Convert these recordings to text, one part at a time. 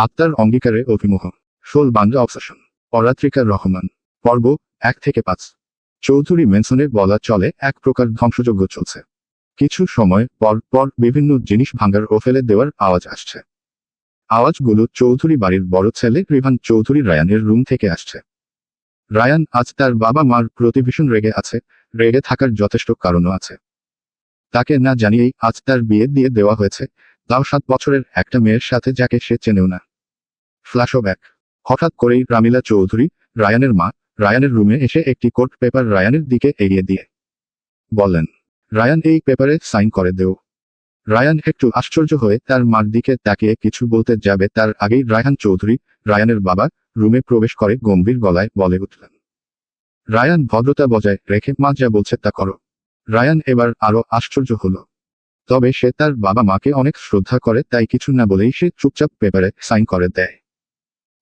আত্মার অঙ্গীকারে অভিমুখ। শোলবাংলা অবসেশন। অরাত্রিকা রহমান। পর্ব 1-5। চৌধুরী মেনসনের বলা চলে এক প্রকার ধ্বংসযজ্ঞ চলছে। কিছু সময় পর পর বিভিন্ন জিনিস ভাঙার ও ফেলে দেওয়ার আওয়াজ আসছে। আওয়াজগুলো চৌধুরী বাড়ির বড় ছেলে রিভান চৌধুরী রায়ানের রুম থেকে আসছে। রায়ান আজ তার বাবা মার প্রতি ভীষণ রেগে আছে, রেগে থাকার যথেষ্ট কারণও আছে। তাকে না জানিয়েই আজ তার বিয়ে দিয়ে দেওয়া হয়েছে, তাও 7 বছরের একটা মেয়ের সাথে যাকে সে চেনেও না। ফ্ল্যাশব্যাক। হঠাৎ করেই রামিলা চৌধুরী, রায়ানের মা, রায়ানের রুমে এসে একটি কোর্ট পেপার রায়ানের দিকে এগিয়ে দিয়ে বললেন, রায়ান এই পেপারে সাইন করে দেও। রায়ান একটু আশ্চর্য হয়ে তার মার দিকে তাকিয়ে কিছু বলতে যাবে তার আগেই রায়হান চৌধুরী, রায়ানের বাবা, রুমে প্রবেশ করে গম্ভীর গলায় বলে উঠলেন, রায়ান ভদ্রতা বজায় রেখে মা যা বলছে তা করো। রায়ান এবার আরো আশ্চর্য হলো। তবে সে তার বাবা মাকে অনেক শ্রদ্ধা করে, তাই কিছু না বলেই সে চুপচাপ পেপারে সাইন করে দেয়।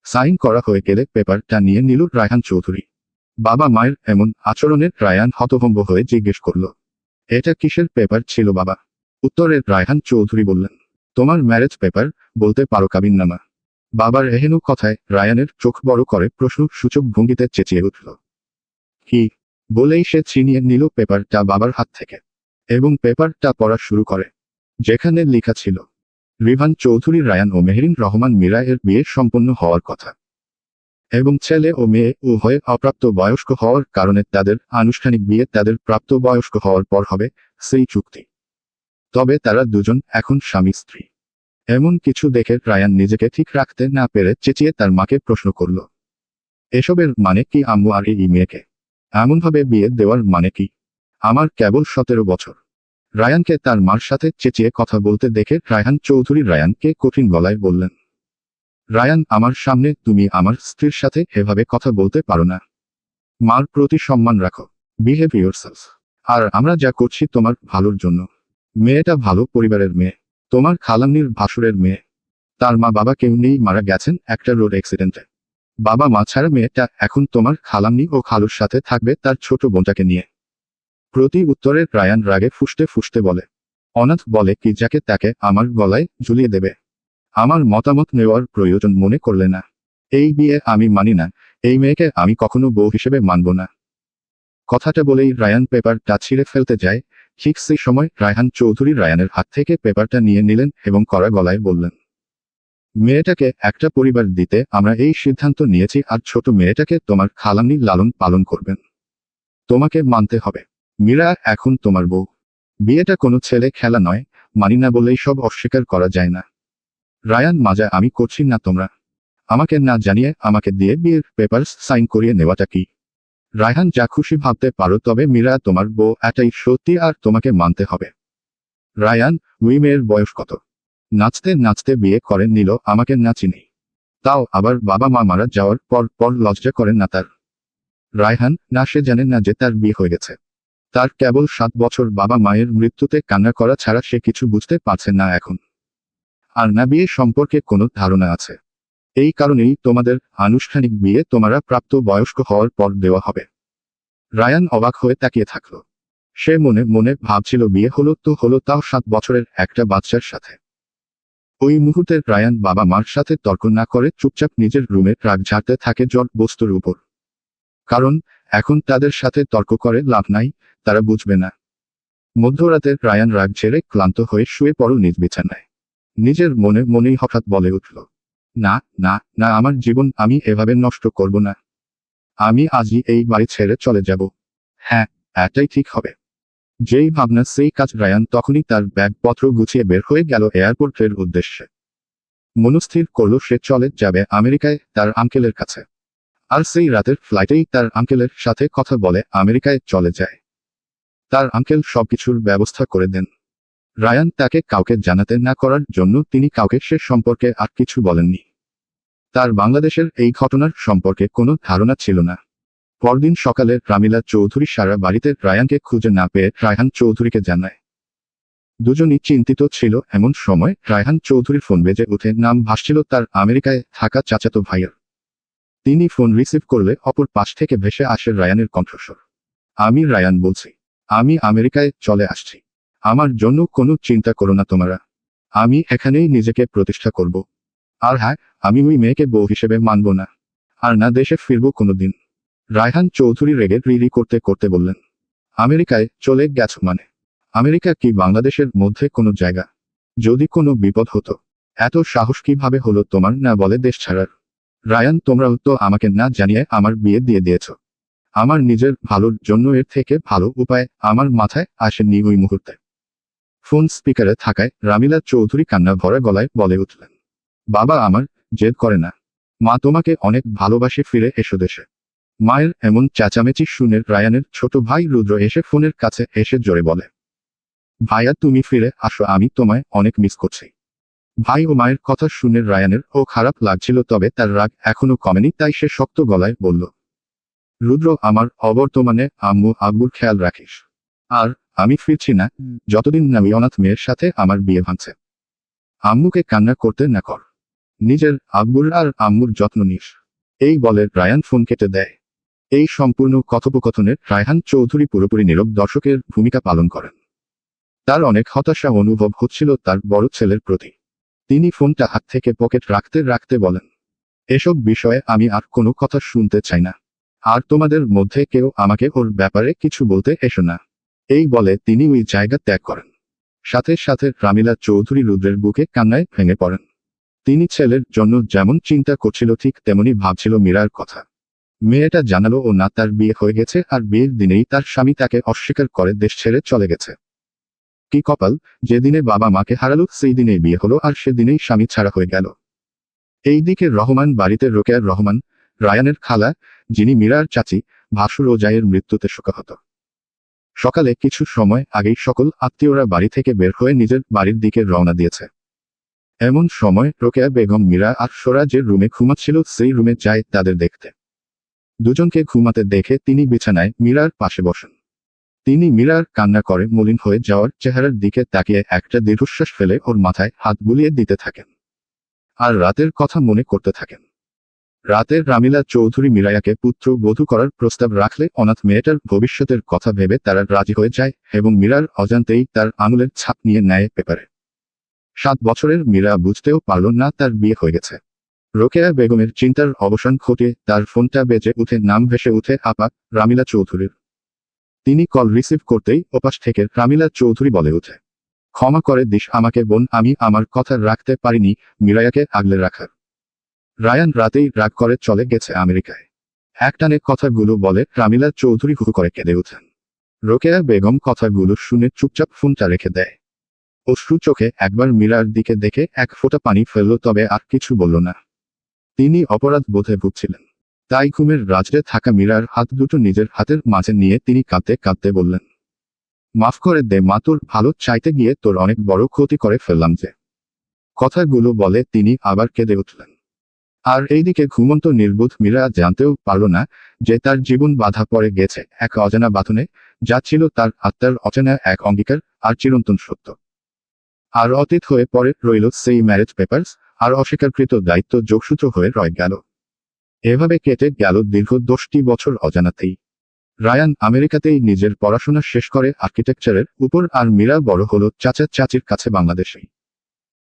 সাইন করা হয়ে গেলে পেপারটা নিয়ে নিল রায়হান চৌধুরী। বাবা মায়ের এমন আচরণে রায়ান হতভম্ব হয়ে জিজ্ঞেস করল, এটা কিসের পেপার ছিল বাবা? উত্তরে রায়হান চৌধুরী বললেন, তোমার ম্যারেজ পেপার, বলতে পারো কাবিননামা। বাবার এহেন কথায় রায়ানের চোখ বড় করে প্রশ্ন সূচক ভঙ্গিতে চেঁচিয়ে উঠল, কি? বলেই সে ছিনিয়ে নিল পেপারটা বাবার হাত থেকে এবং পেপারটা পড়া শুরু করে। যেখানে লেখা ছিল, রিভান চৌধুরী রায়ান ও মেহেরিন রহমান মীরা এর বিয়ে সম্পন্ন হওয়ার কথা এবং ছেলে ও মেয়ে উভয়ে অপ্রাপ্ত বয়স্ক হওয়ার কারণে তাদের আনুষ্ঠানিক বিয়ে তাদের প্রাপ্ত বয়স্ক হওয়ার পর হবে, সেই চুক্তি। তবে তারা দুজন এখন স্বামী স্ত্রী। এমন কিছু দেখে রায়ান নিজেকে ঠিক রাখতে না পেরে চেঁচিয়ে তার মাকে প্রশ্ন করল, এসবের মানে কি আম্মু? আর এই মেয়েকে এমনভাবে বিয়ে দেওয়ার মানে কি? আমার কেবল 17 বছর। রায়ানকে তার মার সাথে চেঁচিয়ে কথা বলতে দেখে রায়হান চৌধুরী রায়ানকে কঠিন গলায় বললেন, রায়ান, আমার সামনে তুমি আমার স্ত্রীর সাথে এভাবে কথা বলতে পারো না। মার প্রতি সম্মান রাখো। Behave yourself. আর আমরা যা করছি তোমার ভালোর জন্য। মেয়েটা ভালো পরিবারের মেয়ে, তোমার খালামনির ভাসুরের মেয়ে। তার মা বাবা কেউ নেই, মারা গেছেন একটা রোড অ্যাক্সিডেন্টে। বাবা মা ছাড়া মেয়েটা এখন তোমার খালামনি ও খালুর সাথে থাকবে তার ছোট বোনটাকে নিয়ে। প্রতি উত্তরে রায়ান রাগে ফুঁসতে ফুঁসতে বলে, অনাথ বলে কি যাকে তাকে আমার গলায় ঝুলিয়ে দেবে? আমার মতামত নেওয়ার প্রয়োজন মনে করলে না। এই বিয়ে আমি মানি না, এই মেয়েকে আমি কখনো বউ হিসেবে মানব না। কথাটা বলেই রায়ান পেপারটা ছিঁড়ে ফেলতে যায়। ঠিক সেই সময় রায়হান চৌধুরী রায়ানের হাত থেকে পেপারটা নিয়ে নিলেন এবং কড়া গলায় বললেন, মেয়েটাকে একটা পরিবার দিতে আমরা এই সিদ্ধান্ত নিয়েছি, আর ছোট মেয়েটাকে তোমার খালামনি লালন পালন করবেন। তোমাকে মানতে হবে। মীরা এখন তোমার বউ। বিয়েটা কোনো ছেলে খেলা নয়, মানি না বলেই সব অস্বীকার করা যায় না। রায়ান, মাজা আমি করছি না। তোমরা আমাকে না জানিয়ে আমাকে দিয়ে বিয়ের পেপারস সাইন করিয়ে নেওয়াটা কি? রায়হান, যা খুশি ভাবতে পারো, তবে মীরা তোমার বউ, এটাই সত্যি, আর তোমাকে মানতে হবে। রায়ান, মেয়ের বয়স কত? নাচতে নাচতে বিয়ে করে নিল আমাকে না চিনি। তাও আবার বাবা মা মারা যাওয়ার পর পর লজ্জা করেন না তার? রায়হান, না, সে জানে না যে তার বিয়ে হয়ে গেছে। তার কেবল 7 বছর বাবা মায়ের মৃত্যুতে কান্না করা ছাড়া সে কিছু বুঝতে পারছে না এখন। আর না বিয়ে সম্পর্কে কোনো ধারণা আছে। এই কারণেই তোমাদের আনুষ্ঠানিক বিয়ে তোমরা প্রাপ্ত বয়স্ক হওয়ার পর দেওয়া হবে। রায়ান অবাক হয়ে তাকিয়ে থাকল। সে মনে মনে ভাবছিল বিয়ে হলো তো হলো, তাও 7 বছরের একটা বাচ্চার সাথে। ওই মুহূর্তে রায়ান বাবা মার সাথে তর্ক না করে চুপচাপ নিজের রুমে রাগ ঝাড়তে থাকে জট বস্তুর উপর। কারণ এখন তাদের সাথে তর্ক করে লাভ নাই, তারা বুঝবে না। মধ্যরাতে রায়ান রাগ ঝেড়ে ক্লান্ত হয়ে শুয়ে পড়ল নিজ বিছানায়। নিজের মনে মনেই হঠাৎ বলে উঠল, না না না, আমার জীবন আমি এভাবে নষ্ট করব না। আমি আজই এই বাড়ি ছেড়ে চলে যাব। হ্যাঁ, এটাই ঠিক হবে। যেই ভাবনা সেই কাজ। রায়ান তখনই তার ব্যাগপত্র গুছিয়ে বের হয়ে গেল এয়ারপোর্টের উদ্দেশ্যে। মনস্থির করল সে চলে যাবে আমেরিকায় তার আঙ্কেলের কাছে। আর সেই রাতের ফ্লাইটেই তার আঙ্কেলের সাথে কথা বলে আমেরিকায় চলে যায়। তার আঙ্কেল সবকিছুর ব্যবস্থা করে দেন। রায়ান তাকে কাউকে জানাতে না করার জন্য তিনি কাউকে সে সম্পর্কে আর কিছু বলেননি। তার বাংলাদেশের এই ঘটনার সম্পর্কে কোনো ধারণা ছিল না। পরদিন সকালে রামিলা চৌধুরী সারা বাড়িতে রায়ানকে খুঁজে না পেয়ে রায়হান চৌধুরীকে জানায়। দুজনই চিন্তিত ছিল। এমন সময় রায়হান চৌধুরীর ফোন বেজে উঠে নাম ভাসছিল তার আমেরিকায় থাকা চাচাতো ভাইয়ের। তিনি ফোন রিসিভ করলে অপর পাশ থেকে ভেসে আসে রায়ানের কণ্ঠস্বর। আমি রায়ান বলছি। আমি আমেরিকায় চলে আসছি। আমার জন্য কোনো চিন্তা করো না তোমরা। আমি এখানেই নিজেকে প্রতিষ্ঠা করব। আর হ্যাঁ, আমি ওই মেয়েকে বউ হিসেবে মানব না। আর না দেশে ফিরব কোনোদিন। রায়হান চৌধুরী রেগে রিরি করতে করতে বললেন, আমেরিকায় চলে গেছ মানে? আমেরিকা কি বাংলাদেশের মধ্যে কোনো জায়গা? যদি কোনো বিপদ হতো, এত সাহস কিভাবে হলো তোমার না বলে দেশ ছাড়ার? রায়ান, তোমরাও তো আমাকে না জানিয়ে আমার বিয়ে দিয়ে দিয়েছ। আমার নিজের ভালোর জন্য এর থেকে ভালো উপায় আমার মাথায় আসেনি ওই মুহূর্তে। ফোন স্পিকারে থাকায় রামিলা চৌধুরী কান্না ভরা গলায় বলে উঠলেন, বাবা আমার জেদ করে না। মা তোমাকে অনেক ভালোবাসে, ফিরে এসো দেশে। মায়ের এমন চেঁচামেচি শুনে রায়ানের ছোট ভাই রুদ্র এসে ফোনের কাছে এসে জোরে বলে, ভাইয়া তুমি ফিরে আসো, আমি তোমায় অনেক মিস করছি। ভাই ও মায়ের কথা শুনে রায়ানের ও খারাপ লাগছিল, তবে তার রাগ এখনো কমেনি, তাই সে শক্ত গলায় বলল, রুদ্র আমার অবর্তমানে আম্মু আব্বুর খেয়াল রাখিস। আর আমি ফিরছি না যতদিন না ওই অনাথ মেয়ের সাথে আমার বিয়ে ভাঙছে। আম্মুকে কান্না করতে না কর, নিজের আব্বুর আর আম্মুর যত্ন নিস। এই বলে রায়ান ফোন কেটে দেয়। এই সম্পূর্ণ কথোপকথনে রায়হান চৌধুরী পুরোপুরি নীরব দর্শকের ভূমিকা পালন করেন। তার অনেক হতাশা অনুভব হচ্ছিল তার বড় ছেলের প্রতি। তিনি ফোনটা হাত থেকে পকেট রাখতে রাখতে বলেন, এসব বিষয়ে আমি আর কোনো কথা শুনতে চাই না। আর তোমাদের মধ্যে কেউ আমাকে ওর ব্যাপারে কিছু বলতে এসো না। এই বলে তিনি ওই জায়গা ত্যাগ করেন। সাথে সাথে রামিলা চৌধুরী রুদ্রের বুকে কান্নায় ভেঙে পড়েন। তিনি ছেলের জন্য যেমন চিন্তা করছিল ঠিক তেমনি ভাবছিল মীরার কথা। মেয়েটা জানালো ও না তার বিয়ে হয়ে গেছে, আর বিয়ের দিনেই তার স্বামী তাকে অস্বীকার করে দেশ ছেড়ে চলে গেছে। কি কপাল, যেদিনে বাবা মাকে হারালো সেই দিনেই বিয়ে হলো, আর সেদিনেই স্বামী ছাড়া হয়ে গেল। এইদিকে রহমান বাড়িতে রোকেয়ার রহমান, রায়ানের খালা, যিনি মীরার চাচি, ভাসুর ও জায়ের মৃত্যুতে শোকাহত। সকালে কিছু সময় আগেই সকল আত্মীয়রা বাড়ি থেকে বের হয়ে নিজের বাড়ির দিকে রওনা দিয়েছে। এমন সময় রোকেয়া বেগম মীরা আর সোরা যে রুমে ঘুমাচ্ছিল সেই রুমে যায় তাদের দেখতে। দুজনকে ঘুমাতে দেখে তিনি বিছানায় মীরার পাশে বসেন। তিনি মীরার কান্না করে মলিন হয়ে যাওয়ার চেহারার দিকে তাকিয়ে একটা দীর্ঘশ্বাস ফেলে ওর মাথায় হাত বুলিয়ে দিতে থাকেন। আর রাতের কথা মনে করতে থাকেন। রাতে রামিলা চৌধুরী মীরায়াকে পুত্র বধূ করার প্রস্তাব রাখলে অনাথ মেয়েটার ভবিষ্যতের কথা ভেবে তারা রাজি হয়ে যায় এবং মীরার অজান্তেই তার আঙুলের ছাপ নিয়ে নেয় পেপারে। 7 বছরের মীরা বুঝতেও পারল না তার বিয়ে হয়ে গেছে। রোকেয়া বেগমের চিন্তার অবসান ঘটিয়ে তার ফোনটা বেজে উঠে নাম ভেসে উঠে আপা রামিলা চৌধুরীর। তিনি কল রিসিভ করতেই ওপাশ থেকে রামিলা চৌধুরী বলে উঠে, ক্ষমা করে দিস আমাকে বোন, আমি আমার কথা রাখতে পারিনি মীরায়াকে আগলে রাখার। রায়ান রাতেই রাগ করে চলে গেছে আমেরিকায়। একটানে কথাগুলো বলে রামিলা চৌধুরী হু করে কেঁদে ওঠেন। রোকেয়া বেগম কথাগুলো শুনে চুপচাপ ফোনটা রেখে দেয়। অশ্রু চোখে একবার মীরার দিকে দেখে এক ফোঁটা পানি ফেলল, তবে আর কিছু বলল না। তিনি অপরাধ বোধে ভুগছিলেন। তাই ঘুমের রাজ্যে থাকা মীরার হাত দুটো নিজের হাতের মাঝে নিয়ে তিনি কাঁদতে কাঁদতে বললেন, মাফ করে দে মা, তোর ভালো চাইতে গিয়ে তোর অনেক বড় ক্ষতি করে ফেললাম যে। কথাগুলো বলে তিনি আবার কেঁদে উঠলেন। আর এইদিকে ঘুমন্ত নির্বোধ মীরা জানতেও পারল না যে তার জীবন বাধা পড়ে গেছে এক অজানা বাঁধনে, যা ছিল তার আত্মার অচেনা এক অঙ্গীকার আর চিরন্তন সত্য। আর অতীত হয়ে পরে রইল সেই ম্যারেজ পেপারস, আর অস্বীকারকৃত দায়িত্ব যোগসূত্র হয়ে রয়ে গেল। এভাবে কেটে গেল দীর্ঘ 10টি বছর অজানাতেই। রায়ান আমেরিকাতেই নিজের পড়াশোনা শেষ করে আর্কিটেকচারের উপর, আর মীরা বড় হলো চাচা চাচির কাছে বাংলাদেশেই।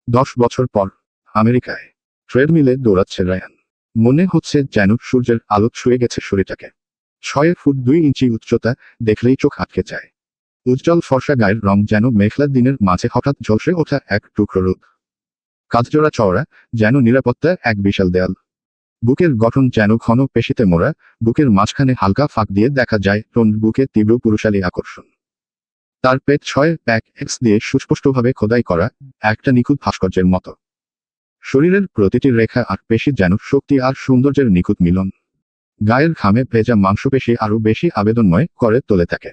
10 বছর পর আমেরিকায় ট্রেডমিলে দৌড়াচ্ছে রায়ান। মনে হচ্ছে যেন সূর্যের আলো ছুঁয়ে গেছে শরীরটাকে। 6 ফুট 2 ইঞ্চি উচ্চতা, দেখলেই চোখ আটকে যায়। উজ্জ্বল ফর্সা গায়ের রং যেন মেঘলা দিনের মাঝে হঠাৎ ঝলসে ওঠা এক টুকরো রোদ। কাঁধজোড়া চওড়া, যেন নিরাপত্তা এক বিশাল দেয়াল। বুকের গঠন যেন ঘন পেশিতে মোড়া, বুকের মাঝখানে হালকা ফাঁক দিয়ে দেখা যায় টোন বুকে তীব্র পুরুষালী আকর্ষণ। তার পেট 6 প্যাক এক্স দিয়ে সুস্পষ্টভাবে খোদাই করা, একটা নিখুঁত ভাস্কর্যের মতো। শরীরের প্রতিটি রেখা আর পেশি যেন শক্তি আর সৌন্দর্যের নিখুঁত মিলন। গায়ের ঘামে ভেজা মাংসপেশি আরও বেশি আবেদনময় করে তোলে তাকে।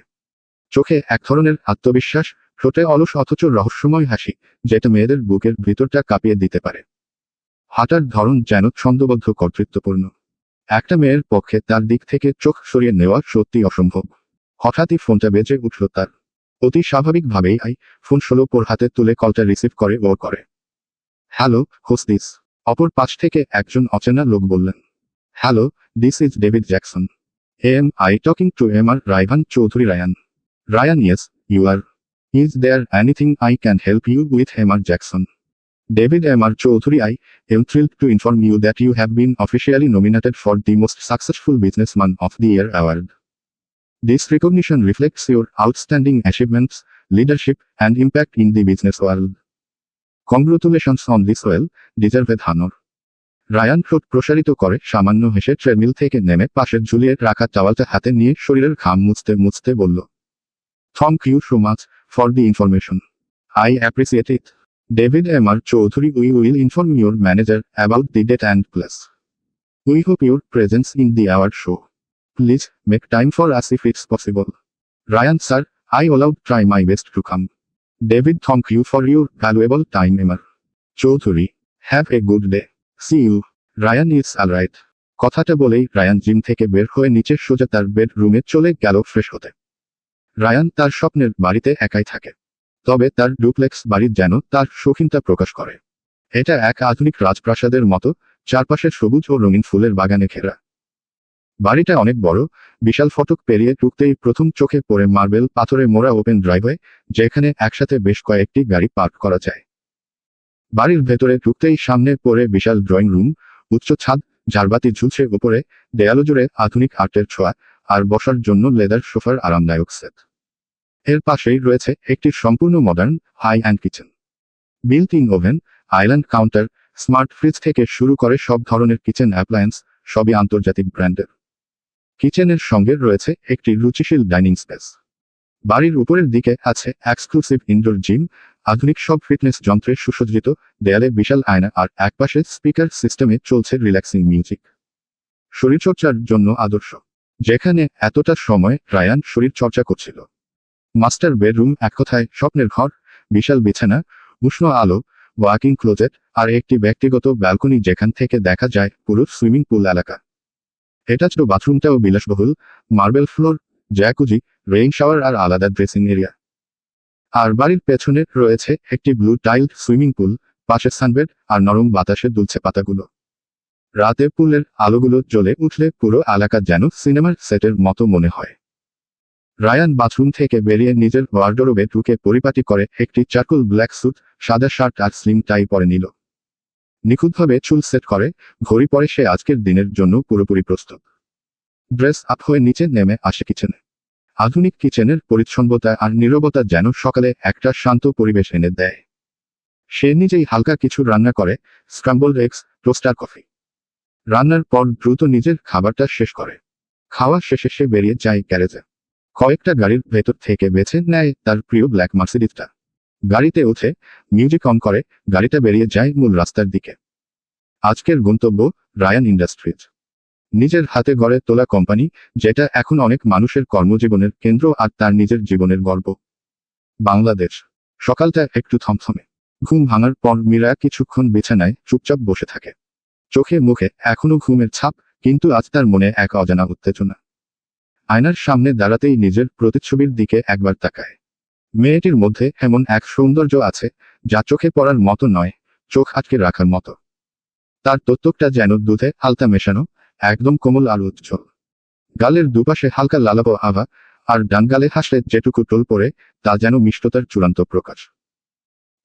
চোখে এক ধরনের আত্মবিশ্বাস, ঠোঁটে অলস অথচ রহস্যময় হাসি, যেটা মেয়েদের বুকের ভিতরটা কাঁপিয়ে দিতে পারে। হাঁটার ধরন যেন ছন্দবদ্ধ কর্তৃত্বপূর্ণ। একটা মেয়ের পক্ষে তার দিক থেকে চোখ সরিয়ে নেওয়া সত্যি অসম্ভব। হঠাৎই ফোনটা বেজে উঠল তার। অতি স্বাভাবিকভাবেই ফোন ওর হাতে তুলে কলটা রিসিভ করে ও করে, হ্যালো, হোস দিস? অপর পাশ থেকে একজন অচেনা লোক বললেন, hello, this is David Jackson. Am I talking to M R Rayhan Choudhury Rayan? Rayan, yes, you are. Is there anything I can help you with M R Jackson? David M.R. Choudhury, I am thrilled to inform you that you have been officially nominated for the Most Successful Businessman of the Year award. This recognition reflects your outstanding achievements, leadership, and impact in the business world. Congratulations on this well-deserved honor. Rayan ঠোঁট প্রসারিত করে সামান্য হেসে treadmill থেকে নেমে পাশে ঝুলিয়ে রাখা টাওয়ালটা হাতে নিয়ে শরীরের ঘাম মুছতে মুছতে বলল, thank you so much for the information. I appreciate it. David M.R. Choudhury, we will inform your manager about the date and place. We hope your presence in the award show. Please make time for us if it's possible. Ryan sir, I will try my best to come. David, thank you for your valuable time, M.R. Choudhury. Have a good day. See you. Ryan is alright. কথাটা বলেই Ryan gym থেকে বের হয়ে নিচে সোজা তার বেডরুমে চলে গেল ফ্রেশ হতে। রায়ান তার স্বপ্নের বাড়িতে একাই থাকে। তবে তার ডুপ্লেক্স বাড়ি যেন তার শৌখিনতা প্রকাশ করে। এটা এক আধুনিক রাজপ্রাসাদের মতো, চারপাশে সবুজ ও রঙিন ফুলের বাগানে ঘেরা। বাড়িটা অনেক বড়, বিশাল ফটক পেরিয়ে ঢুকতেই প্রথম চোখে পড়ে মার্বেল পাথরে মোড়া ওপেন ড্রাইভওয়ে, যেখানে একসাথে বেশ কয়েকটি গাড়ি পার্ক করা যায়। বাড়ির ভেতরে ঢুকতেই সামনে পড়ে বিশাল ড্রয়িং রুম, উচ্চ ছাদ, ঝাড়বাতি ঝুলছে উপরে, দেয়ালো জুড়ে আধুনিক আর্টের ছোঁয়া, আর বসার জন্য লেদার সোফার আরামদায়ক সেট। এর পাশেই রয়েছে একটি সম্পূর্ণ modern high end kitchen. Built in oven, island counter, smart fridge থেকে শুরু করে সব ধরনের কিচেন অ্যাপ্লায়েন্স, সবই আন্তর্জাতিক ব্র্যান্ডের। কিচেনের সঙ্গে রয়েছে একটি রুচিশীল ডাইনিং স্পেস। বাড়ির উপরের দিকে আছে এক্সক্লুসিভ ইনডোর জিম, আধুনিক সব ফিটনেস যন্ত্রে সুসজ্জিত, দেয়ালে বিশাল আয়না আর একপাশে স্পিকার সিস্টেমে চলছে রিল্যাক্সিং মিউজিক। শরীরচর্চার জন্য আদর্শ, যেখানে এতটা সময় রায়ান শরীর চর্চা করছিল। মাস্টার বেডরুম, এক কথায় স্বপ্নের ঘর, বিশাল বিছানা, উষ্ণ আলো, ওয়াকিং ক্লোজেট, আর একটি ব্যক্তিগত ব্যালকনি যেখান থেকে দেখা যায় পুরো সুইমিং পুল এলাকা। অ্যাটাচড বাথরুমটাও বিলাসবহুল, marble floor, jacuzzi, rain shower আর আলাদা ড্রেসিং এরিয়া। আর বাড়ির পেছনে রয়েছে একটি ব্লু টাইলড সুইমিং পুল, পাশে সানবেড, আর নরম বাতাসে দুলছে পাতাগুলো। রাতে পুলের আলোগুলো জ্বলে উঠলে পুরো এলাকা যেন সিনেমার সেটের মতো মনে হয়। রায়ান বাথরুম থেকে বেরিয়ে নিজের ওয়ার্ডরোবে ঢুকে পরিপাটি করে একটি চারকোল ব্ল্যাক স্যুট, সাদা শার্ট আর স্লিম টাই পরে নিল। নিখুঁতভাবে চুল সেট করে ঘড়ি পরে সে আজকের দিনের জন্য পুরোপুরি প্রস্তুত। ড্রেস আপ হয়ে নিচে নেমে আসে কিচেনে। আধুনিক কিচেনের পরিচ্ছন্নতা আর নীরবতা যেন সকালে একটা শান্ত পরিবেশ এনে দেয়। সে নিজেই হালকা কিছু রান্না করে, স্ক্রাম্বলড এগস, টোস্টার কফি। রান্নার পর দ্রুত নিজের খাবারটা শেষ করে। খাওয়া শেষে সে বেরিয়ে যায় গ্যারেজে। কয়েকটা গাড়ির ভেতর থেকে বেছে নেয় তার প্রিয় ব্ল্যাক মার্সিডিজটা। গাড়িতে উঠে মিউজিক অন করে গাড়িটা বেরিয়ে যায় মূল রাস্তার দিকে। আজকের গন্তব্য রায়ান ইন্ডাস্ট্রিজ, নিজের হাতে গড়ে তোলা কোম্পানি, যেটা এখন অনেক মানুষের কর্মজীবনের কেন্দ্র আর তার নিজের জীবনের গর্ব। বাংলাদেশ। সকালটা একটু থমথমে। ঘুম ভাঙার পর মীরা কিছুক্ষণ বিছানায় চুপচাপ বসে থাকে। চোখে মুখে এখনো ঘুমের ছাপ, কিন্তু আজ তার মনে এক অজানা উত্তেজনা। আয়নার সামনে দাঁড়াতেই নিজের প্রতিচ্ছবির দিকে একবার তাকায়। মেয়েটির মধ্যে এমন এক সৌন্দর্য আছে যা চোখে পড়ার মতো নয়, চোখ আটকে রাখার মতো। তার তত্ত্বটা যেন দুধে হালকা মেশানো, একদম কোমল আর উজ্জ্বল। গালের দুপাশে হালকা লালাপো আভা, আর ডান গালে হাসলে যেটুকু টোল পড়ে তা যেন মিষ্টতার চূড়ান্ত প্রকাশ।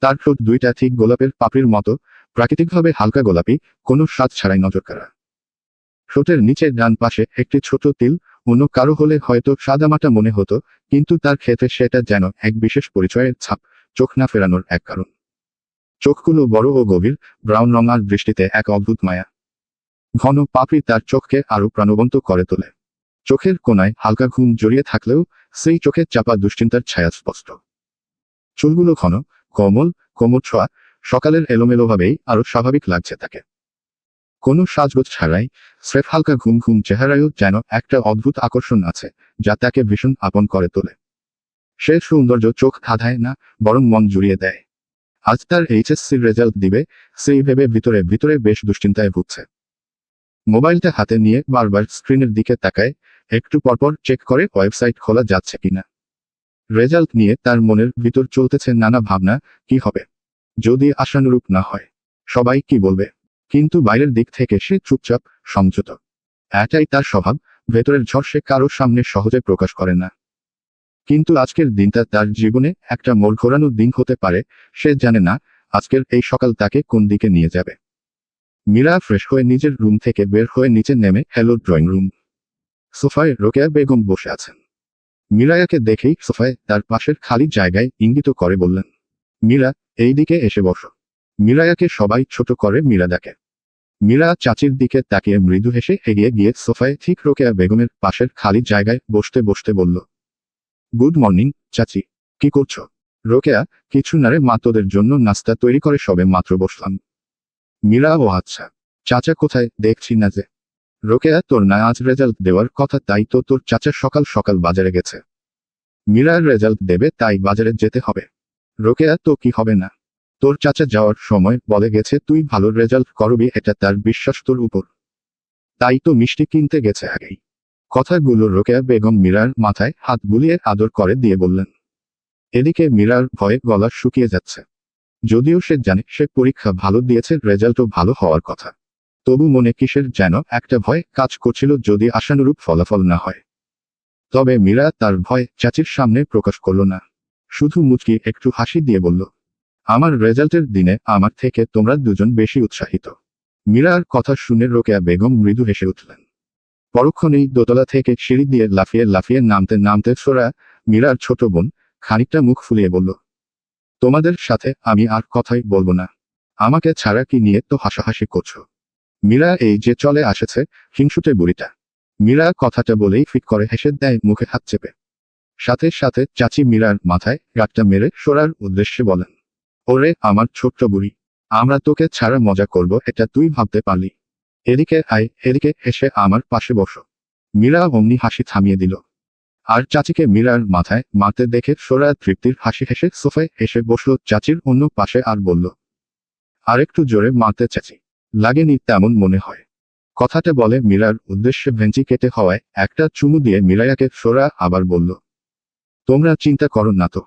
তার ঠোঁট দুইটা ঠিক গোলাপের পাপড়ির মতো, প্রাকৃতিকভাবে হালকা গোলাপি, কোনো স্বাদ ছাড়াই নজরকাড়া। ঠোঁটের নিচে ডান পাশে একটি ছোট তিল, অন্য কারো হলে হয়তো সাদামাটা মনে হতো, কিন্তু তার ক্ষেত্রে সেটা যেন এক বিশেষ পরিচয়ের ছাপ, চোখ না ফেরানোর এক কারণ। চোখগুলো বড় ও গভীর, ব্রাউন রং আর দৃষ্টিতে এক অদ্ভুত মায়া। ঘন পাপড়ি তার চোখকে আরো প্রাণবন্ত করে তোলে। চোখের কোনায় হালকা ঘুম জড়িয়ে থাকলেও সেই চোখে চাপা দুশ্চিন্তার ছায়া স্পষ্ট। চুলগুলো ঘন, কোমল, কোমর ছোঁয়া, সকালের এলোমেলোভাবেই আরো স্বাভাবিক লাগছে তাকে। কোনো সাজগোজ ছাড়াই, স্রেফ হালকা ঘুম ঘুম চেহারায়ও যেন একটা অদ্ভুত আকর্ষণ আছে, যা তাকে ভীষণ আপন করে তোলে। সে সৌন্দর্য চোখ ধাঁধায় না, বরং মন জুড়িয়ে দেয়। আজ তার এইচএসসির রেজাল্ট দিবে, সেই ভেবে ভিতরে ভিতরে বেশ দুশ্চিন্তায় ভুগছে। মোবাইলটা হাতে নিয়ে বারবার স্ক্রিনের দিকে তাকায়, একটু পরপর চেক করে ওয়েবসাইট খোলা যাচ্ছে কিনা। রেজাল্ট নিয়ে তার মনের ভিতর চলতেছে নানা ভাবনা, কি হবে যদি আশানুরূপ না হয়, সবাই কি বলবে। কিন্তু বাইরের দিক থেকে সে চুপচাপ, সংযত। এটাই তার স্বভাব, ভেতরের ঝড় সে কারোর সামনে সহজে প্রকাশ করে না। কিন্তু আজকের দিনটা তার জীবনে একটা মোড় ঘোরানো দিন হতে পারে, সে জানে না আজকের এই সকাল তাকে কোন দিকে নিয়ে যাবে। মীরা ফ্রেশ হয়ে নিজের রুম থেকে বের হয়ে নিচে নেমে হ্যালো ড্রয়িং রুম। সোফায় রোকেয়া বেগম বসে আছেন। মীরায়াকে দেখেই সোফায় তার পাশের খালি জায়গায় ইঙ্গিত করে বললেন, মীরা, এই দিকে এসে বসো। মীরায়াকে সবাই ছোট করে মীরা ডাকে। মীরা চাচির দিকে তাকিয়ে মৃদু হেসে এগিয়ে গিয়ে সোফায় ঠিক রোকেয়া বেগমের পাশের খালি জায়গায় বসতে বসতে বলল, গুড মর্নিং চাচি। কি করছো? রোকেয়া, কিছু না রে মা, তোদের জন্য নাস্তা তৈরি করে সবে মাত্র বসলাম। মীরা, ও আচ্ছা। চাচা কোথায়, দেখছি না যে। রোকেয়া, তোর না আজ রেজাল্ট দেওয়ার কথা, তাই তো তোর চাচা সকাল সকাল বাজারে গেছে। মীরার রেজাল্ট দেবে তাই বাজারে যেতে হবে। রোকেয়া, তো কি হবে না? তোর চাচা যাওয়ার সময় বলে গেছে তুই ভালো রেজাল্ট করবি, এটা তার বিশ্বাস তোর উপর। তাই তো মিষ্টি কিনতে গেছে আগেই। কথাগুলো রোকেয়া বেগম মীরার মাথায় হাত বুলিয়ে আদর করে দিয়ে বললেন। এদিকে মীরার ভয়ে গলা শুকিয়ে যাচ্ছে। যদিও সে জানে সে পরীক্ষা ভালো দিয়েছে, রেজাল্টও ভালো হওয়ার কথা, তবু মনে কিসের যেন একটা ভয় কাজ করছিল যদি আশানুরূপ ফলাফল না হয়। তবে মীরা তার ভয় চাচির সামনে প্রকাশ করল না। শুধু মুচকি একটু হাসি দিয়ে বলল, আমার রেজাল্টের দিনে আমার থেকে তোমরা দুজন বেশি উৎসাহিত। মীরার কথা শুনে রোকেয়া বেগম মৃদু হেসে উঠলেন। পরক্ষণেই দোতলা থেকে সিঁড়ি দিয়ে লাফিয়ে লাফিয়ে নামতে নামতে সোরা, মীরার ছোট বোন, খানিকটা মুখ ফুলিয়ে বলল, তোমাদের সাথে আমি আর কথাই বলবো না। আমাকে ছাড়া কি নিয়ে তো হাসাহাসি করছো? মীরা, এই যে চলে আসেছে হিংসুটে বুড়িটা। মীরা কথাটা বলেই ফিক করে হেসে দেয় মুখে হাত চেপে। সাথে সাথে চাচি মীরার মাথায় গাঁটটা মেরে সোরার উদ্দেশ্যে বলেন, ওরে আমার ছোট্ট বুড়ি, আমরা তোকে ছাড়া মজা করব এটা তুই ভাবতে পারলি? এদিকে আয়, এদিকে এসে আমার পাশে বসো। মীরা অমনি হাসি থামিয়ে দিল। আর চাচিকে মীরার মাথায় মারতে দেখে সোরা তৃপ্তির হাসি হেসে সোফায় এসে বসল চাচির অন্য পাশে আর বলল, আরেকটু জোরে মারতে চাচি। লাগেনি তেমন মনে হয়। কথাটা বলে মীরার উদ্দেশ্যে ভেঞ্চি কেটে হওয়ায় একটা চুমু দিয়ে মীরায়াকে সোরা আবার বলল, তোমরা চিন্তা করো না তো।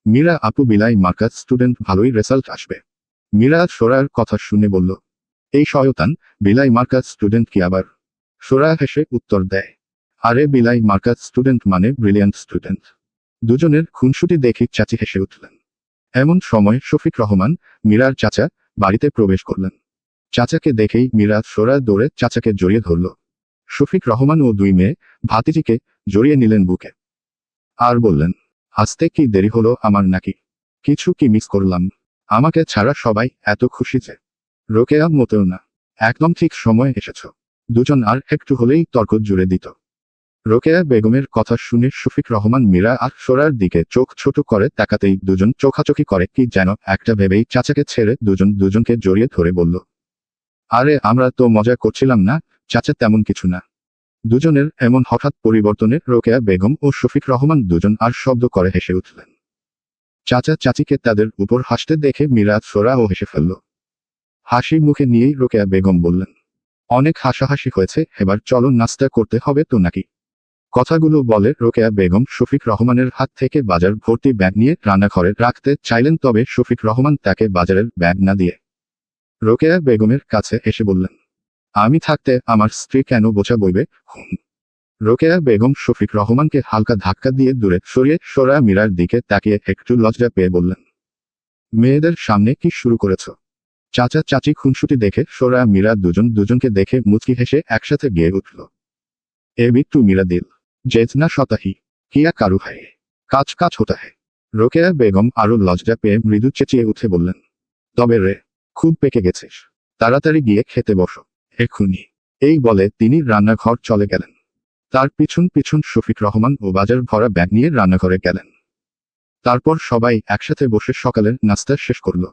মীরা আপু, বিলাই মার্কাস স্টুডেন্ট ভালোই রেজাল্ট আসবে। মীরা সোরার কথা শুনে বলল, এই শয়তান, বিলাই মার্কাস স্টুডেন্ট কি আবার? সোরা হেসে উত্তর দেয়, আরে বিলাই মার্কাস স্টুডেন্ট মানে ব্রিলিয়ান্ট স্টুডেন্ট। দুজনের খুনসুটি দেখে চাচি হেসে উঠলেন। এমন সময় শফিক রহমান, মীরার চাচা, বাড়িতে প্রবেশ করলেন। চাচাকে দেখেই মীরা সোরা দৌড়ে চাচাকে জড়িয়ে ধরল। শফিক রহমান ও দুই মেয়ে ভাতিজিকে জড়িয়ে নিলেন বুকে। আর বললেন, আসতে কি দেরি হলো আমার নাকি? কিছু কি মিস করলাম? আমাকে ছাড়া সবাই এত খুশি যে। রোকেয়া, মোটেও না, একদম ঠিক সময় এসেছ। দুজন আর একটু হলেই তর্ক জুড়ে দিত। রোকেয়া বেগমের কথা শুনে শফিক রহমান মীরা আর সোরার দিকে চোখ ছোট করে তাকাতেই দুজন চোখাচোখি করে কি যেন একটা ভেবেই চাচাকে ছেড়ে দুজন দুজনকে জড়িয়ে ধরে বলল, আরে আমরা তো মজা করছিলাম না চাচা, তেমন কিছু না। দুজনের এমন হঠাৎ পরিবর্তনে রোকেয়া বেগম ও শফিক রহমান দুজন আর শব্দ করে হেসে উঠলেন। চাচা চাচিকে তাদের উপর হাসতে দেখে মীরা সোরাও হেসে ফেলল। হাসি মুখে নিয়েই রোকেয়া বেগম বললেন, অনেক হাসাহাসি হয়েছে, এবার চলো নাস্তা করতে হবে তো নাকি? কথাগুলো বলে রোকেয়া বেগম শফিক রহমানের হাত থেকে বাজার ভর্তি ব্যাগ নিয়ে রান্নাঘরে রাখতে চাইলেন, তবে শফিক রহমান তাকে বাজারের ব্যাগ না দিয়ে রোকেয়া বেগমের কাছে এসে বললেন, আমি থাকতে আমার স্ত্রী কেন বোঝা বইবে? রোকেয়া বেগম শফিক রহমানকে হালকা ধাক্কা দিয়ে দূরে সরিয়ে সোরা মীরার দিকে তাকিয়ে একটু লজ্জা পেয়ে বললেন, মেয়েদের সামনে কি শুরু করেছ? চাচা চাচি খুনসুটি দেখে সোরা মীরা দুজন দুজনকে দেখে মুচকি হেসে একসাথে গিয়ে উঠল। এ বিট্টু মীরা দিল জেतना শতাহি কিয়া কারু হায় কাজ কাজ হতা হে। রোকেয়া বেগম আরো লজ্জা পেয়ে মৃদু চেঁচিয়ে উঠে বললেন, তবে রে, খুব পেকে গেছিস, তাড়াতাড়ি গিয়ে খেতে বসো এক্ষুনি। এই বলে তিনি রান্নাঘর চলে গেলেন। তার পিছন পিছন শফিক রহমান ও বাজার ভরা ব্যাগ নিয়ে রান্নাঘরে গেলেন। তারপর সবাই একসাথে বসে সকালের নাস্তা শেষ করল।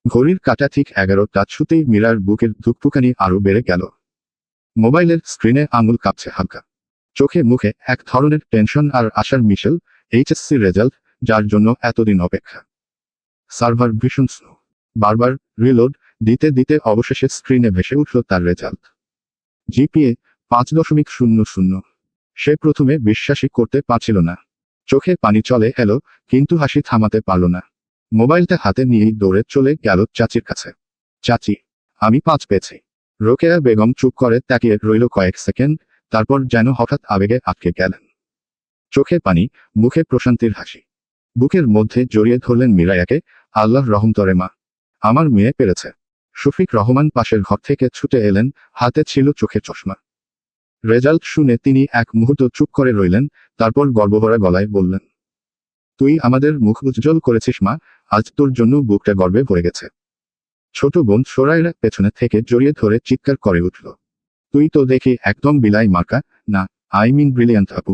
ঘড়ির কাঁটা ঠিক 11টা ছুতেই মীরার বুকের ধুকপুকানি আরো বেড়ে গেল। মোবাইলের স্ক্রিনে আঙুল কাঁপছে হালকা। চোখে মুখে এক ধরনের টেনশন আর আশার মিশেল। এইচএসসি রেজাল্ট, যার জন্য এতদিন অপেক্ষা। সার্ভার ভীষণ স্লো। বারবার রিলোড দিতে দিতে অবশেষে স্ক্রিনে ভেসে উঠল তার রেজাল্ট। জিপিএ 5.00। সে প্রথমে বিশ্বাসই করতে পারছিল না। চোখে পানি চলে এলো, কিন্তু হাসি থামাতে পারল না। মোবাইলটা হাতে নিয়েই দৌড়ে চলে গেল চাচির কাছে। চাচি, আমি 5 পেয়েছি। রোকেয়া বেগম চুপ করে তাকিয়ে রইল কয়েক সেকেন্ড, তারপর যেন হঠাৎ আবেগে আটকে গেলেন। চোখে পানি, মুখে প্রশান্তির হাসি। বুকের মধ্যে জড়িয়ে ধরলেন মীরায়াকে। আল্লাহর রহম তরে মা। আমার মেয়ে পেরেছে। শফিক রহমান পাশের ঘর থেকে ছুটে এলেন, হাতে ছিল চোখের চশমা। রেজাল্ট শুনে তিনি এক মুহূর্ত চুপ করে রইলেন, তারপর গর্বভরা গলায় বললেন, তুই আমাদের মুখ উজ্জ্বল করেছিস মা, আজ তোর জন্য বুকটা গর্বে ভরে গেছে। ছোট বোন সোরাইরা পেছনে থেকে জড়িয়ে ধরে চিৎকার করে উঠল, তুই তো দেখি একদম বিলাই মার্কা, না আই মিন ব্রিলিয়ান্ট আপু।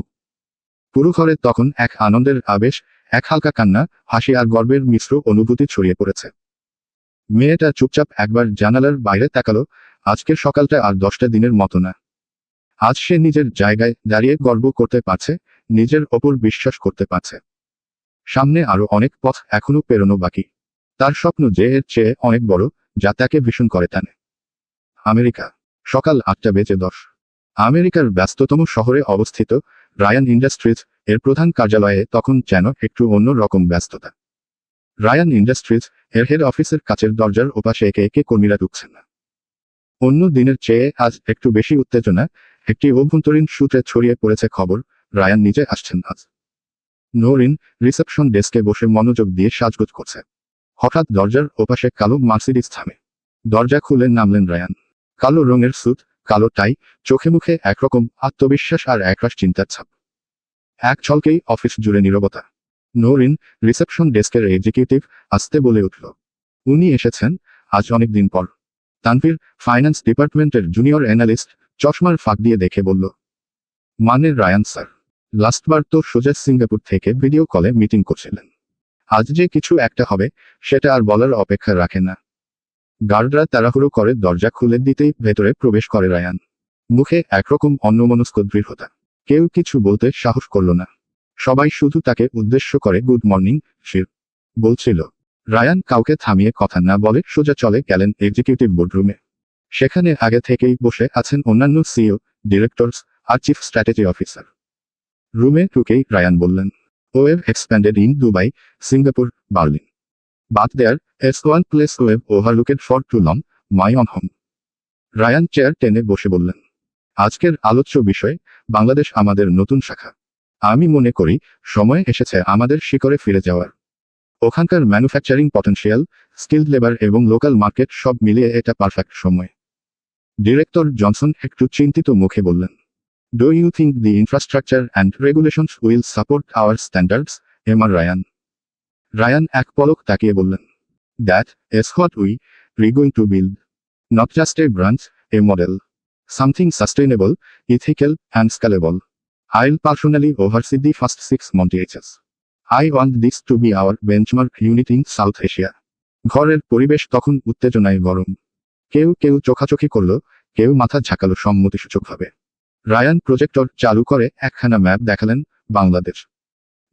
পুরো ঘরে তখন এক আনন্দের আবেশ, এক হালকা কান্না, হাসি আর গর্বের মিশ্র অনুভূতি ছড়িয়ে পড়েছে। মেয়েটা চুপচাপ একবার জানালার বাইরে তাকালো। আজকের সকালটা আর 10টা দিনের মতো না। আজ সে নিজের জায়গায় দাঁড়িয়ে গর্ব করতে পারছে, নিজের ওপর বিশ্বাস করতে পারছে। সামনে আরো অনেক পথ এখনো পেরোনো বাকি। তার স্বপ্ন যে এর চেয়ে অনেক বড়, যা তাকে ভীষণ করে টানে। আমেরিকা। সকাল 8:10। আমেরিকার ব্যস্ততম শহরে অবস্থিত রায়ান ইন্ডাস্ট্রিজ এর প্রধান কার্যালয়ে তখন যেন একটু অন্য রকম ব্যস্ততা। রায়ান ইন্ডাস্ট্রিজ এর হেড অফিসের কাচের দরজার ওপাশে একে একে কর্মীরা ঢুকছেন না। অন্য দিনের চেয়ে আজ একটু বেশি উত্তেজনা। একটি অভ্যন্তরীণ সূত্রে ছড়িয়ে পড়েছে খবর, রায়ান নিজে আসছেন আজ। নৌরিন রিসেপশন ডেস্কে বসে মনোযোগ দিয়ে সাজগোজ করছে। হঠাৎ দরজার ওপাশে কালো মার্সিডিজ থামে। দরজা খুলে নামলেন রায়ান। কালো রঙের স্যুট, কালো টাই, চোখে মুখে একরকম আত্মবিশ্বাস আর একরাশ চিন্তার ছাপ। এক ঝলকেই অফিস জুড়ে নীরবতা। নৌরিন রিসেপশন ডেস্কের এক্সিকিউটিভ আস্তে বলে উঠল, উনি এসেছেন আজ অনেক দিন পর। তানভীর ফাইন্যান্স ডিপার্টমেন্টের জুনিয়র অ্যানালিস্ট চশমার ফাঁক দিয়ে দেখে বলল, মানে রায়ান স্যার, লাস্টবার তো সোজা সিঙ্গাপুর থেকে ভিডিও কলে মিটিং করছিলেন। আজ যে কিছু একটা হবে সেটা আর বলার অপেক্ষা রাখে না। গার্ডরা তাড়াহুড়ো করে দরজা খুলে দিতেই ভেতরে প্রবেশ করে রায়ান। মুখে একরকম অন্যমনস্ক দৃঢ়তা। কেউ কিছু বলতে সাহস করল না। সবাই শুধু তাকে উদ্দেশ্য করে গুড মর্নিং শির বলছিল। রায়ান কাউকে থামিয়ে কথা না বলে সোজা চলে গেলেন এক্সিকিউটিভ বোর্ডরুমে। সেখানে আগে থেকেই বসে আছেন অন্যান্য সিইও, ডিরেক্টরস আর চিফ স্ট্র্যাটেজি অফিসার। রুমে ঢুকেই রায়ান বললেন, wave expanded in Dubai, Singapore, Berlin. But there is one place we've overlooked for too long, my own home. Rayan chair টেনে বসে বললেন, আজকের আলোচ্য বিষয় বাংলাদেশ আমাদের নতুন শাখা। আমি মনে করি সময় এসেছে আমাদের শিকড়ে ফিরে যাওয়ার। ওখানকার ম্যানুফ্যাকচারিং পটেনশিয়াল, স্কিলড লেবার এবং লোকাল মার্কেট সব মিলিয়ে এটা পারফেক্ট সময়। ডিরেক্টর জনসন একটু চিন্তিত মুখে বললেন, do you think the infrastructure and regulations will support our standards, M R Rayan? Rayan এক পলক তাকিয়ে বললেন, that is what we going to build. Not just a branch, a model. Something sustainable, ethical and scalable. I'll personally oversee the first 6 montages. I want this to be our benchmark unit in South Asia. ঘরের পরিবেশ তখন উত্তেজনায় গরম। কেউ কেউ চোখাচোখি করল, কেউ মাথা ঝাঁকালো সম্মতিসূচকভাবে। রায়ান প্রজেক্টর চালু করে একখানা ম্যাপ দেখালেন। বাংলাদেশ,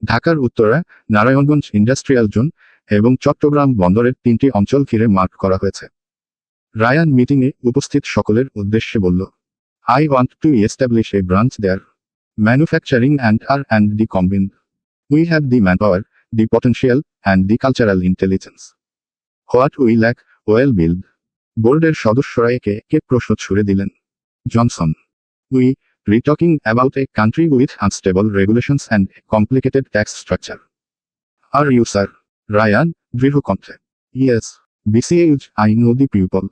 ঢাকার উত্তরা, নারায়ণগঞ্জ ইন্ডাস্ট্রিয়াল জোন এবং চট্টগ্রাম বন্দরের 3টি অঞ্চল ঘিরে মার্ক করা হয়েছে। রায়ান মিটিংয়ে উপস্থিত সকলের উদ্দেশ্যে বলল, I want to establish a branch there. Manufacturing and R&D combined. We have the manpower, the potential, and the cultural intelligence. What we lack, we'll build. বোর্ডের সদস্যরা একে একে প্রশ্ন ছুড়ে দিলেন। Johnson, we talking about a country with unstable regulations and a complicated tax structure. Are you, sir? Ryan, দৃঢ় কণ্ঠে, yes, BCH, I know the people.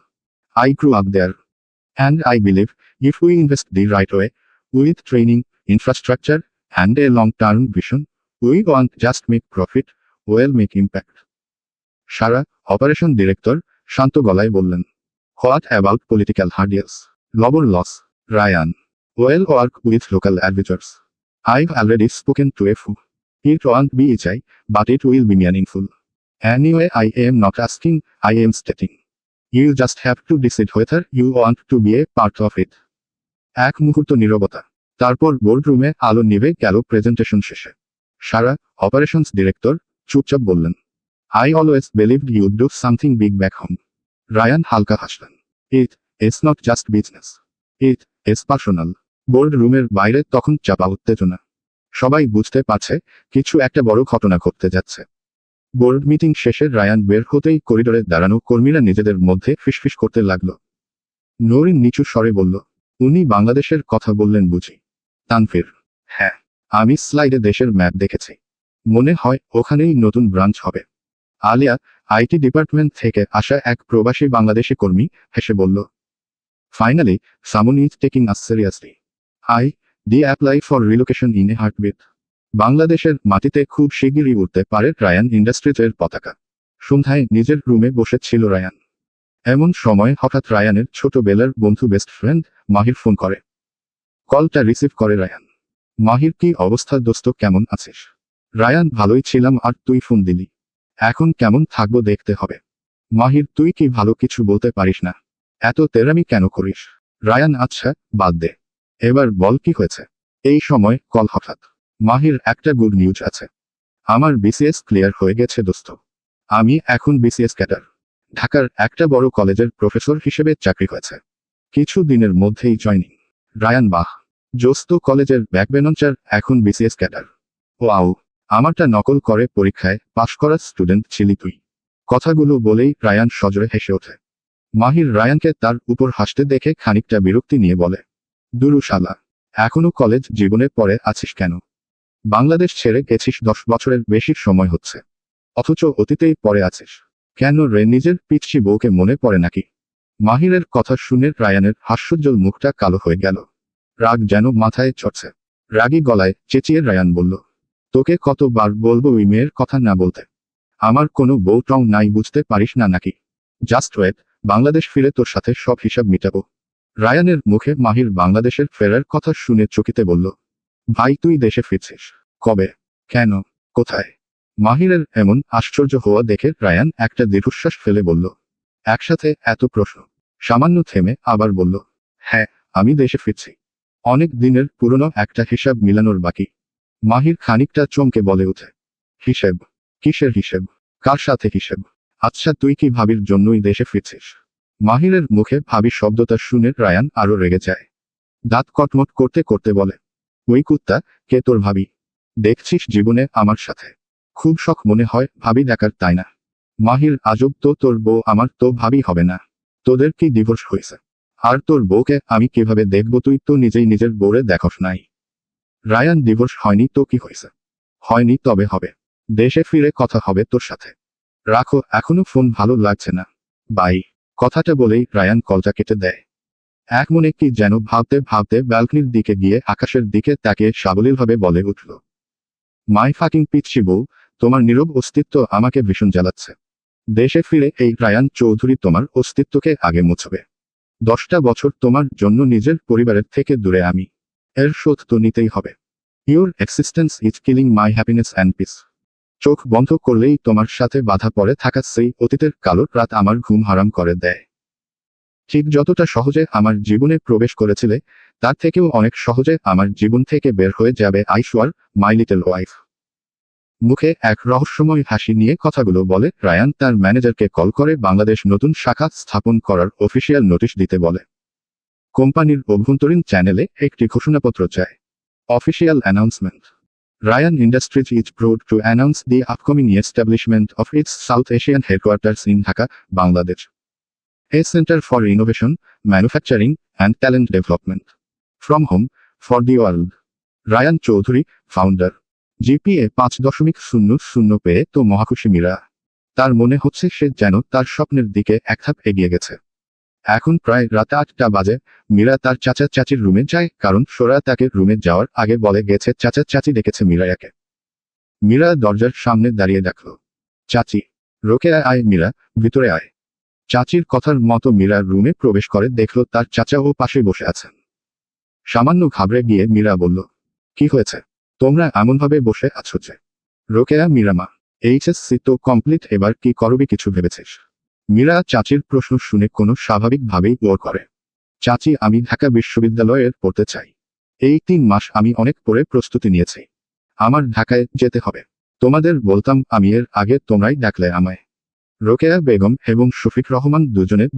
I grew up there. And I believe, if we invest the right way, with training, infrastructure, and a long-term vision, we won't just make profit, we'll make impact. Sara, operation director, শান্ত গলায় বললেন, what about political hurdles, labour loss? Ryan, we'll work with local advisors. I've already spoken to a few. It won't be easy, but it will be meaningful. Anyway, I am not asking, I am stating. You just have to decide whether you want to be a part of it. এক মুহূর্ত নীরবতা। তারপর বোর্ডরুমে আলো নিভে গেল presentation শেষে। সারা, operations director, চুপচাপ বললেন, I always believed you'd do something big back home. Rayan হালকা হাসলেন। It's not just business. It's personal. Board রুমের বাইরে তখন চাপা উত্তেজনা। সবাই বুঝতে পারছে কিছু একটা বড় ঘটনা ঘটতে যাচ্ছে। বোর্ড মিটিং শেষে রায়ান বের হতেই করিডোরে দাঁড়ানো কর্মীরা নিজেদের মধ্যে ফিসফিস করতে লাগলো। নৌরিন নিচু স্বরে বলল, উনি বাংলাদেশের কথা বললেন বুঝি? তানভীর, হ্যাঁ, আমি স্লাইডে দেশের ম্যাপ দেখেছি। মনে হয় ওখানেই নতুন ব্রাঞ্চ হবে। আলিয়া, আইটি ডিপার্টমেন্ট থেকে আসা এক প্রবাসী বাংলাদেশি কর্মী, হেসে বলল। Finally, someone is taking us seriously. D apply for relocation in a heartbeat. বাংলাদেশের মাটিতে খুব শিগগিরই উঠতে পারে রায়ান ইন্ডাস্ট্রিজের পতাকা। সন্ধ্যায় নিজের রুমে বসে ছিল রায়ান। এমন সময় হঠাৎ রায়ানের ছোটবেলার বন্ধু বেস্ট ফ্রেন্ড মাহির ফোন করে। কলটা রিসিভ করে রায়ান। মাহির, কি অবস্থা দোস্ত, কেমন আছিস? রায়ান, ভালোই ছিলাম, আর তুই ফোন দিলি। এখন কেমন থাকবো দেখতে হবে। মাহির, তুই কি ভালো কিছু বলতে পারিস না? এত তেরামি কেন করিস? রায়ান, আচ্ছা বাদ দে, এবার বল কি হয়েছে। এই সময় কল হঠাৎ। মাহির, একটা গুড নিউজ আছে। আমার বিসিএস ক্লিয়ার হয়ে গেছে দোস্ত। আমি এখন বিসিএস ক্যাডার। ঢাকার একটা বড় কলেজের প্রফেসর হিসেবে চাকরি হয়েছে। কিছু দিনের মধ্যেই জয়নিং। রায়ান, বাহ, জোস্ত, কলেজের ব্যাকবেঞ্চার এখন বিসিএস ক্যাডার। ওয়াও, আমারটা নকল করে পরীক্ষায় পাশ করা স্টুডেন্ট ছিলি তুই। কথাগুলো বলেই রায়ান সজোরে হেসে ওঠে। মাহির রায়ানকে তার উপর হাসতে দেখে খানিকটা বিরক্তি নিয়ে বলে, দুরু শালা, এখনো কলেজ জীবনে পড়ে আছিস কেন? বাংলাদেশ ছেড়ে গেছিস 10 বছরের বেশি সময় হচ্ছে, অথচ অতীতেই পড়ে আছিস। কেন রে, নিজের পিচ্চি বউকে মনে পড়ে নাকি? মাহিরের কথা শুনে রায়ানের হাস্যোজ্জ্বল মুখটা কালো হয়ে গেল। রাগ যেন মাথায় চড়ছে। রাগী গলায় চেঁচিয়ে রায়ান বলল, তোকে কতবার বলবো ওই মেয়ের কথা না বলতে? আমার কোনো বউ টং নাই, বুঝতে পারিস না নাকি? জাস্ট ওয়েট, বাংলাদেশ ফিরে তোর সাথে সব হিসাব মিটাবো। রায়ানের মুখে মাহির বাংলাদেশের ফেরার কথা শুনে চকিতে বলল, ভাই তুই দেশে ফিরছিস? কবে? কেন? কোথায়? মাহিরের এমন আশ্চর্য হওয়া দেখে রায়ান একটা দীর্ঘশ্বাস ফেলে বলল, একসাথে এত প্রশ্ন। সামান্য থেমে আবার বলল, হ্যাঁ, আমি দেশে ফিরছি। অনেক দিনের পুরনো একটা হিসাব মিলানোর বাকি। মাহির খানিকটা চমকে বলে ওঠে, হিসেব? কিসের হিসেব? কার সাথে হিসেব? আচ্ছা তুই কি ভাবির জন্যই দেশে ফিরছিস? মাহিরের মুখে ভাবি শব্দটা শুনে রায়ান আরো রেগে যায়। দাঁত কটমট করতে করতে বলে, ওই কুত্তা, কে তোর ভাবি? দেখছিস জীবনে আমার সাথে খুব শখ মনে হয় ভাবি দেখার, তাই না? মাহির, আজব তো, তোর বউ আমার তো ভাবি হবে না। তোদের কি ডিভোর্স হয়েছে? আর তোর বউকে আমি কিভাবে দেখব? তুই তো নিজেই নিজের বউরে দেখস নাই। রায়ান, ডিভোর্স হয়নি তো কি হয়েছে? হয়নি, তবে হবে। দেশে ফিরে কথা হবে তোর সাথে। রাখো, এখনো ফোন ভালো লাগছে না। বাই। কথাটা বলেই রায়ান কলটা কেটে দেয়। এক মনে কি যেন ভাবতে ভাবতে ব্যালকনির দিকে গিয়ে আকাশের দিকে তাকিয়ে সাবলীলভাবে বলে উঠল, মাই ফাকিং পিচ্চি বউ, তোমার নীরব অস্তিত্ব আমাকে ভীষণ জ্বালাচ্ছে। দেশে ফিরে এই রায়ান চৌধুরী তোমার অস্তিত্বকে আগে মুছবে। 10টা বছর তোমার জন্য নিজের পরিবারের থেকে দূরে আমি। এর শোধ তো নিতেই হবে। Your existence is killing my happiness and piece. চোখ বন্ধ করলেই তোমার সাথে বাধা পড়ে থাকা সেই অতীতের কালো রাত আমার ঘুম হারাম করে দেয়। ঠিক যতটা সহজে আমার জীবনে প্রবেশ করেছিলে, তার থেকেও অনেক সহজে আমার জীবন থেকে বের হয়ে যাবে I swear, my little wife. মুখে এক রহস্যময় হাসি নিয়ে কথাগুলো বলে রায়ান তার ম্যানেজারকে কল করে বাংলাদেশ নতুন শাখা স্থাপন করার অফিসিয়াল নোটিশ দিতে বলে। কোম্পানির অভ্যন্তরীণ চ্যানেলে একটি ঘোষণাপত্র চায়। Official announcement. Ryan Industries is proud to announce the upcoming establishment of its South Asian headquarters in Dhaka, Bangladesh. A center for innovation, manufacturing, and talent development. From home, for the world. Rayan Choudhury, founder. GPA 5.00 পেয়ে তো মহাখুশি মীরা। তার মনে হচ্ছে সে যেন তার স্বপ্নের দিকে এক ধাপ এগিয়ে গেছে। এখন প্রায় রাত 8টা বাজে। মীরা তার চাচা চাচির রুমে যায়, কারণ সোরা তাকে রুমে যাওয়ার আগে বলে গেছে চাচা চাচি ডেকেছে মীরাকে। মীরা দরজার সামনে দাঁড়িয়ে ডাকল, চাচি। রোকেয়া, আয় মীরা, ভিতরে আয়। চাচির কথার মতো মীরা রুমে প্রবেশ করে দেখল তার চাচা ও পাশে বসে আছেন। সামান্য ঘাবড়ে গিয়ে মীরা বলল, কি হয়েছে? তোমরা এমনভাবে বসে আছো যে? রোকেয়া, মীরামা, এইচএসসি তো কমপ্লিট, এবার কি করবি কিছু ভেবেছিস? মীরা চাচির প্রশ্ন শুনে কোনো স্বাভাবিকভাবেই ওর করে। চাচি, আমি ঢাকা বিশ্ববিদ্যালয়ের পড়তে চাই। এই 3 মাস আমি অনেক পরে প্রস্তুতি নিয়েছি। আমার ঢাকায় যেতে হবে। তোমাদের বলতাম আমি এর আগে, তোমরাই ডাকলে আমায়। রোকেয়া বেগম এবং শফিক রহমান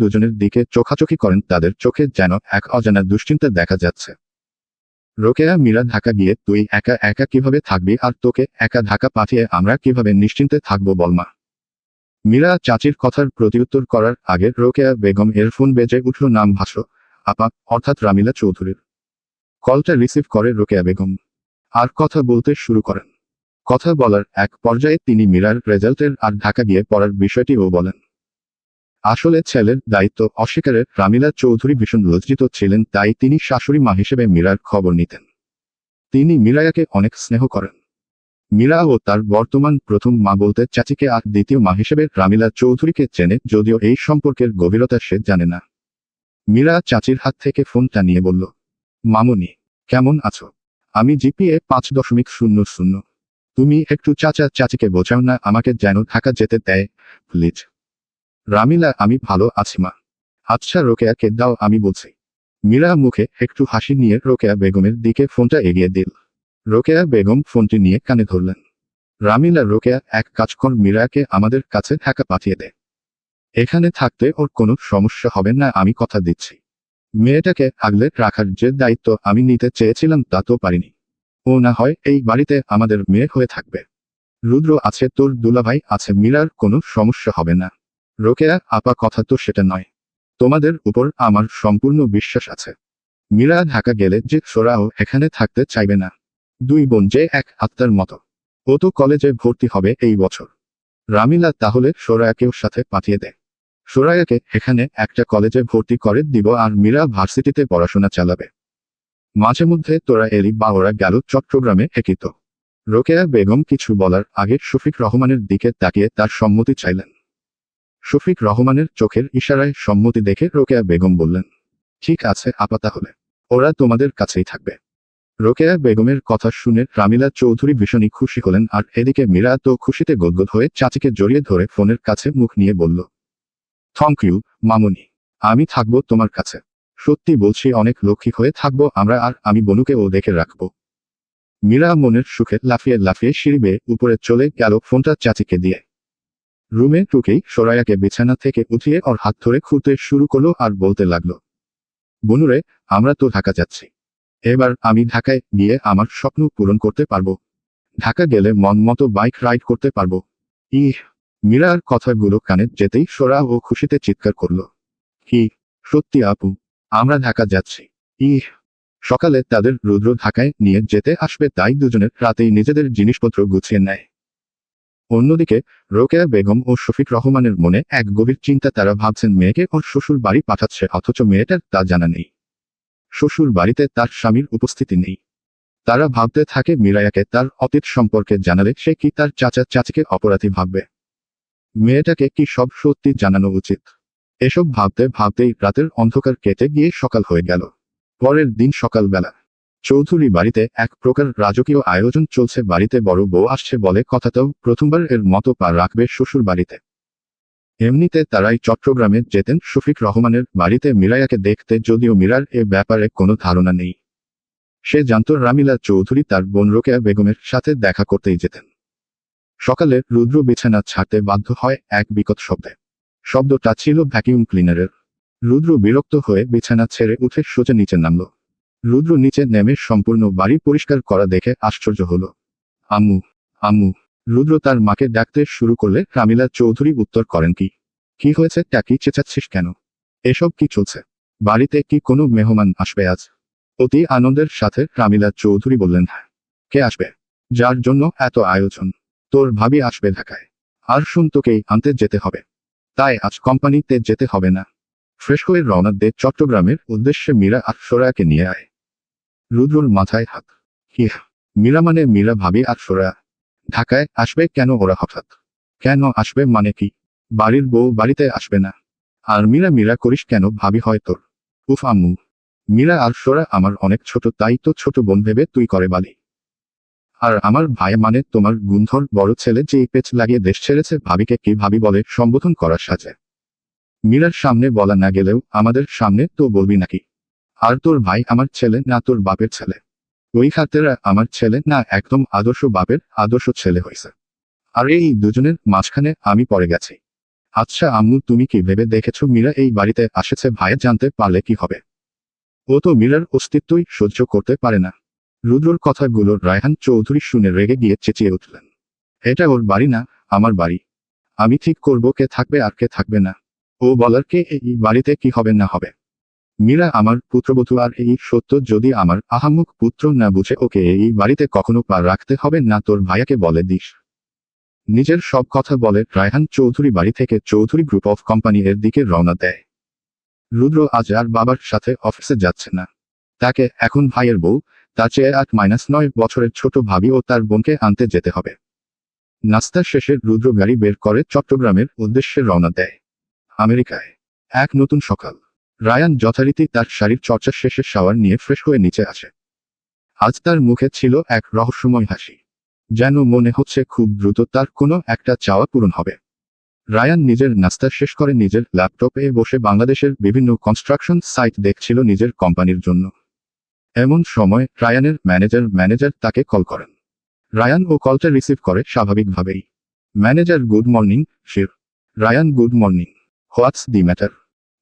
দুজনের দিকে চোখাচোখি করেন, তাদের চোখে যেন এক অজানা দুশ্চিন্তা দেখা যাচ্ছে। রোকেয়া, মীরা, ঢাকা গিয়ে তুই একা একা কিভাবে থাকবি, আর তোকে একা ঢাকা পাঠিয়ে আমরা কিভাবে নিশ্চিন্তে থাকবো বলমা? মীরা চাচির কথার প্রতিউত্তর করার আগে রোকেয়া বেগম এর ফোন বেজে উঠল নাম ভাসো আপা, অর্থাৎ রামিলা চৌধুরীর। কলটা রিসিভ করে রোকেয়া বেগম। আর কথা বলতে শুরু করেন। কথা বলার এক পর্যায়ে তিনি মীরার রেজাল্টের আর ঢাকা গিয়ে পড়ার বিষয়টিও বলেন। আসলে ছেলের দায়িত্ব অস্বীকারে রামিলা চৌধুরী ভীষণ লজ্জিত ছিলেন, তাই তিনি শাশুড়ি মা হিসেবে মীরার খবর নিতেন। তিনি মীরায়াকে অনেক স্নেহ করেন। মীরা ও তার বর্তমান প্রথম মা বলতে চাচিকে আর দ্বিতীয় মা হিসেবে রামিলা চৌধুরীকে চেনে, যদিও এই সম্পর্কের গভীরতা সে জানে না। মীরা চাচির হাত থেকে ফোনটা নিয়ে বলল, মামুনি, কেমন আছো? আমি জিপিএ 5.00। তুমি একটু চাচিকে বোঝাও না আমাকে যেন ঢাকা যেতে দেয়, প্লিজ। রামিলা, আমি ভালো আছি মা। আচ্ছা রোকেয়াকে দাও, আমি বলছি। মীরা মুখে একটু হাসি নিয়ে রোকেয়া বেগমের দিকে ফোনটা এগিয়ে দিল। রোকেয়া বেগম ফোনটি নিয়ে কানে ধরলেন। রামিলা, রোকেয়া, এক কাজ কর, মীরাকে আমাদের কাছে ঢাকা পাঠিয়ে দে। এখানে থাকতে ওর কোনো সমস্যা হবে না, আমি কথা দিচ্ছি। মেয়েটাকে আগলে রাখার যে দায়িত্ব আমি নিতে চেয়েছিলাম তা তো পারিনি। ও না হয় এই বাড়িতে আমাদের মেয়ে হয়ে থাকবে। রুদ্র আছে, তোর দুলাভাই আছে, মীরার কোনো সমস্যা হবে না। রোকেয়া আপা, কথা তো সেটা নয়। তোমাদের উপর আমার সম্পূর্ণ বিশ্বাস আছে। মীরা ঢাকা গেলে যে সোরাও এখানে থাকতে চাইবে না। দুই বোন যে এক আত্মার মতো। ও তো কলেজে ভর্তি হবে এই বছর। রামিলা, তাহলে সোরায়াকেও সাথে পাঠিয়ে দেয়। সোরায়াকে এখানে একটা কলেজে ভর্তি করে দিব আর মীরা ভার্সিটিতে পড়াশোনা চালাবে। মাঝে মধ্যে তোরা এলি বা ওরা গেল চট্টগ্রামে একিত। রোকেয়া বেগম কিছু বলার আগে শফিক রহমানের দিকে তাকিয়ে তার সম্মতি চাইলেন। শফিক রহমানের চোখের ইশারায় সম্মতি দেখে রোকেয়া বেগম বললেন, ঠিক আছে আপা, তাহলে ওরা তোমাদের কাছেই থাকবে। রোকেয়া বেগমের কথা শুনে রামিলা চৌধুরী ভীষণই খুশি হলেন, আর এদিকে মীরা তো খুশিতে গদগদ হয়ে চাচিকে জড়িয়ে ধরে ফোনের কাছে মুখ নিয়ে বলল, থ্যাংক ইউ মামুনি, আমি থাকবো তোমার কাছে। সত্যি বলছি, অনেক লক্ষ্মী হয়ে থাকবো আমরা, আর আমি বনুকেও দেখে রাখবো। মীরা মনের সুখে লাফিয়ে লাফিয়ে সিঁড়ি বেয়ে উপরে চলে গেল ফোনটা চাচিকে দিয়ে। রুমে ঢুকেই সোরায়াকে বিছানা থেকে উঠিয়ে ওর হাত ধরে খুঁড়তে শুরু করলো আর বলতে লাগলো, বনুরে, আমরা তো ঢাকা যাচ্ছি। এবার আমি ঢাকায় গিয়ে আমার স্বপ্ন পূরণ করতে পারবো। ঢাকা গেলে মন মতো বাইক রাইড করতে পারবো। ইহ! মীরার কথাগুলো কানে যেতেই সোরা ও খুশিতে চিৎকার করলো, কি সত্যি আপু? আমরা ঢাকা যাচ্ছি? ইহ! সকালে তাদের রুদ্র ঢাকায় নিয়ে যেতে আসবে, তাই দুজনের রাতেই নিজেদের জিনিসপত্র গুছিয়ে নেয়। অন্যদিকে রোকেয়া বেগম ও শফিক রহমানের মনে এক গভীর চিন্তা। তারা ভাবছেন মেয়েকে ওর শ্বশুর বাড়ি পাঠাচ্ছে, অথচ মেয়েটার তা জানা নেই। শ্বশুর বাড়িতে তার স্বামীর উপস্থিতি নেই। তারা ভাবতে থাকে মীরায়াকে তার অতীত সম্পর্কে জানালে সে কি তার চাচিকে অপরাধী ভাববে। মেয়েটাকে কি সব সত্যি জানানো উচিত? এসব ভাবতে ভাবতেই রাতের অন্ধকার কেটে গিয়ে সকাল হয়ে গেল। পরের দিন সকালবেলা চৌধুরী বাড়িতে এক প্রকার রাজকীয় আয়োজন চলছে। বাড়িতে বড় বউ আসছে বলে কথাটাও প্রথমবার এর মতো পা রাখবে শ্বশুর বাড়িতে। এমনিতে তারাই চট্টগ্রামে যেতেন শফিক রহমানের বাড়িতে মীরায়াকে দেখতে, যদিও মীরার এ ব্যাপারে কোনো ধারণা নেই। সে জানত রামিলা চৌধুরী তার বোন রোকেয়া বেগমের সাথে দেখা করতেই যেতেন। সকালে রুদ্র বিছানা ছাড়তে বাধ্য হয় এক বিকট শব্দে। শব্দটা ছিল ভ্যাকিউম ক্লিনারের। রুদ্র বিরক্ত হয়ে বিছানা ছেড়ে উঠে সোজা নিচে নামল। রুদ্র নিচে নেমে সম্পূর্ণ বাড়ি পরিষ্কার করা দেখে আশ্চর্য হলো। আম্মু, আম্মু! রুদ্র তার মাকে ডাকতে শুরু করলে রামিলা চৌধুরী উত্তর করেন, কি হয়েছে? টাকি চেঁচাচ্ছিস কেন? এসব কি চলছে? বাড়িতে কি কোনো মেহমান আসবে আজ? অতি আনন্দের সাথে রামিলা চৌধুরী বললেন, হ্যাঁ। কে আসবে? যার জন্য এত আয়োজন? তোর ভাবি আসবে ঢাকায়। আর শুন, তোকেই আনতে যেতে হবে। তাই আজ কোম্পানিতে যেতে হবে না। ফ্রেশ হয়ে রওনা দে চট্টগ্রামের উদ্দেশ্যে। মীরা আর সোরায়াকে নিয়ে আয়। রুদ্রর মাথায় হাত। কি? মীরা মানে মীরা ভাবি আর সোরায়া ঢাকায় আসবে কেন? ওরা হঠাৎ কেন আসবে মানে কি? বাড়ির বউ বাড়িতে আসবে না? আর মীরা করিস কেন? ভাবি হয় তোর? উফ আম্মু! মীরা আর সোরা আমার অনেক ছোট, তাই তো ছোট বোন ভেবে তুই করে বালি। আর আমার ভাই মানে তোমার গুণধর বড় ছেলে, যে পেচ লাগিয়ে দেশ ছেড়েছে, ভাবিকে কি ভাবি বলে সম্বোধন করার সাজে? মীরার সামনে বলা না গেলেও আমাদের সামনে তো বলবি নাকি? আর তোর ভাই আমার ছেলে না তোর বাপের ছেলে? ওই খাতেরা আমার ছেলে না, একদম আদর্শ বাপের আদর্শ ছেলে হয়েছে। আর এই দুজনের মাঝখানে আমি পড়ে গেছি। আচ্ছা আম্মু, তুমি কি ভেবে দেখেছো মীরা এই বাড়িতে আসেছে ভাইয়া জানতে পারলে কি হবে? ও তো মীরার অস্তিত্বই সহ্য করতে পারে না। রুদ্রর কথাগুলো রায়হান চৌধুরী শুনে রেগে গিয়ে চেঁচিয়ে উঠলেন, এটা ওর বাড়ি না, আমার বাড়ি। আমি ঠিক করব কে থাকবে আর কে থাকবে না। ও বলার কে এই বাড়িতে কি হবে না হবে? মীরা আমার পুত্রবধূ, আর এই সত্য যদি আমার আহাম্মক পুত্র না বুঝে ওকে এই বাড়িতে কখনো পা রাখতে হবে না, তোর ভাইয়াকে বলে দিস। নিজের সব কথা বলে রায়হান চৌধুরী বাড়ি থেকে চৌধুরী গ্রুপ অফ কোম্পানি এর দিকে রওনা দেয়। রুদ্র আজ আর বাবার সাথে অফিসে যাচ্ছে না। তাকে এখন ভাইয়ের বউ, তার চেয়ে 8-9 বছরের ছোট ভাবি ও তার বোনকে আনতে যেতে হবে। নাস্তা শেষে রুদ্র গাড়ি বের করে চট্টগ্রামের উদ্দেশ্যে রওনা দেয়। আমেরিকায় এক নতুন সকাল। রায়ান যথারীতি তার শারীর চর্চা শেষে শাওয়ার নিয়ে ফ্রেশ হয়ে নিচে আসে। আজ তার মুখে ছিল এক রহস্যময় হাসি, যেন মনে হচ্ছে খুব দ্রুত তার কোনো একটা চাওয়া পূরণ হবে। রায়ান নিজের নাস্তা শেষ করে নিজের ল্যাপটপে বসে বাংলাদেশের বিভিন্ন কনস্ট্রাকশন সাইট দেখছিল নিজের কোম্পানির জন্য। এমন সময় রায়ানের ম্যানেজার তাকে কল করেন। রায়ান ও কলটা রিসিভ করে স্বাভাবিকভাবেই। Manager, good morning sir. Rayan, good morning. What's the matter?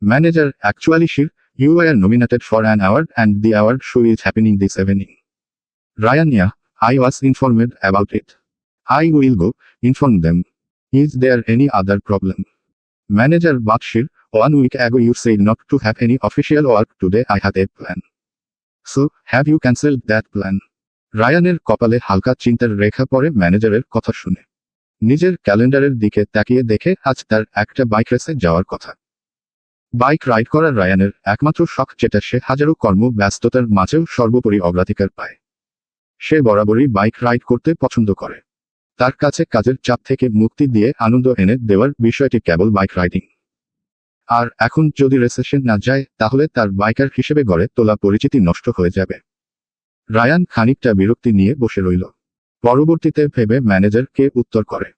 Manager, actually sir, you were nominated for an award and the award show is happening this evening. Ryan, yeah, I was informed about it. I will go inform them. Is there any other problem? Manager, but Shir, 1 week ago you said not to have any official work today. I had a plan. So, have you cancelled that plan? রায়ানের কপালে হালকা চিন্তার রেখা পড়ে ম্যানেজারের কথা শুনে। নিজের ক্যালেন্ডারের দিকে তাকিয়ে দেখে আজ তার একটা বাইক রেসে যাওয়ার কথা। বাইক রাইড করা রায়ানের একমাত্র শখ, যেটা সে হাজারো কর্ম ব্যস্ততার মাঝেও সর্বোপরি অগ্রাধিকার পায়। সে বরাবরই বাইক রাইড করতে পছন্দ করে। তার কাছে কাজের চাপ থেকে মুক্তি দিয়ে আনন্দ এনে দেওয়ার বিষয়টি কেবল বাইক রাইডিং। আর এখন যদি রেসেশন না যায়, তাহলে তার বাইকার হিসেবে গড়ে তোলা পরিচিতি নষ্ট হয়ে যাবে। রায়ান খানিকটা বিরক্তি নিয়ে বসে রইল। পরবর্তীতে ভেবে ম্যানেজারকে উত্তর করে,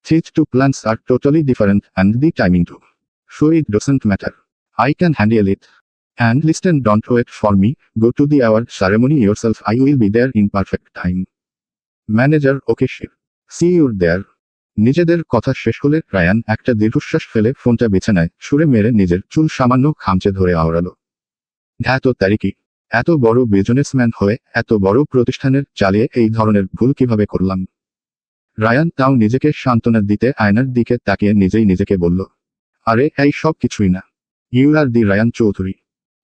These two plans are totally different and the timing too. So it doesn't matter. I can handle it. And listen, don't wait for me, go to the award ceremony yourself. I will be there in perfect time. Manager, okay sure. See you there. নিজেদের কথা শেষ হলে Ryan একটা দীর্ঘশ্বাস ফেলে ফোনটা বিছানায় ছুঁড়ে মেরে নিজের চুল সামান্য খামচে ধরে আওড়ালো। ধ্যাত তারিকি, এত বড় বিজনেসম্যান হয়ে এত বড় প্রতিষ্ঠানের চালিয়ে এই ধরনের ভুল কিভাবে করলাম? রায়ান তাও নিজেকে সান্ত্বনা দিতে আয়নার দিকে তাকিয়ে নিজেই নিজেকে বলল, আরে এই সব কিছুই না। You are the Rayan Choudhury.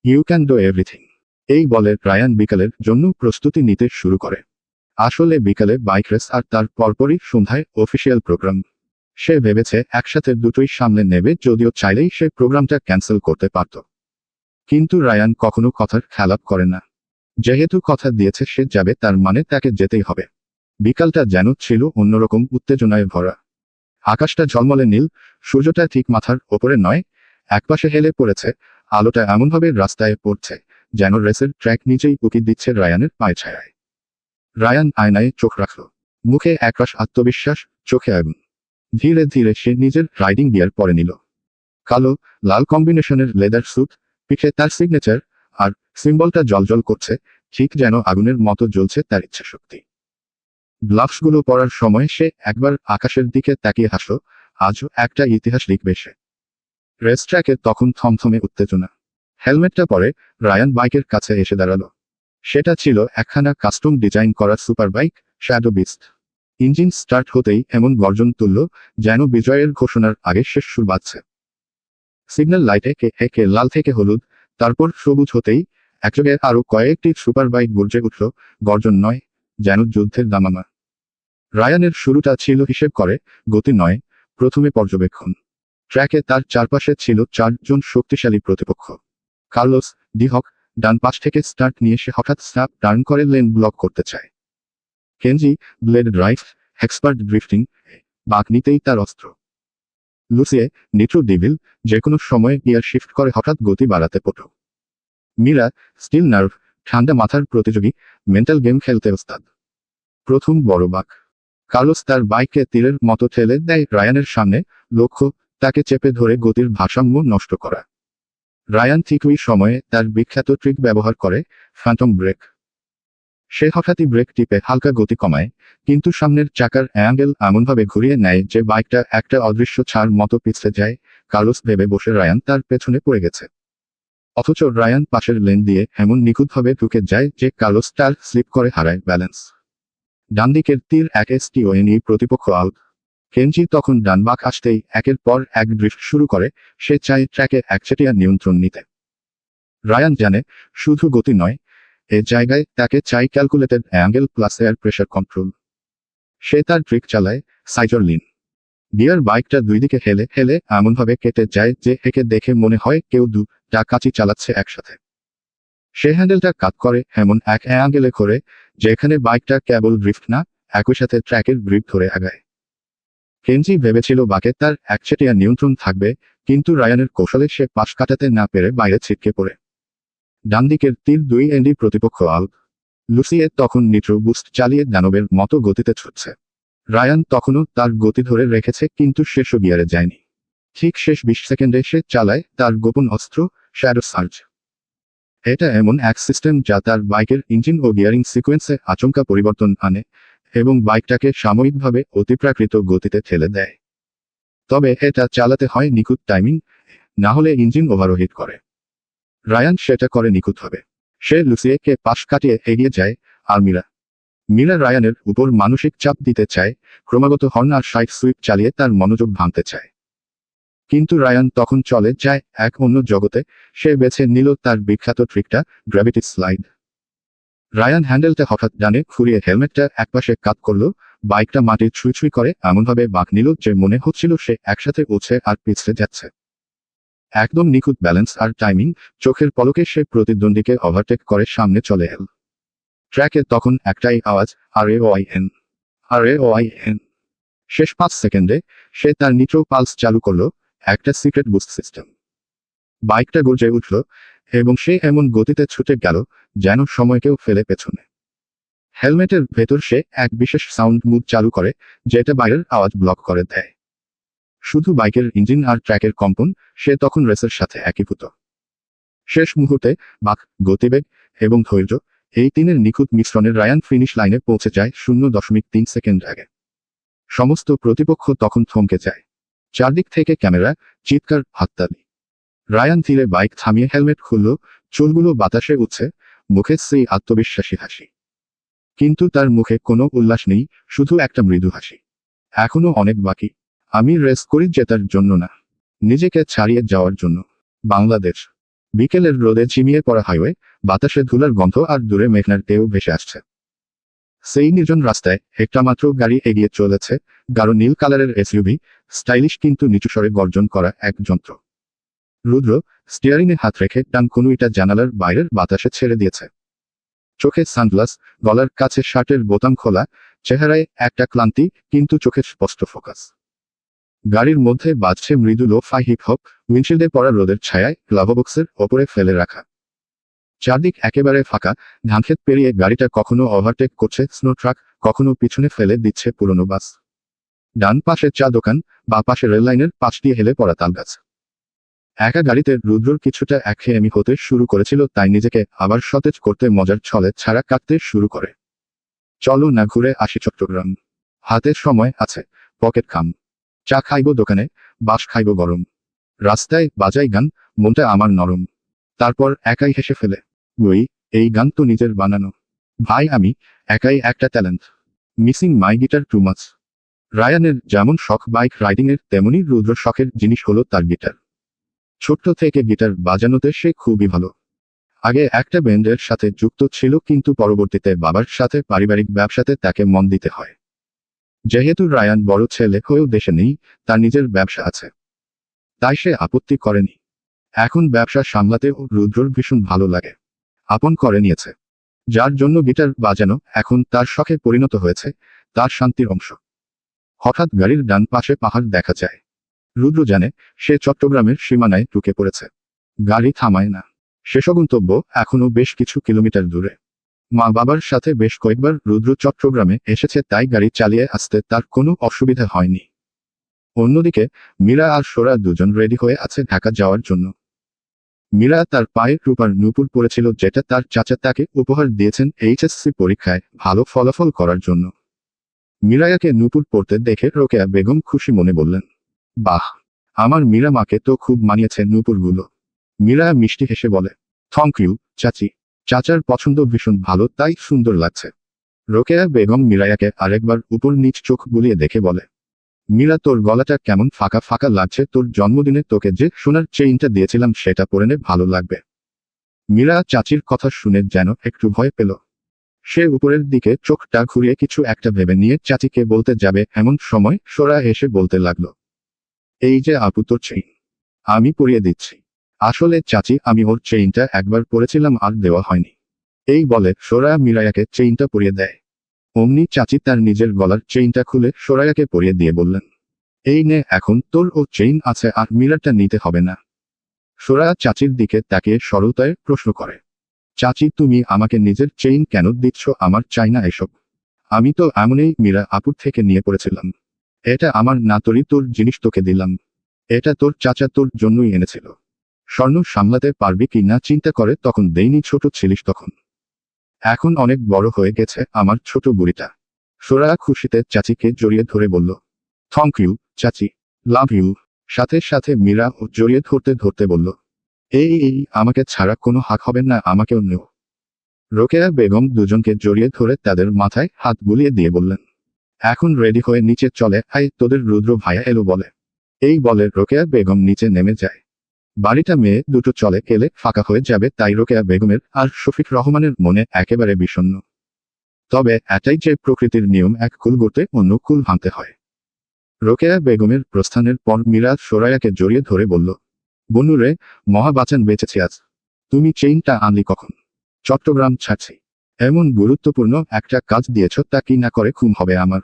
You can do everything. এই বলে রায়ান বিকালের জন্য প্রস্তুতি নিতে শুরু করে। আসলে বিকালে বাইক রেস আর তার পরপরই সন্ধ্যায় অফিসিয়াল প্রোগ্রাম। সে ভেবেছে একসাথে দুটোই সামলে নেবে, যদিও চাইলেই সে প্রোগ্রামটা ক্যান্সেল করতে পারত। কিন্তু রায়ান কখনো কথার খেলাপ করে না। যেহেতু কথা দিয়েছে সে যাবে, তার মানে তাকে যেতেই হবে। বিকালটা যেন ছিল অন্যরকম উত্তেজনায় ভরা। আকাশটা ঝলমলে নীল, সূর্যটা ঠিক মাথার ওপরে নয়, একপাশে হেলে পড়েছে। আলোটা এমনভাবে রাস্তায় পড়ছে যেন রেসের ট্র্যাক নিজেই উকি দিচ্ছে রায়ানের পায়ে ছায়ায়। রায়ান আয়নায় চোখ রাখল। মুখে একরাশ আত্মবিশ্বাস, চোখে আগুন। ধীরে ধীরে সে নিজের রাইডিং গিয়ার পরে নিল। কালো লাল কম্বিনেশনের লেদার স্যুট, পিঠে তার সিগনেচার, আর সিম্বলটা জ্বলজ্বল করছে, ঠিক যেন আগুনের মতো জ্বলছে তার ইচ্ছাশক্তি। গ্লাভসগুলো পরার সময় সে একবার আকাশের দিকে তাকিয়ে হাসল, আজও একটা ইতিহাস লিখবে সে। রেস ট্র্যাকে তখন থমথমে উত্তেজনা। হেলমেটটা পরে রায়ান বাইকের কাছে এসে দাঁড়ালো। সেটা ছিল একখানা কাস্টম ডিজাইন করা super bike, shadow beast. Engine start হতেই এমন গর্জন তুলল যেন বিজয়ের ঘোষণার আগে শেষ সুর বাজছে। সিগন্যাল লাইটে কে লাল থেকে হলুদ, তারপর সবুজ হতেই একযোগে আরো কয়েকটি সুপার বাইক গর্জে উঠল। গর্জন নয়, যেন যুদ্ধের দামামা। রায়ানের শুরুটা ছিল হিসেব করে, গতি নয়, প্রথমে পর্যবেক্ষণ। ট্র্যাকে তার চারপাশে ছিল 4 জন শক্তিশালী প্রতিপক্ষ। কার্লোস ডিহক ডান পাশ থেকে স্টার্ট নিয়ে সে হঠাৎ স্ন্যাপ টার্ন করে লেন ব্লক করতে চায়। কেনজি ব্লেড ড্রাইভ, এক্সপার্ট ড্রিফটিং, বাঁক নিতেই তার অস্ত্র। লুসিয়ে নিট্রো ডিভিল, যেকোনো সময়ে গিয়ার শিফট করে হঠাৎ গতি বাড়াতে পটু। মীরা স্টিল নার্ভ, ঠান্ডা মাথার প্রতিযোগী, মেন্টাল গেম খেলতে ওস্তাদ। প্রথম বড় বাঁক। কার্লোস তার বাইককে তীরের মতো ঠেলে দেয় রায়ানের সামনে, লক্ষ্য তাকে চেপে ধরে গতির ভারসাম্য নষ্ট করা। রায়ান ঠিক ওই সময়ে তার বিখ্যাত ট্রিক ব্যবহার করে, ফ্যান্টম ব্রেক। সে হঠাৎই ব্রেক টিপে হালকা গতি কমায়, কিন্তু সামনের চাকার অ্যাঙ্গেল এমনভাবে ঘুরিয়ে নেয় যে বাইকটা একটা অদৃশ্য ছাড় মতো পিছলে যায়। কার্লোস ভেবে বসে রায়ান তার পেছনে পড়ে গেছে। অথচ রায়ান পাশের লেন দিয়ে এমন নিখুঁতভাবে ঢুকে যায় যে কার্লোস তার স্লিপ করে হারায় ব্যালেন্স। ডানদিকের তীর এক STONE প্রতিপক্ষ আউট। কেনজি তখন ডান বাঁক আসতেই একের পর এক ড্রিফট শুরু করে, সে চায় ট্র্যাকে একচেটিয়া নিয়ন্ত্রণ নিতে। রায়ান জানে শুধু গতি নয়, এ জায়গায় তাকে চাই calculated angle plus air pressure control. সে তার ট্রিক চালায়, সাইজরলিন গিয়ার বাইকটা দুই দিকে হেলে হেলে এমনভাবে কেটে যায় যে একে দেখে মনে হয় কেউ দুটা কাঁচি চালাচ্ছে একসাথে। সে হ্যান্ডেলটা কাট করে এমন এক অ্যাঙ্গেলে করে যেখানে বাইকটা কেবল ড্রিফট না, একই সাথে ট্র্যাকের গ্রিপ ধরে আগায়। কেনজি ভেবেছিল বাকে তার একচেটিয়া নিয়ন্ত্রণ থাকবে, কিন্তু রায়ানের কৌশলে সে পাশ কাটাতে না পেরে বাইরে ছিটকে পড়ে। ডান দিকের তীর দুই এন্ডি প্রতিপক্ষ আউট। লুসিয়ে তখন নিট্রো বুস্ট চালিয়ে দানবের মতো গতিতে ছুটছে। রায়ান তখনও তার গতি ধরে রেখেছে কিন্তু শেষ গিয়ারে যায়নি। ঠিক শেষ 20 সেকেন্ডে সে চালায় তার গোপন অস্ত্র, শ্যাডো সার্জ। এটা এমন এক সিস্টেম যা তার বাইকের ইঞ্জিন ও গিয়ারিং সিকোয়েন্সে আচমকা পরিবর্তন আনে এবং বাইকটাকে সাময়িকভাবে অতিপ্রাকৃত গতিতে ঠেলে দেয়। তবে এটা চালাতে হয় নিখুঁত টাইমিং, না হলে ইঞ্জিন ওভারহিট করে। রায়ান সেটা করে নিখুঁতভাবে। সে লুসিয়েকে পাশ কাটিয়ে এগিয়ে যায়, আর মীরা রায়ানের উপর মানসিক চাপ দিতে চায়, ক্রমাগত হর্ন আর সাইড সুইপ চালিয়ে তার মনোযোগ ভাঙতে চায়। কিন্তু রায়ান তখন চলে যায় এক অন্য জগতে। সে বেছে নিল তার বিখ্যাত ট্রিকটা, গ্র্যাভিটি স্লাইড। রায়ান হ্যান্ডেলটা হঠাৎ ডানে ঘুরিয়ে হেলমেটটা একপাশে কাত করল, বাইকটা মাটি ছুঁই ছুঁই করে এমনভাবে বাঁক নিল যে মনে হচ্ছিল সে একসাথে উঠছে আর পিছলে যাচ্ছে। একদম নিখুঁত ব্যালেন্স আর টাইমিং, চোখের পলকে সে প্রতিদ্বন্দ্বীকে ওভারটেক করে সামনে চলে এল। ট্র্যাকে তখন একটাই আওয়াজ, RAOIN RAOIN। শেষ 5 সেকেন্ডে সে তার নিট্রো পালস চালু করল, একটা সিক্রেট বুস্ট সিস্টেম। বাইকটা গর্জে উঠল এবং সে এমন গতিতে ছুটে গেল যেন সময়কেও ফেলে পেছনে। হেলমেটের ভেতর সে এক বিশেষ সাউন্ড মুড চালু করে যেটা বাইরের আওয়াজ ব্লক করে দেয়। শুধু বাইকের ইঞ্জিন আর ট্র্যাকের কম্পন, সে তখন রেসের সাথে একীভূত। শেষ মুহূর্তে বাক, গতিবেগ এবং ধৈর্য, এই তিনের নিখুঁত মিশ্রণে রায়ান ফিনিশ লাইনে পৌঁছে যায় 0.3 সেকেন্ড আগে। সমস্ত প্রতিপক্ষ তখন থমকে যায়। চারদিক থেকে ক্যামেরা, চিৎকার, হাততালি। রায়ান ধীরে বাইক থামিয়ে হেলমেট খুলল, চুলগুলো বাতাসে উঠছে, মুখে সেই আত্মবিশ্বাসী হাসি। কিন্তু তার মুখে কোনো উল্লাস নেই, শুধু একটা মৃদু হাসি। এখনো অনেক বাকি। আমি রেস করি জেতার জন্য না, নিজেকে ছাড়িয়ে যাওয়ার জন্য। বাংলাদেশ। বিকেলের রোদে ঝিমিয়ে পড়া হাইওয়ে, বাতাসে ধুলার গন্ধ আর দূরে মেঘনার ঢেউ ভেসে আসছে। সেই নির্জন রাস্তায় একটা মাত্র গাড়ি এগিয়ে চলেছে, গাঢ় নীল কালারের এসইউভি, স্টাইলিশ কিন্তু নিচুস্বরে গর্জন করা এক যন্ত্র। রুদ্র স্টিয়ারিংয়ে হাত রেখে টান কনুইটা জানালার বাইরের বাতাসে ছেড়ে দিয়েছে। চোখে সানগ্লাস, গলার কাছে শার্টের বোতাম খোলা, চেহারায় একটা ক্লান্তি কিন্তু চোখে স্পষ্ট ফোকাস। গাড়ির মধ্যে বাজছে মৃদু লো-ফাই হিপ হপ, উইন্ডশিল্ডে পড়া রোদের ছায়ায় গ্লাভবক্সের ওপরে ফেলে রাখা। চারদিক একেবারে ফাঁকা, ধানক্ষেত পেরিয়ে গাড়িটা কখনো ওভারটেক করছে স্নো ট্রাক, কখনো পিছনে ফেলে দিচ্ছে পুরনো বাস। ডান পাশে চা দোকান, বা পাশে রেললাইনের পাশ দিয়ে হেলে পড়া তালগাছ। একা গাড়িতে রুদ্রর কিছুটা একঘেয়েমি হতে শুরু করেছিল, তাই নিজেকে আবার সতেজ করতে মজার ছলে ছাড়া কাটতে শুরু করে। চলো না ঘুরে আসি চট্টগ্রাম। হাতে সময় আছে, পকেট খাম। চা খাইব দোকানে, বাস খাইব গরম। রাস্তায় বাজাই গান, মনটা আমার নরম। তারপর একাই হেসে ফেলে, ওই, এই গান তো নিজের বানানো। ভাই আমি একাই একটা ট্যালেন্ট। মিসিং মাই গিটার টু মাচ। রায়ানের যেমন শখ বাইক রাইডিংয়ের, তেমনি রুদ্র শখের জিনিস হলো তার গিটার। ছোট্ট থেকে গিটার বাজানোতে সে খুবই ভালো। আগে একটা ব্যান্ডের সাথে যুক্ত ছিল কিন্তু পরবর্তীতে বাবার সাথে পারিবারিক ব্যবসাতে তাকে মন দিতে হয়। যেহেতু রায়ান বড় ছেলে হয়েও দেশে নেই, তার নিজের ব্যবসা আছে, তাই সে আপত্তি করেনি। এখন ব্যবসা সামলাতেও রুদ্রর ভীষণ ভালো লাগে। আপন করে নিয়েছে, যার জন্য গিটার বাজানো এখন তার শখে পরিণত হয়েছে, তার শান্তির অংশ। হঠাৎ গাড়ির ডান পাশে পাহাড় দেখা যায়। রুদ্র জানে সে চট্টগ্রামের সীমানায় ঢুকে পড়েছে। গাড়ি থামায় না। শেষ গন্তব্য এখনো বেশ কিছু কিলোমিটার দূরে। মা বাবার সাথে বেশ কয়েকবার রুদ্র চট্টগ্রামে এসেছে, তাই গাড়ি চালিয়ে আসতে তার কোনো অসুবিধা হয়নি। অন্যদিকে মীরা আর সোরা দুজন রেডি হয়ে আছে ঢাকা যাওয়ার জন্য। মীরা তার পায়ে রূপার নূপুর পরেছিল, যেটা তার চাচা তাকে উপহার দিয়েছেন এইচএসসি পরীক্ষায় ভালো ফলাফল করার জন্য। মীরায়াকে নূপুর পরতে দেখে রোকেয়া বেগম খুশি মনে বললেন, বাহ, আমার মীরা মাকে তো খুব মানিয়েছে নূপুরগুলো। মীরায়া মিষ্টি হেসে বলে, থ্যাংক ইউ চাচি, চাচার পছন্দ ভীষণ ভালো, তাই সুন্দর লাগছে। রোকেয়া বেগম মীরায়াকে আরেকবার উপর নিচ চোখ বুলিয়ে দেখে বলে, মীরা তোর গলাটা কেমন ফাঁকা ফাঁকা লাগছে, তোর জন্মদিনে তোকে যে সোনার চেইনটা দিয়েছিলাম সেটা পরে নে, ভালো লাগবে। মীরা চাচির কথা শুনে যেন একটু ভয় পেল। সে উপরের দিকে চোখটা ঘুরিয়ে কিছু একটা ভেবে নিয়ে চাচিকে বলতে যাবে এমন সময় সোরা এসে বলতে লাগলো, এই যে আপু তোর চেইন, আমি পরিয়ে দিচ্ছি। আসলে চাচি আমি ওর চেইনটা একবার পরেছিলাম আর দেওয়া হয়নি। এই বলে সোরা মীরায়াকে চেইনটা পরিয়ে দেয়। অমনি চাচি তার নিজের গলার চেইনটা খুলে সোরায়াকে পরিয়ে দিয়ে বললেন, এই নে এখন তোর ও চেইন আছে আর মিরারটা নিতে হবে না। সোরায়া চাচির দিকে তাকিয়ে সরলতায় প্রশ্ন করে, চাচি তুমি আমাকে নিজের চেইন কেন দিচ্ছ? আমার চাই না এসব। আমি তো এমনই মীরা আপুর থেকে নিয়ে পড়েছিলাম। এটা আমার না, তোরই তোর জিনিস তোকে দিলাম। এটা তোর চাচা তোর জন্যই এনেছিল। স্বর্ণ সামলাতে পারবি কি না চিন্তা করে তখন দেইনি, ছোট ছিলিস তখন। এখন অনেক বড় হয়ে গেছে আমার ছোট বুড়িটা। সোরায়া খুশিতে চাচিকে জড়িয়ে ধরে বলল, থ্যাংক ইউ চাচি, লাভ ইউ। সাথে সাথে মীরা ও জড়িয়ে ধরতে ধরতে বলল, এই আমাকে ছাড়া কোনো হাক হবে না, আমাকেও নেও। রোকেয়া বেগম দুজনকে জড়িয়ে ধরে তাদের মাথায় হাত বুলিয়ে দিয়ে বললেন, এখন রেডি হয়ে নিচে চলে আয়, তোদের রুদ্র ভাইয়া এলো বলে। এই বলে রোকেয়া বেগম নিচে নেমে যায়। বাড়িটা মেয়ে দুটো চলে গেলে ফাঁকা হয়ে যাবে, তাই রোকেয়া বেগমের আর শফিক রহমানের মনে একেবারে বিষণ্ণ। তবে এটাই যে প্রকৃতির নিয়ম, এক কুল গড়তে অন্য কুল ভাঙতে হয়। রোকেয়া বেগমের প্রস্থানের পর মীরা সোরায়াকে জড়িয়ে ধরে বলল, বনুরে, মহাবাচান বেঁচেছি আজ। তুমি চেইনটা আনলি কখন? চট্টগ্রাম ছাড়ছি। এমন গুরুত্বপূর্ণ একটা কাজ দিয়েছ, তা কি না করে ঘুম হবে আমার?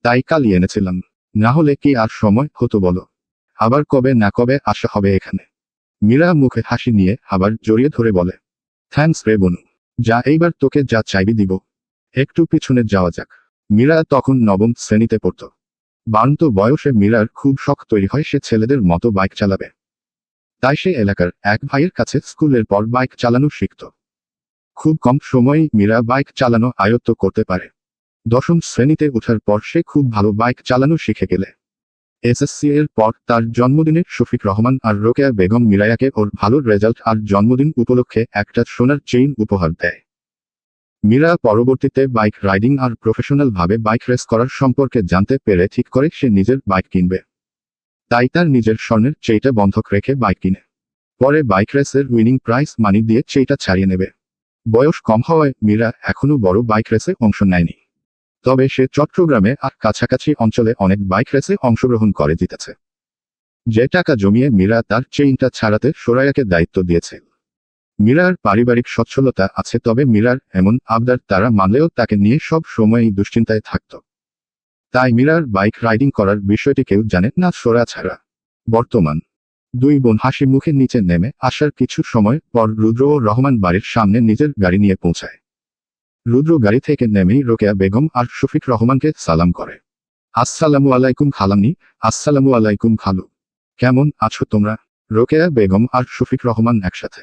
তাই কালই এনেছিলাম, না হলে কি আর সময় হতো বলো? আবার কবে না কবে আসা হবে এখানে? মীরা মুখে হাসি নিয়ে আবার জড়িয়ে ধরে বলে, থ্যাঙ্কস রে বনু, যা এইবার তোকে যা চাইবি দিব। একটু পিছনে যাওয়া যাক। মীরা তখন নবম শ্রেণীতে পড়ত। বাড়ন্ত বয়সে মীরার খুব শখ তৈরি হয় সে ছেলেদের মতো বাইক চালাবে। তাই সে এলাকার এক ভাইয়ের কাছে স্কুলের পর বাইক চালানো শিখত। খুব কম সময়েই মীরা বাইক চালানো আয়ত্ত করতে পারে। দশম শ্রেণীতে ওঠার পর সে খুব ভালো বাইক চালানো শিখে গেলে এসএসসি এর পর তার জন্মদিনে শফিক রহমান আর রোকেয়া বেগম মীরায়াকে ওর ভালো রেজাল্ট আর জন্মদিন উপলক্ষে একটা সোনার চেইন উপহার দেয়। মীরা পরবর্তীতে বাইক রাইডিং আর প্রফেশনাল ভাবে বাইক রেস করার সম্পর্কে জানতে পেরে ঠিক করে সে নিজের বাইক কিনবে। তাই তার নিজের স্বর্ণের চেইটা বন্ধক রেখে বাইক কিনে পরে বাইক রেসের উইনিং প্রাইজ মানি দিয়ে চেইটা ছাড়িয়ে নেবে। বয়স কম হওয়ায় মীরা এখনো বড় বাইক রেসে অংশ নেয়নি। তবে সে চট্টগ্রামে আর কাছাকাছি অঞ্চলে অনেক বাইক রেসে অংশগ্রহণ করে জিতেছে। যে টাকা জমিয়ে মীরা তার চেইনটা ছাড়াতে সোরায়াকে দায়িত্ব দিয়েছে। মীরার পারিবারিক সচ্ছলতা আছে, তবে মীরার এমন আবদার তারা মানলেও তাকে নিয়ে সব সময়ই দুশ্চিন্তায় থাকত। তাই মীরার বাইক রাইডিং করার বিষয়টি কেউ জানে না সোরা ছাড়া। বর্তমান দুই বোন হাসি মুখে নিচে নেমে আসার কিছু সময় পর রুদ্র ও রহমান বাড়ির সামনে নিজের গাড়ি নিয়ে পৌঁছায়। রুদ্র গাড়ি থেকে নেমেই রোকেয়া বেগম আর শফিক রহমানকে সালাম করে। আসসালামু আলাইকুম খালামনি। আসসালামু আলাইকুম খালু। কেমন আছো তোমরা? রোকেয়া বেগম আর শফিক রহমান একসাথে।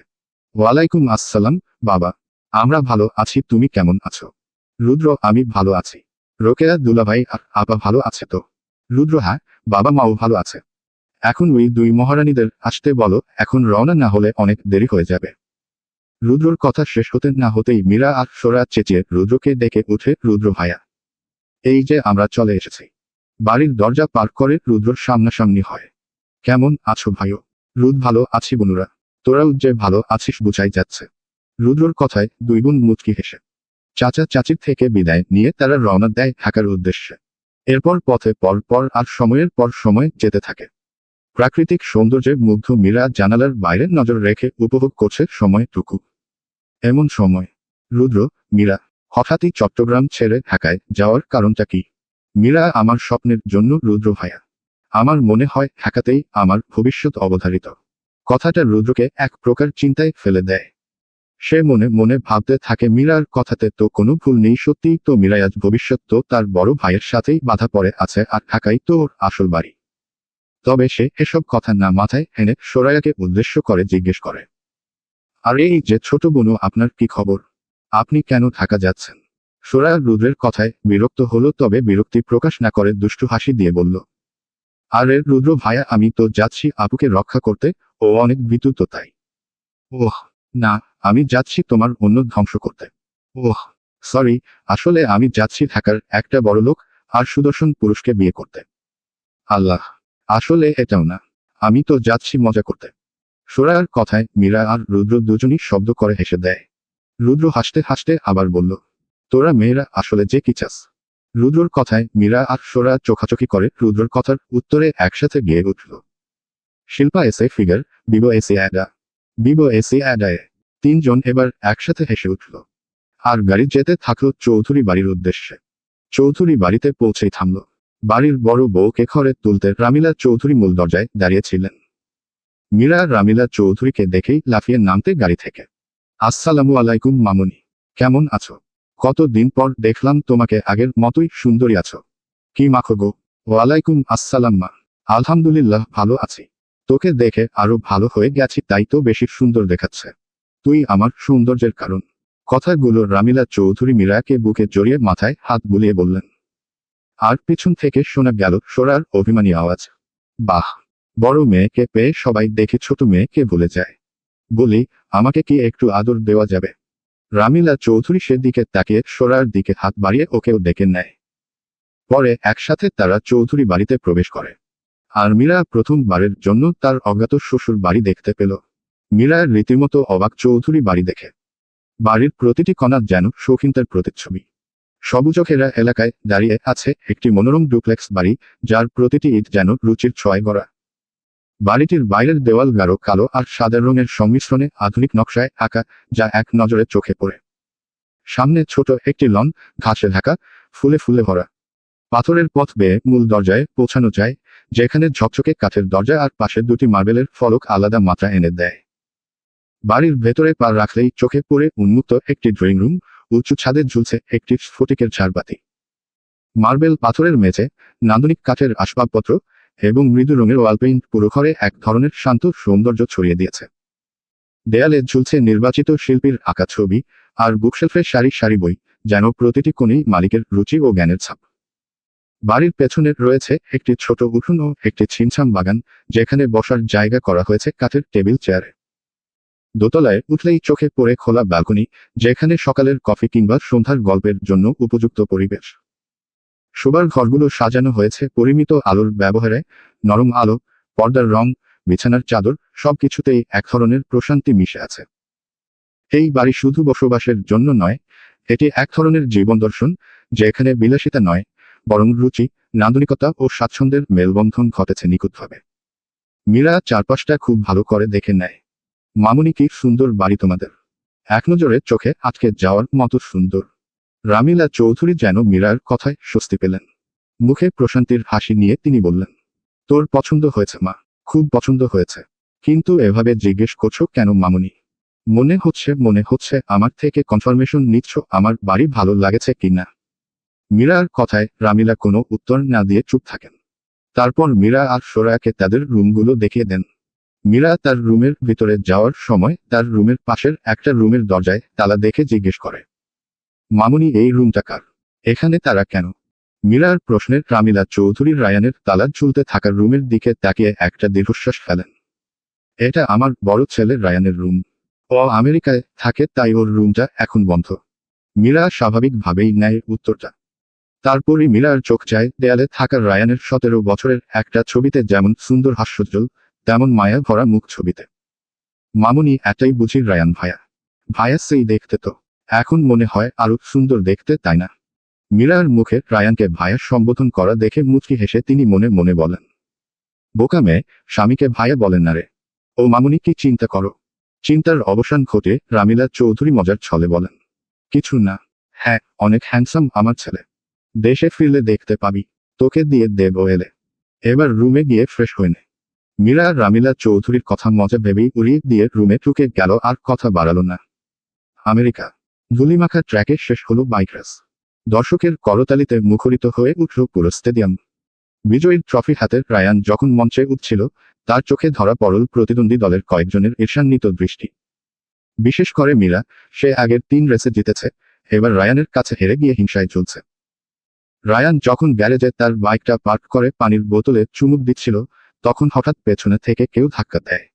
ওয়ালাইকুম আসসালাম বাবা, আমরা ভালো আছি, তুমি কেমন আছো? রুদ্র আমি ভালো আছি। রোকেয়া দুলাভাই আর আপা ভালো আছে তো? রুদ্র হ্যাঁ, বাবা মাও ভালো আছে। এখন ওই দুই মহারানীদের আসতে বলো, এখন রওনা না হলে অনেক দেরি হয়ে যাবে। রুদ্রর কথা শেষ হতে না হতেই মীরা আর সোরা চেঁচিয়ে রুদ্রকে ডেকে উঠে, রুদ্র ভাইয়া, এই যে আমরা চলে এসেছি। বাড়ির দরজা পার করে রুদ্রর সামনাসামনি হয়। কেমন আছো ভাইও? রুদ ভালো আছি বনুরা, তোরাও যে ভালো আছিস বুঝাই যাচ্ছে। রুদ্রর কথায় দুই বোন মুচকি হেসে চাচা চাচির থেকে বিদায় নিয়ে তারা রওনা দেয় ঢাকার উদ্দেশ্যে। এরপর পথে পর পর আর সময়ের পর সময় যেতে থাকে। প্রাকৃতিক সৌন্দর্যে মুগ্ধ মীরা জানালার বাইরে নজর রেখে উপভোগ করছে সময়টুকু। এমন সময় রুদ্র, মীরা, হঠাৎই চট্টগ্রাম ছেড়ে ঢাকায় যাওয়ার কারণটা কি? মীরা আমার স্বপ্নের জন্য রুদ্র ভাইয়া। আমার মনে হয় ঢাকাতেই আমার ভবিষ্যৎ অবধারিত। কথাটা রুদ্রকে এক প্রকার চিন্তায় ফেলে দেয়। সে মনে মনে ভাবতে থাকে মীরার কথাতে তো কোনো ভুল নেই, সত্যিই তো মীরা আজ ভবিষ্যৎ তো তার বড় ভাইয়ের সাথেই বাধা পড়ে আছে আর ঢাকাই তো ওর আসল বাড়ি। তবে সে এসব কথা না মাথায় এনে সোরায়াকে উদ্দেশ্য করে জিজ্ঞেস করে, আর এই যে ছোট বোনু, আপনার কি খবর? আপনি কেন ঢাকা যাচ্ছেন? সোরায়া রুদ্রের কথায় বিরক্ত হলো, তবে বিরক্তি প্রকাশ না করে দুষ্টু হাসি দিয়ে বলল, আরে রুদ্র ভাইয়া, আমি তো যাচ্ছি আপুকে রক্ষা করতে, ও অনেক ভীতু তো তাই। ওহ না, আমি যাচ্ছি তোমার অন্য ধ্বংস করতে। ওহ সরি, আসলে আমি যাচ্ছি ঢাকার একটা বড়লোক আর সুদর্শন পুরুষকে বিয়ে করতে। আল্লাহ, আসলে এটাও না, আমি তো যাচ্ছি মজা করতে। সোরার কথায় মীরা আর রুদ্র দুজনই শব্দ করে হেসে দেয়। রুদ্র হাসতে হাসতে আবার বলল, তোরা মেয়েরা আসলে যে কি চাস? রুদ্রর কথায় মীরা আর সোরা চোখাচোখি করে রুদ্রর কথার উত্তরে একসাথে গেয়ে উঠল। শিল্পা এসে ফিগার, বিবো এসে অ্যাডা, বিবো এসে অ্যাডায়। তিনজন এবার একসাথে হেসে উঠল। আর গাড়ি যেতে থাকলো চৌধুরী বাড়ির উদ্দেশ্যে। চৌধুরী বাড়িতে পৌঁছেই থামল। বাড়ির বড় বউকে ঘরে তুলতে রামিলা চৌধুরী মূল দরজায় দাঁড়িয়েছিলেন। মীরা রামিলা চৌধুরীকে দেখেই লাফিয়ে নামতে গাড়ি থেকে। আসসালামু আলাইকুম মামুনি, কেমন আছো? কতদিন পর দেখলাম তোমাকে, আগের মতোই সুন্দরী আছো। কি মাখো গো? ওয়ালাইকুম আসসালাম মা, আলহামদুলিল্লাহ ভালো আছি। তোকে দেখে আরো ভালো হয়ে গেছি, তাই তো বেশি সুন্দর দেখাচ্ছে। তুই আমার সৌন্দর্যের কারণ। কথাগুলো রামিলা চৌধুরী মীরাকে বুকে জড়িয়ে মাথায় হাত বুলিয়ে বললেন। আর পিছন থেকে শোনা গেল সোরার অভিমানী আওয়াজ, বাহ, বড় মেয়েকে পেয়ে সবাই দেখে ছোট মেয়েকে ভুলে যায়। বলি, আমাকে কি একটু আদর দেওয়া যাবে? রামিলা চৌধুরী সেদিকে তাকিয়ে সোরার দিকে হাত বাড়িয়ে ওকেও ডেকে নেয়। পরে একসাথে তারা চৌধুরী বাড়িতে প্রবেশ করে। আর মীরা প্রথমবারের জন্য তার অজ্ঞাত শ্বশুর বাড়ি দেখতে পেল। মীরা রীতিমতো অবাক চৌধুরী বাড়ি দেখে। বাড়ির প্রতিটি কণা যেন শৌখিনতার প্রতিচ্ছবি। সবুজ ঘেরা এলাকায় দাঁড়িয়ে আছে একটি মনোরম ডুপ্লেক্স বাড়ি, যার প্রতিটি ইট যেন রুচির ছোঁয়ায় গড়া। বাড়িটির বাইরের দেওয়াল গাঢ় কালো আর সাদা রঙের সংমিশ্রণে আধুনিক নকশায় আঁকা, যা এক নজরে চোখে পড়ে। সামনে ছোট একটি লন, ঘাসে ঢাকা, ফুলে ফুলে ভরা। পাথরের পথ বেয়ে মূল দরজায় পৌঁছানো যায়, যেখানে ঝকঝকে কাঠের দরজা আর পাশে দুটি মার্বেলের ফলক আলাদা মাত্রা এনে দেয়। বাড়ির ভেতরে পা রাখলেই চোখে পড়ে উন্মুক্ত একটি ড্রয়িং রুম, উঁচু ছাদে ঝুলছে একটি স্ফটিকের ঝাড়বাতি। মার্বেল পাথরের মেঝে, নান্দনিক কাঠের আসবাবপত্র এবং মৃদু রঙের ওয়ালপেইন্ট পুরো ঘরে এক ধরনের শান্ত সৌন্দর্য ছড়িয়ে দিয়েছে। দেয়ালে ঝুলছে নির্বাচিত শিল্পীর আঁকা ছবি, আর বুকশেলফে সারি সারি বই, যেন প্রতিটি কোণেই মালিকের রুচি ও জ্ঞানের ছাপ। বাড়ির পেছনে রয়েছে একটি ছোট উঠোন ও একটি ছিমছাম বাগান, যেখানে বসার জায়গা করা হয়েছে কাঠের টেবিল চেয়ারে। দোতলায় উঠলেই চোখে পড়ে খোলা ব্যালকনি, যেখানে সকালের কফি কিংবা সন্ধ্যার গল্পের জন্য উপযুক্ত পরিবেশ। শোবার ঘরগুলো সাজানো হয়েছে পরিমিত আলোর ব্যবহারে, নরম আলো, পর্দার রং, বিছানার চাদর, সবকিছুতেই এক ধরনের প্রশান্তি মিশে আছে। এই বাড়ি শুধু বসবাসের জন্য নয়, এটি এক ধরনের জীবন দর্শন, যেখানে বিলাসিতা নয়, বরং রুচি, নান্দনিকতা ও স্বাচ্ছন্দ্যের মেলবন্ধন ঘটেছে নিখুঁতভাবে। মীরা চারপাশটা খুব ভালো করে দেখে নেয়। মামুনি, কি সুন্দর বাড়ি তোমাদের! এক নজরে চোখে আটকে যাওয়ার মতো সুন্দর। রামিলা চৌধুরী যেন মীরার কথায় স্বস্তি পেলেন। মুখে প্রশান্তির হাসি নিয়ে তিনি বললেন, তোর পছন্দ হয়েছে মা, খুব পছন্দ হয়েছে। কিন্তু এভাবে জিজ্ঞেস করছো কেন মামুনি? মনে হচ্ছে আমার থেকে কনফার্মেশন নিচ্ছ আমার বাড়ি ভালো লাগেছে কিনা। মীরার কথায় রামিলা কোনো উত্তর না দিয়ে চুপ থাকেন। তারপর মীরা আর সোরাকে তাদের রুমগুলো দেখিয়ে দেন। মীরা তার রুমের ভিতরে যাওয়ার সময় তার রুমের পাশের একটা রুমের দরজায় তালা দেখে জিজ্ঞেস করে, মামুনি, এই রুমটা কার? এখানে তারা কেন? মীরার প্রশ্নের রামিলা চৌধুরী রায়ানের তালা ঝুলতে থাকা রুমের দিকে তাকিয়ে একটা দীর্ঘশ্বাস ফেলেন। এটা আমার বড় ছেলে রায়ানের রুম। ও আমেরিকায় থাকে, তাই ওর রুমটা এখন বন্ধ। মীরা স্বাভাবিকভাবেই নেয় উত্তরটা। তারপরই মীরার চোখ যায় দেয়ালে থাকা রায়ানের 17 বছরের একটা ছবিতে, যেমন সুন্দর হাস্যোজ্জ্বল, তেমন মায়া ভরা মুখ ছবিতে। মামুনি, এটাই বুঝি রায়ান ভাইয়া? ভাইয়া সেই দেখতে তো এখন মনে হয় আরো সুন্দর দেখতে, তাই না? মীরার মুখে রায়ানকে ভাইয়া সম্বোধন করা দেখে মুচকি হেসে তিনি মনে মনে বলেন, বোকা মেয়ে, স্বামীকে ভাইয়া বলেন না রে। ও মামুনি, কি চিন্তা করো? চিন্তার অবসান ঘটে রামিলা চৌধুরী মজার ছলে বলেন, কিছু না। হ্যাঁ, অনেক হ্যান্ডসাম আমার ছেলে। দেশে ফিরলে দেখতে পাবি, তোকে দিয়ে দেব এলে। এবার রুমে গিয়ে ফ্রেশ হয়ে নে। মীরা রামিলা চৌধুরীর কথা মজা ভেবেই উড়িয়ে দিয়ে রুমে ঢুকে গেল, আর কথা বাড়ালো না। আমেরিকা। ধুলিমাখা ট্র্যাকে শেষ হলো বাইক রেস। দর্শকের করতালিতে মুখরিত হয়ে উঠল পুরো স্টেডিয়াম। বিজয়ীর ট্রফি হাতে রায়ান যখন মঞ্চে উঠছিল, তার চোখে ধরা পড়ল প্রতিদ্বন্দ্বী দলের কয়েকজনের ঈর্ষান্বিত দৃষ্টি। বিশেষ করে মীরা, সে আগের 3 রেসে জিতেছে, এবার রায়ানের কাছে হেরে গিয়ে হিংসায় ঝুলছে। রায়ান যখন গ্যারেজে তার বাইকটা পার্ক করে পানির বোতলে চুমুক দিচ্ছিল, তখন হঠাৎ পেছনে থেকে কেউ ধাক্কা দেয়।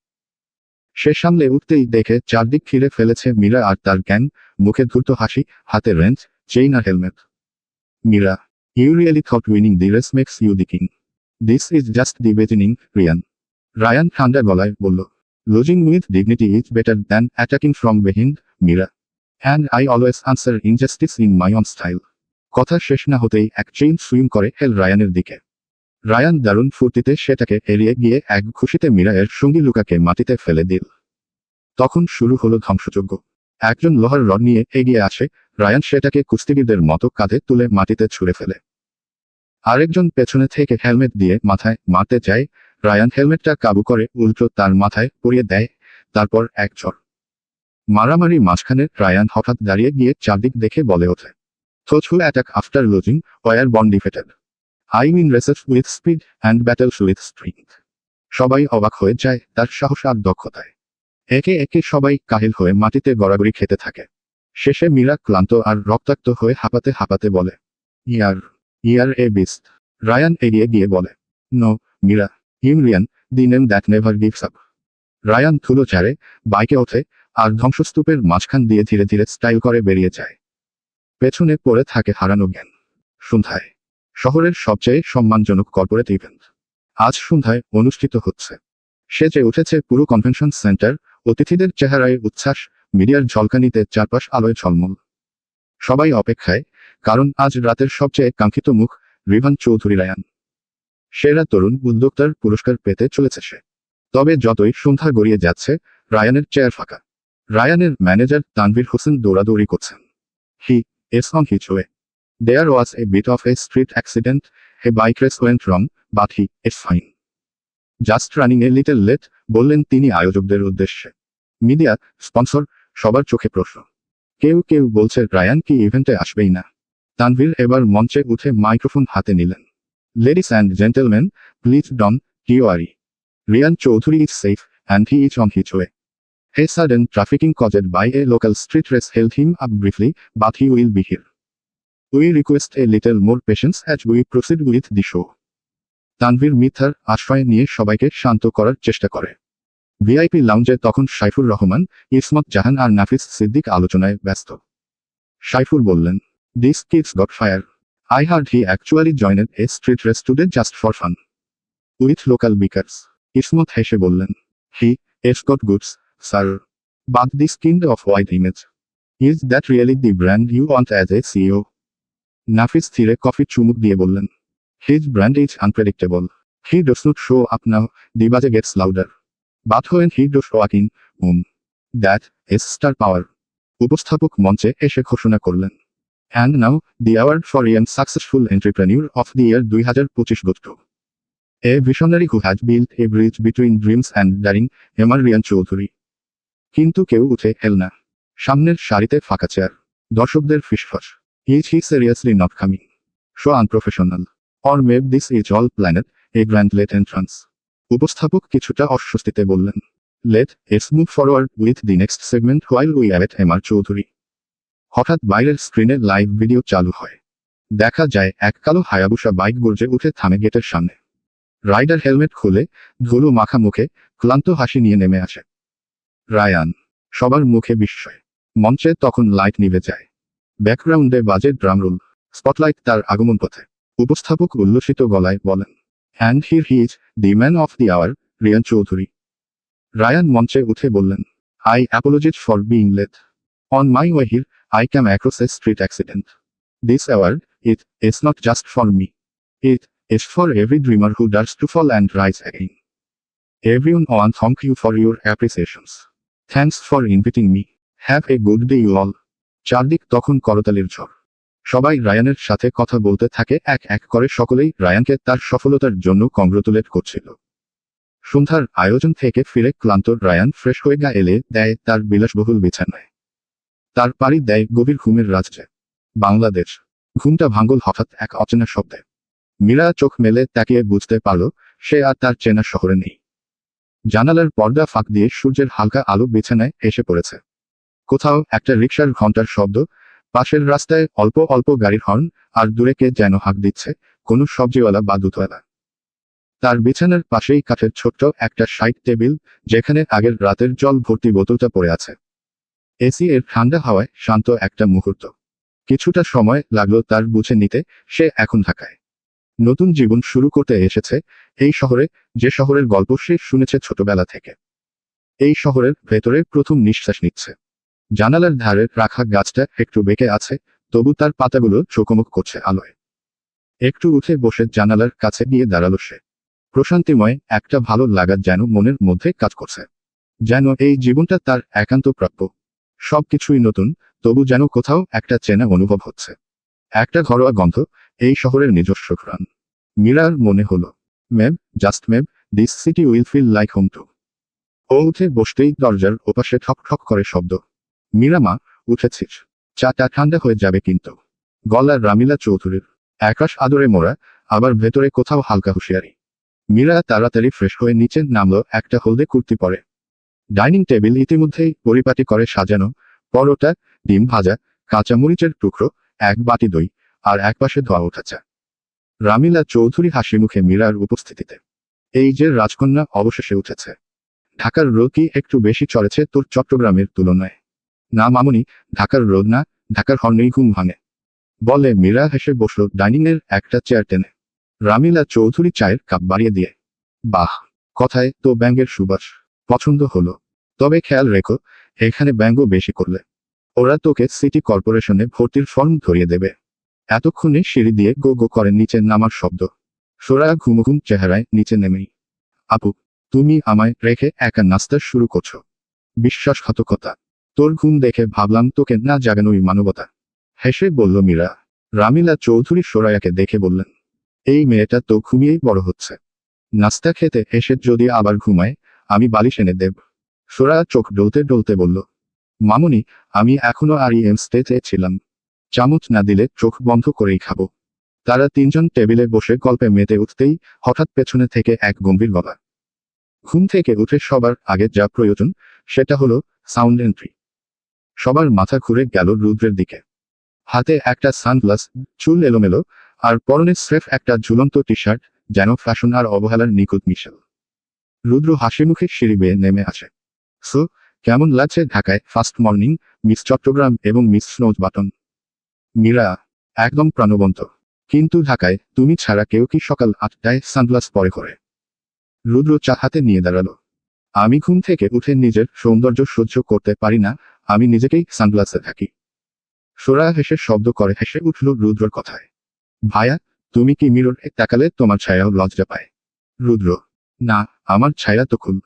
সে সামলে উঠতেই দেখে চারদিক ঘিরে ফেলেছে মীরা আর তার গ্যাং, মুখে ধূর্ত হাসি, হাতে রেঞ্চ, চেইন আর helmet. Meera, you really thought winning the race makes you the king? This is just the beginning, Riyan. Rayan ঠান্ডা গলায় বলল। Losing with dignity is better than attacking from behind, Mira. And I always answer injustice in my own style. কথা শেষ না হতেই এক chain swim করে হেল রায়ানের দিকে। রায়ান দারুণ ফুর্তিতে সেটাকে এড়িয়ে গিয়ে এক খুশিতে মীরা এর সঙ্গী লুকাকে মাটিতে ফেলে দিল। তখন শুরু হলো ধ্বংসযজ্ঞ। একজন লোহার রড নিয়ে এগিয়ে আসে, রায়ান সেটাকে কুস্তিগীরদের মতো কাঁধে তুলে মাটিতে ছুঁড়ে ফেলে। আরেকজন পেছনে থেকে হেলমেট দিয়ে মাথায় মারতে চায়, রায়ান হেলমেটটা কাবু করে উল্টো তার মাথায় পরিয়ে দেয়, তারপর এক চড়। মারামারি মাঝখানে রায়ান হঠাৎ দাঁড়িয়ে গিয়ে চারদিক দেখে বলে ওঠে, Those who attack after losing were born defeated. I win races with speed and battles with strength. সবাই অবাক হয়ে যায় তার সাহস আর দক্ষতায়। একে একে সবাই কাহিল হয়ে মাটিতে গড়াগড়ি খেতে থাকে। শেষে মীরা ক্লান্ত আর রক্তাক্ত হয়ে হাঁপাতে হাঁপাতে বলে, ইয়ার এ বিস্ট। রায়ান এগিয়ে গিয়ে বলে, no Meera, Riyan, the name that never gives up. Rayan ধুলো ছাড়ে, বাইকে ওঠে, আর ধ্বংসস্তূপের মাঝখান দিয়ে ধীরে ধীরে স্টাইল করে বেরিয়ে যায়। পেছনে পড়ে থাকে হারানো জ্ঞান। সন্ধ্যায় শহরের সবচেয়ে সম্মানজনক কর্পোরেট ইভেন্ট আজ সন্ধ্যায় অনুষ্ঠিত হচ্ছে। সেজে উঠেছে পুরো কনভেনশন সেন্টার, অতিথিদের চেহারায় উচ্ছ্বাস, মিডিয়ার ঝলকানিতে চারপাশ আলোয় ঝলমল। সবাই অপেক্ষায়, কারণ আজ রাতের সবচেয়ে কাঙ্ক্ষিত মুখ রিভান চৌধুরী রায়ান। সেরা তরুণ উদ্যোক্তার পুরস্কার পেতে চলেছে সে। তবে যতই সন্ধ্যা গড়িয়ে যাচ্ছে, রায়ানের চেয়ার ফাঁকা। রায়ানের ম্যানেজার তানভীর হোসেন দৌড়াদৌড়ি করছেন। It's on his way. There was a bit of a street accident, a bike race went wrong, but it's fine. Just running a little late, বললেন তিনি আয়োজকদের উদ্দেশ্যে। মিডিয়া, স্পন্সর, সবার চোখে প্রশ্ন। কেউ কেউ বলছে রায়ান কি ইভেন্টে আসবেই না। তানভীর এবার মঞ্চে উঠে মাইক্রোফোন হাতে নিলেন। Ladies and gentlemen, please don't worry. Rian Choudhury is safe, and he is on his way. A sudden trafficking caused by a local street race held him up briefly, but he will be here. We request a little more patience as we proceed with the show. Tanvir মিথ্যার আশ্রয় নিয়ে সবাইকে শান্ত করার চেষ্টা করে। VIP লাউঞ্জে তখন সাইফুর রহমান, ইসমত জাহান আর নাফিস সিদ্দিক আলোচনায় ব্যস্ত। সাইফুর বললেন, This kid's got fire. I heard he actually joined a street race today just for fun. With local beakers. Ismat হেসে বললেন, He's got goods, sir. But this kind of white image. Is that really the brand you want as a CEO? নাফিস ধীরে coffee চুমুক দিয়ে বললেন, His brand is unpredictable. He does not show up now, the buzz gets louder. But when he does walk in, that is star power. উপস্থাপক মঞ্চে এসে ঘোষণা করলেন, And now, the award for Young Successful Entrepreneur of the Year 2025 goes to a visionary who has built a bridge between dreams and daring, Emar Rian Choudhury. কিন্তু কেউ উঠে এল না। সামনের সারিতে ফাঁকা চেয়ার। দর্শকদের ফিসফাস। Is he seriously not coming? So unprofessional. Or maybe this is all planned, a grand late entrance. উপস্থাপক কিছুটা অস্বস্তিতে বললেন, Let's move forward with the next segment while we await Emar Choudhury. হঠাৎ বাইরের স্ক্রিনে লাইভ ভিডিও চালু হয়। দেখা যায় এক কালো হায়াবুসা বাইক গর্জে উঠে থামে গেটের সামনে। রাইডার হেলমেট খুলে, ধুলো মাখা মুখে, ক্লান্ত হাসি নিয়ে নেমে আসে। রায়ান। সবার মুখে বিস্ময়। মঞ্চে তখন লাইট নিভে যায়। ব্যাকগ্রাউন্ডে বাজে ড্রাম রোল, স্পটলাইট তার আগমন পথে। উপস্থাপক উল্লসিত গলায় বলেন, And here he is, the man of the hour, Riyan Chowdhury. Rayan মঞ্চে উঠে বললেন, I apologize for being late. On my way here, I came across a street accident. This award, it's not just for me. It's for every dreamer who dares to fall and rise again. Everyone, thank you for your appreciations. Thanks for inviting me. Have a good day you all. চারদিক তখন করতালির ঝড়। সবাই রায়ানের সাথে কথা বলতে থাকে, এক এক করে সকলেই রায়ানকে তার সফলতার জন্য কংগ্রেচুলেট করছিল। সন্ধ্যার আয়োজন থেকে ফিরে ক্লান্ত রায়ান ফ্রেশ হয়ে গা এলে দেয় তার বিলাসবহুল বিছানায়। তার পাড়ি দেয় গভীর ঘুমের রাজ্যে। বাংলাদেশ। ঘুমটা ভাঙল হঠাৎ এক অচেনা শব্দে। মীরা চোখ মেলে তাকিয়ে বুঝতে পারল, সে আর তার চেনা শহরে নেই। জানালার পর্দা ফাঁক দিয়ে সূর্যের হালকা আলো বিছানায় এসে পড়েছে। কোথাও একটা রিকশার ঘন্টার শব্দ, পাশের রাস্তায় অল্প অল্প গাড়ির হর্ন, আর দূরে কে যেন হাঁক দিচ্ছে, কোনো সবজিওয়ালা বা দুধওয়ালা। তার বিছানার পাশেই কাঠের ছোট্ট একটা সাইড টেবিল, যেখানে আগের রাতের জল ভর্তি বোতলটা পড়ে আছে। এসি এর ঠান্ডা হাওয়ায় শান্ত একটা মুহূর্ত। কিছুটা সময় লাগলো তার বুঝে নিতে, সে এখন ঢাকায় নতুন জীবন শুরু করতে এসেছে, এই শহরে, যে শহরের গল্প সে শুনেছে ছোটবেলা থেকে। এই শহরের ভেতরে প্রথম নিঃশ্বাস নিচ্ছে। জানালার ধারে রাখা গাছটা একটু বেঁকে আছে, তবু তার পাতাগুলো চোখমুখ করছে আলোয়। একটু উঠে বসে জানালার কাছে গিয়ে দাঁড়ালো সে। প্রশান্তিময় একটা ভালো লাগা যেন মনের মধ্যে কাজ করছে। যেন এই জীবনটা তার একান্ত প্রাপ্য। সবকিছুই নতুন, তবু যেন কোথাও একটা চেনা অনুভব হচ্ছে। একটা ঘরোয়া গন্ধ, এই শহরের নিজস্ব ঘ্রাণ। মীরার মনে হলো, maybe, just maybe, this city will feel like home too. ও উঠে বসতেই দরজার ওপাশে ঠক ঠক করে শব্দ। মীরা, মা, উঠেছিস? চাটা ঠান্ডা হয়ে যাবে কিন্তু। গলা রামিলা চৌধুরীর। একরাশ আদরে মোড়া, আবার ভেতরে কোথাও হালকা হুঁশিয়ারি। মীরা তাড়াতাড়ি ফ্রেশ হয়ে নিচে নামলো, একটা হলদে কুর্তি পরে। ডাইনিং টেবিল ইতিমধ্যেই পরিপাটি করে সাজানো, পরোটা, ডিম ভাজা, কাঁচামরিচের টুকরো, এক বাটি দই, আর একপাশে ধোয়া ওঠা চা। রামিলা চৌধুরী হাসি মুখে মীরার উপস্থিতিতে। এই যে রাজকন্যা অবশেষে উঠেছে। ঢাকার রোদ কি একটু বেশি চড়েছে তোর চট্টগ্রামের তুলনায়? না মামুনি, ঢাকার রোদ না, ঢাকার হর্নেই ঘুম ভাঙে, বলে মীরা হেসে বসল ডাইনিংয়ের একটা চেয়ার টেনে। রামিলা চৌধুরী চায়ের কাপ বাড়িয়ে দিয়ে। বাহ, কথায় তো ব্যাঙের সুবাস। পছন্দ হলো। তবে খেয়াল রেখো, এখানে ব্যঙ্গ বেশি করলে ওরা তোকে সিটি কর্পোরেশনে ভর্তির ফর্ম ধরিয়ে দেবে। এতক্ষণে সিঁড়ি দিয়ে গো গো করে নিচে নামার শব্দ। সোরা ঘুমঘুম চেহারায় নিচে নেমেই। আপু, তুমি আমায় রেখে একা নাস্তা শুরু করছো? বিশ্বাসঘাতকতা। তোর ঘুম দেখে ভাবলাম তোকে না জাগানোই মানবতা, হেসে বলল মীরা। রামিলা চৌধুরী সোরায়াকে দেখে বললেন, এই মেয়েটা তো ঘুমিয়েই বড় হচ্ছে। নাস্তা খেতে এসে যদি আবার ঘুমায়, আমি বালিশ এনে দেব। সোরায়া চোখ ডলতে ডলতে বলল, মামুনি, আমি এখনো আরইএম স্টেজে ছিলাম। চামচ না দিলে চোখ বন্ধ করেই খাবো। তারা তিনজন টেবিলে বসে গল্পে মেতে উঠতেই হঠাৎ পেছনে থেকে এক গম্ভীর গলা। ঘুম থেকে উঠে সবার আগে যা প্রয়োজন সেটা হলো সাউন্ড এন্ট্রি। সবার মাথা ঘুরে গেল রুদ্রের দিকে। হাতে একটা সানগ্লাস, চুল এলোমেলো, আর পরনে স্রেফ একটা ঝুলন্ত টি শার্ট, যেন ফ্যাশন আর অবহেলার নিখুঁত মিশেল। রুদ্র হাসি মুখে সিঁড়ি বেয়ে নেমে আসে। সো, কেমন লাগছে ঢাকায় ফার্স্ট মর্নিং, মিস চট্টগ্রাম এবং মিস স্নোজ বাটন? মীরা, একদম প্রাণবন্ত। কিন্তু ঢাকায় তুমি ছাড়া কেউ কি সকাল 8টায় সানগ্লাস পরে করে? রুদ্র চা হাতে নিয়ে দাঁড়ালো। আমি ঘুম থেকে উঠে নিজের সৌন্দর্য সহ্য করতে পারি না, আমি নিজেকেই সানগ্লাসে থাকি। সোরা হেসে শব্দ করে হেসে উঠল রুদ্রর কথায়। ভাইয়া, তুমি কি মিররে তাকালে তোমার ছায়াও লজ্জা পায়? রুদ্র, না, আমার ছায়া তো কুল।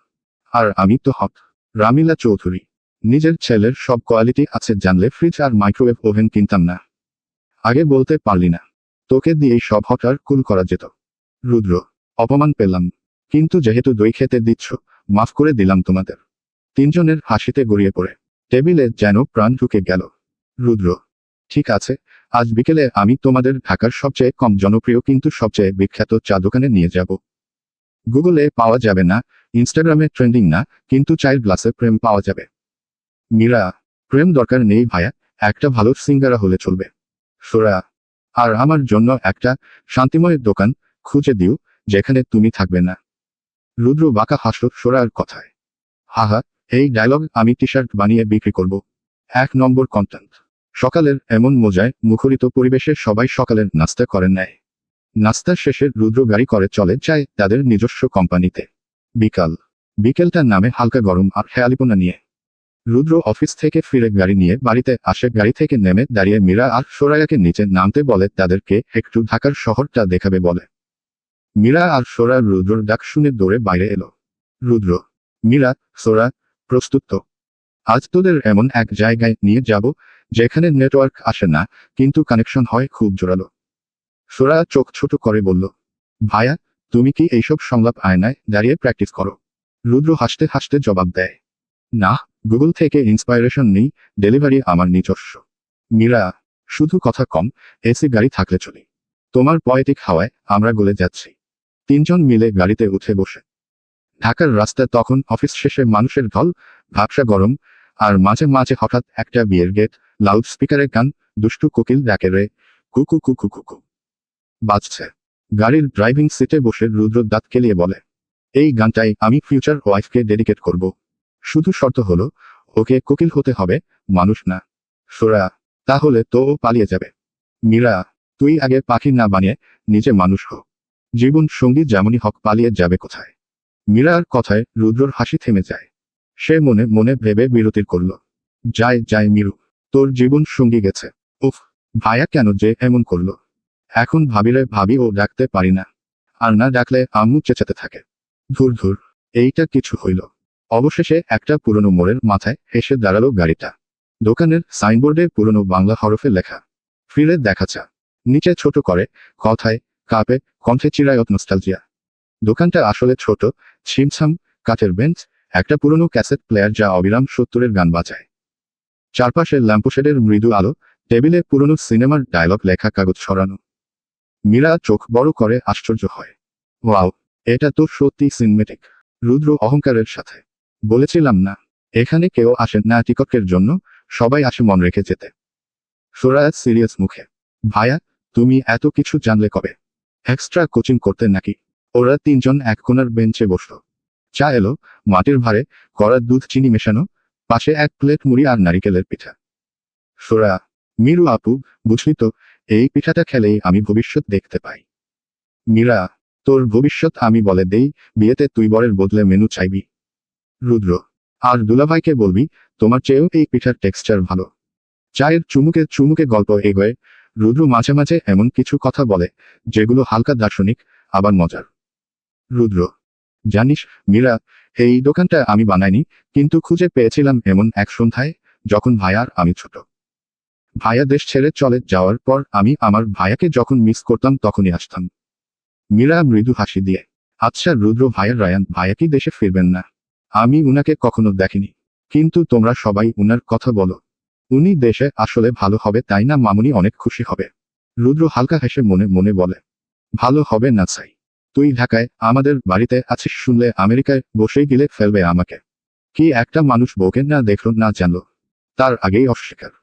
আর আমি তো হট। রামিলা চৌধুরী, নিজের ছেলের সব কোয়ালিটি আছে জানলে ফ্রিজ আর মাইক্রোওয়েভ ওভেন কিনতাম না। আগে বলতে পারলি না? তোকে দিয়েই সব হট আর কুল করা যেত। রুদ্র, অপমান পেলাম। কিন্তু যেহেতু দই খেতে দিচ্ছ, মাফ করে দিলাম তোমাদের। তিনজনের হাসিতে গড়িয়ে পড়ে টেবিলে যেন প্রাণ ঢুকে গেল। রুদ্র, ঠিক আছে, আজ বিকেলে আমি তোমাদের ঢাকার সবচেয়ে কম জনপ্রিয় কিন্তু সবচেয়ে বিখ্যাত চা দোকানে নিয়ে যাব। গুগলে পাওয়া যাবে না, ইনস্টাগ্রামে ট্রেন্ডিং না, কিন্তু চায়ের গ্লাসে প্রেম পাওয়া যাবে। মীরা, প্রেম দরকার নেই ভাইয়া, একটা ভালো সিঙ্গারা হলে চলবে। সোরা, আর আমার জন্য একটা শান্তিময় দোকান খুঁজে দিও, যেখানে তুমি থাকবে না। রুদ্র বাঁকা হাসল সোরার কথায়। হাহা, এই ডায়লগ আমি টি শার্ট বানিয়ে বিক্রি করব। 1 নম্বর কন্টেন্ট। সকালের এমন মজায় মুখরিত পরিবেশে সবাই সকালের নাস্তা করে নেয়। নাস্তার শেষে রুদ্র গাড়ি করে চলে যায় তাদের নিজস্ব কোম্পানিতে। বিকেলটা নামে হালকা গরম আর হেয়ালিপনা নিয়ে। রুদ্র অফিস থেকে ফিরে গাড়ি নিয়ে বাড়িতে আসে। গাড়ি থেকে নেমে দাঁড়িয়ে মীরা আর সোরায়াকে নিচে নামতে বলে, তাদেরকে একটু ঢাকার শহরটা দেখাবে বলে। মীরা আর সোরা রুদ্রর ডাক শুনে দৌড়ে বাইরে এলো। রুদ্র, মীরা, সোরা, প্রস্তুত তো? আজ তোদের এমন এক জায়গায় নিয়ে যাব যেখানে নেটওয়ার্ক আসে না, কিন্তু কানেকশন হয় খুব জোরালো। সোরা চোখ ছোট করে বলল, ভাইয়া, তুমি কি এইসব সংলাপ আয়নায় দাঁড়িয়ে প্র্যাকটিস করো? রুদ্র হাসতে হাসতে জবাব দেয়, না, গুগল থেকে ইন্সপাইরেশন নেই, ডেলিভারি আমার নিজস্ব। মীরা, শুধু কথা কম, এসি গাড়ি থাকলে চলি। তোমার পয়েটিক হাওয়ায় আমরা গলে যাচ্ছি। তিনজন মিলে গাড়িতে উঠে বসে। ঢাকার রাস্তা তখন অফিস শেষে মানুষের ঢল, ভাবসা গরম, আর মাঝে মাঝে হঠাৎ একটা বিয়ের গেট, লাউড স্পিকারের গান, দুষ্টু কোকিল ডাকে রে, কুকু কুকু কুকু বাজছে। গাড়ির ড্রাইভিং সিটে বসে রুদ্র দাঁত কেলিয়ে বলে, এই গানটাই আমি ফিউচার ওয়াইফকে ডেডিকেট করব। শুধু শর্ত হলো, ওকে কোকিল হতে হবে, মানুষ না। সোরা, তাহলে তো ও পালিয়ে যাবে। মীরা, তুই আগে পাখি না বানিয়ে নিজে মানুষ হো। জীবন সঙ্গী যেমনই হক পালিয়ে যাবে কোথায়? মীরার কথায় রুদ্রর হাসি থেমে যায়। সে মনে মনে ভেবে বিরতির করল। যায় যায় মিরু, তোর জীবন সঙ্গী গেছে। উফ, ভাইয়া কেন যে এমন করলো? এখন ভাবিলে ভাবি ও ডাকতে পারি না, আর না ডাকলে আম্মু চেঁচাতে থাকে। ধুর ধুর, এইটা কিছু হইল। অবশেষে একটা পুরনো মোড়ের মাথায় এসে দাঁড়ালো গাড়িটা। দোকানের সাইনবোর্ডে পুরনো বাংলা হরফে লেখা, ফিরে দেখা চা। নিচে ছোট করে কথায় কাপে কণ্ঠে চিরায়ত নস্টালজিয়া। দোকানটা আসলে ছোট, ছিমছাম, কাঠের বেঞ্চ, একটা পুরনো ক্যাসেট প্লেয়ার যা অবিরাম 70-এর গান বাজায়। চারপাশে ল্যাম্পোশেডের মৃদু আলো, টেবিলে পুরনো সিনেমার ডায়লগ লেখা কাগজ সরানো। মীরা চোখ বড় করে আশ্চর্য হয়। ওয়াও, এটা তো সত্যি সিনেমেটিক। রুদ্র অহংকারের সাথে, বলেছিলাম না, এখানে কেউ আসেন না টিকটের জন্য, সবাই আসে মন রেখে যেতে। সোরায়া সিরিয়াস মুখে, ভাইয়া, তুমি এত কিছু জানলে কবে? এক্সট্রা কোচিং করতে নাকি? ওরা তিনজন এক কোণার বেঞ্চে বসল। চা এলো, মাটির ভারে কড়া দুধ চিনি মেশানো, পাশে এক প্লেট মুড়ি আর নারিকেলের পিঠা। সোরায়া, মিরু আপু, বুঝলি তো, এই পিঠাটা খেলেই আমি ভবিষ্যৎ দেখতে পাই। মীরা, তোর ভবিষ্যৎ আমি বলে দেই, বিয়েতে তুই বরের বদলে মেনু চাইবি। রুদ্র, আর দুলাভাইকে বলবি তোমার চেয়েও এই পিঠার টেক্সচার ভালো। চায়ের চুমুকে চুমুকে গল্প এগোয়। রুদ্র মাঝে মাঝে এমন কিছু কথা বলে যেগুলো হালকা দার্শনিক, আবার মজার। রুদ্র, জানিস মীরা, এই দোকানটা আমি বানাইনি, কিন্তু খুঁজে পেয়েছিলাম এমন এক সন্ধ্যায়, যখন ভাইয়ার আমি ছোট। ভাইয়া দেশ ছেড়ে চলে যাওয়ার পর আমি আমার ভাইয়াকে যখন মিস করতাম তখনই আসতাম। মীরা মৃদু হাসি দিয়ে, আচ্ছা রুদ্র ভাইয়ার রায়ান ভাইয়া কি দেশে ফিরবেন না? আমি উনাকে কখনো দেখিনি, কিন্তু তোমরা সবাই উনার কথা বলো। উনি দেশে আসলে ভালো হবে তাই না? মামুনি অনেক খুশি হবে। রুদ্র হালকা হেসে মনে মনে বলে, ভালো হবে না চাই, তুই ঢাকায় আমাদের বাড়িতে আছিস শুনলে আমেরিকায় বসেই গিলে ফেলবে আমাকে। কি একটা মানুষ বউকে না দেখল না জানলো, তার আগেই অস্বীকার।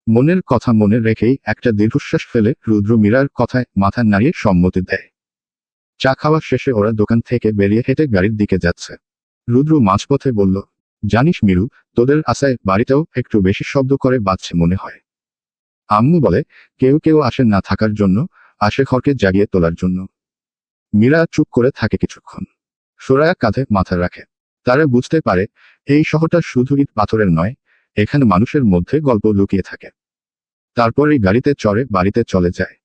মনের কথা মনে রেখেই একটা দীর্ঘশ্বাস ফেলে রুদ্র মীরার কথায় মাথা নাড়িয়ে সম্মতি দেয়। চা খাওয়া শেষে ওরা দোকান থেকে বেরিয়ে হেঁটে গাড়ির দিকে যাচ্ছে। রুদ্র মাঝপথে বলল, জানিস মিরু, তোদের আশায় বাড়িতেও একটু বেশি শব্দ করে বাজছে মনে হয়। আম্মু বলে, কেউ কেউ আসে না থাকার জন্য, আসে ঘরকে জাগিয়ে তোলার জন্য। মীরা চুপ করে থাকে কিছুক্ষণ। সোরায়া কাঁধে মাথা রাখে। তারা বুঝতে পারে এই শহরটা শুধু ইট পাথরের নয়, এখানে মানুষের মধ্যে গল্প লুকিয়ে থাকে। তারপরেই গাড়িতে চড়ে বাড়িতে চলে যায়,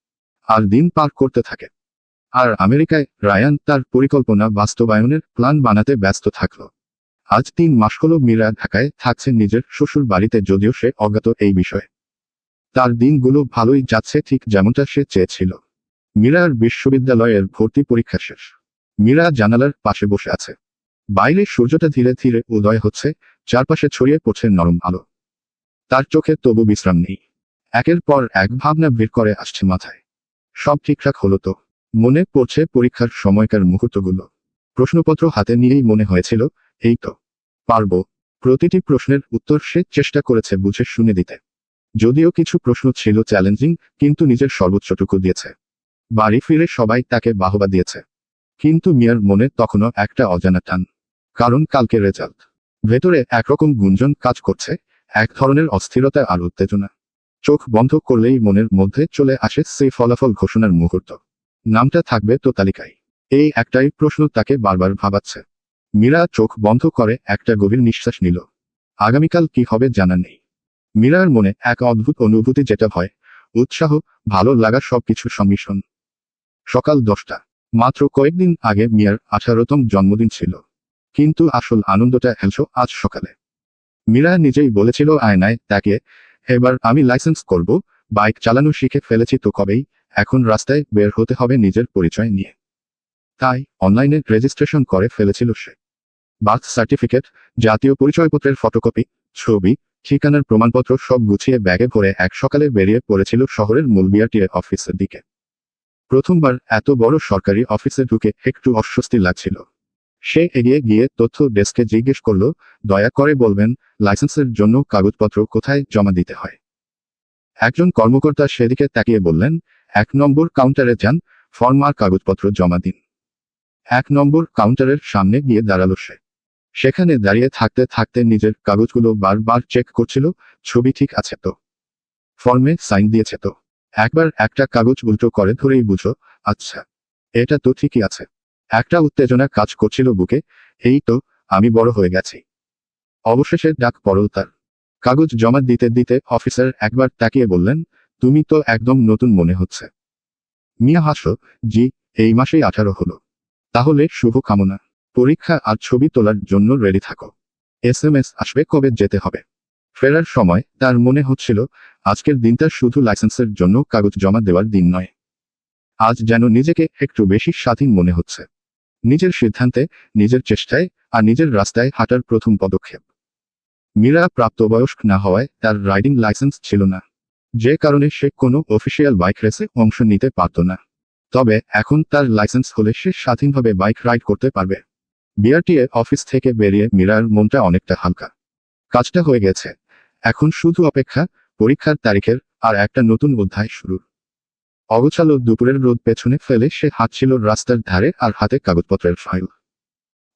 আর দিন পার করতে থাকে। আর আমেরিকায় রায়ান তার পরিকল্পনা বাস্তবায়নের প্ল্যান বানাতে ব্যস্ত থাকল। আজ 3 মাস হলো মীরা ঢাকায় থাকছে নিজের শ্বশুর বাড়িতে, যদিও সে অজ্ঞাত এই বিষয়ে। তার দিনগুলো ভালোই যাচ্ছে, ঠিক যেমনটা সে চেয়েছিল। মীরার বিশ্ববিদ্যালয়ের ভর্তি পরীক্ষা শেষ। মীরা জানালার পাশে বসে আছে। বাইরে সূর্যটা ধীরে ধীরে উদয় হচ্ছে, চারপাশে ছড়িয়ে পড়ছে নরম আলো। তার চোখে তবু বিশ্রাম নেই। একের পর এক ভাবনা ভিড় করে আসছে মাথায়। সব ঠিকঠাক হলো তো? মনে পড়ছে পরীক্ষার সময়কার মুহূর্তগুলো। প্রশ্নপত্র হাতে নিয়েই মনে হয়েছিল, এই তো পারবো। প্রতিটি প্রশ্নের উত্তর সে চেষ্টা করেছে বুঝে শুনে দিতে। যদিও কিছু প্রশ্ন ছিল চ্যালেঞ্জিং, কিন্তু নিজের সর্বোচ্চটুকু দিয়েছে। বাড়ি ফিরে সবাই তাকে বাহবা দিয়েছে। কিন্তু মিয়ার মনে তখনও একটা অজানা টান। কারণ কালকে রেজাল্ট। ভেতরে একরকম গুঞ্জন কাজ করছে, এক ধরনের অস্থিরতা আর উত্তেজনা। চোখ বন্ধ করলেই মনের মধ্যে চলে আসে সেই ফলাফল ঘোষণার মুহূর্ত। নামটা থাকবে তো তালিকায়? এই একটাই প্রশ্ন তাকে বারবার ভাবাচ্ছে। মীরা চোখ বন্ধ করে একটা গভীর নিঃশ্বাস নিল। আগামীকাল কি হবে জানা নেই। মীরার মনে এক অদ্ভুত অনুভূতি, যেটা ভয়, উৎসাহ, ভালো লাগা সবকিছুর সম্মিশ্রণ। সকাল 10টা। মাত্র কয়েকদিন আগে মিয়ার 18তম জন্মদিন ছিল। কিন্তু আসল আনন্দটা এলো আজ সকালে। মীরা নিজেই বলেছিল আয়নায় তাকিয়ে, এবার আমি লাইসেন্স করব, বাইক চালানো শিখে ফেলেছি তো কবেই, এখন রাস্তায় বের হতে হবে নিজের পরিচয় নিয়ে। তাই অনলাইনে রেজিস্ট্রেশন করে ফেলেছিল সে। বার্থ সার্টিফিকেট, জাতীয় পরিচয়পত্রের ফটোকপি, ছবি, ঠিকানার প্রমাণপত্র সব গুছিয়ে ব্যাগে ভরে এক সকালে বেরিয়ে পড়েছিল শহরের মূল বিআরটিএ অফিসের দিকে। প্রথমবার এত বড় সরকারি অফিসে ঢুকে একটু অস্বস্তি লাগছিল। সে এগিয়ে গিয়ে তথ্য ডেস্কে জিজ্ঞেস করল, দয়া করে বলবেন লাইসেন্সের জন্য কাগজপত্র কোথায় জমা দিতে হয়? একজন কর্মকর্তা সেদিকে তাকিয়ে বললেন, 1 নম্বর কাউন্টারে যান, ফর্ম আর কাগজপত্র জমা দিন। 1 নম্বর কাউন্টারের সামনে গিয়ে দাঁড়ালো সে। সেখানে দাঁড়িয়ে থাকতে থাকতে নিজের কাগজগুলো বারবার চেক করছিল, ছবি ঠিক আছে তো, ফর্মে সাইন দিয়েছে তো। একবার একটা কাগজ উল্টো করে ধরেই বুঝো, আচ্ছা, এটা তো ঠিকই আছে। একটা উত্তেজনা কাজ করছিল বুকে, এই তো, আমি বড় হয়ে গেছি। অবশেষে ডাক পড়ল তার। কাগজ জমা দিতে দিতে অফিসার একবার তাকিয়ে বললেন, তুমি তো একদম নতুন মনে হচ্ছে। মিয়া হাসল, জি, এই মাসেই 18 হলো। তাহলে শুভ কামনা। পরীক্ষা আর ছবি তোলার জন্য রেডি থাকো। SMS আসবে কবে যেতে হবে। ফেরার সময় তার মনে হচ্ছিল আজকের দিনটা শুধু লাইসেন্সের জন্য কাগজ জমা দেওয়ার দিন নয়। আজ যেন নিজেকে একটু বেশি স্বাধীন মনে হচ্ছে। নিজের সিদ্ধান্তে, নিজের চেষ্টায় আর নিজের রাস্তায় হাঁটার প্রথম পদক্ষেপ। মীরা প্রাপ্তবয়স্ক না হওয়ায় তার রাইডিং লাইসেন্স ছিল না, যে কারণে সে কোনো অফিসিয়াল বাইক রেসে অংশ নিতে পারত না। তবে এখন তার লাইসেন্স হলে সে স্বাধীনভাবে বাইক রাইড করতে পারবে। বিআরটিএ অফিস থেকে বেরিয়ে মীরার মনটা অনেকটা হালকা। কাজটা হয়ে গেছে, এখন শুধু অপেক্ষা, পরীক্ষার তারিখের আর একটা নতুন অধ্যায় শুরুর। অগোছালো দুপুরের রোদ পেছনে ফেলে সে হাঁটছিল রাস্তার ধারে আর হাতে কাগজপত্রের ফাইল।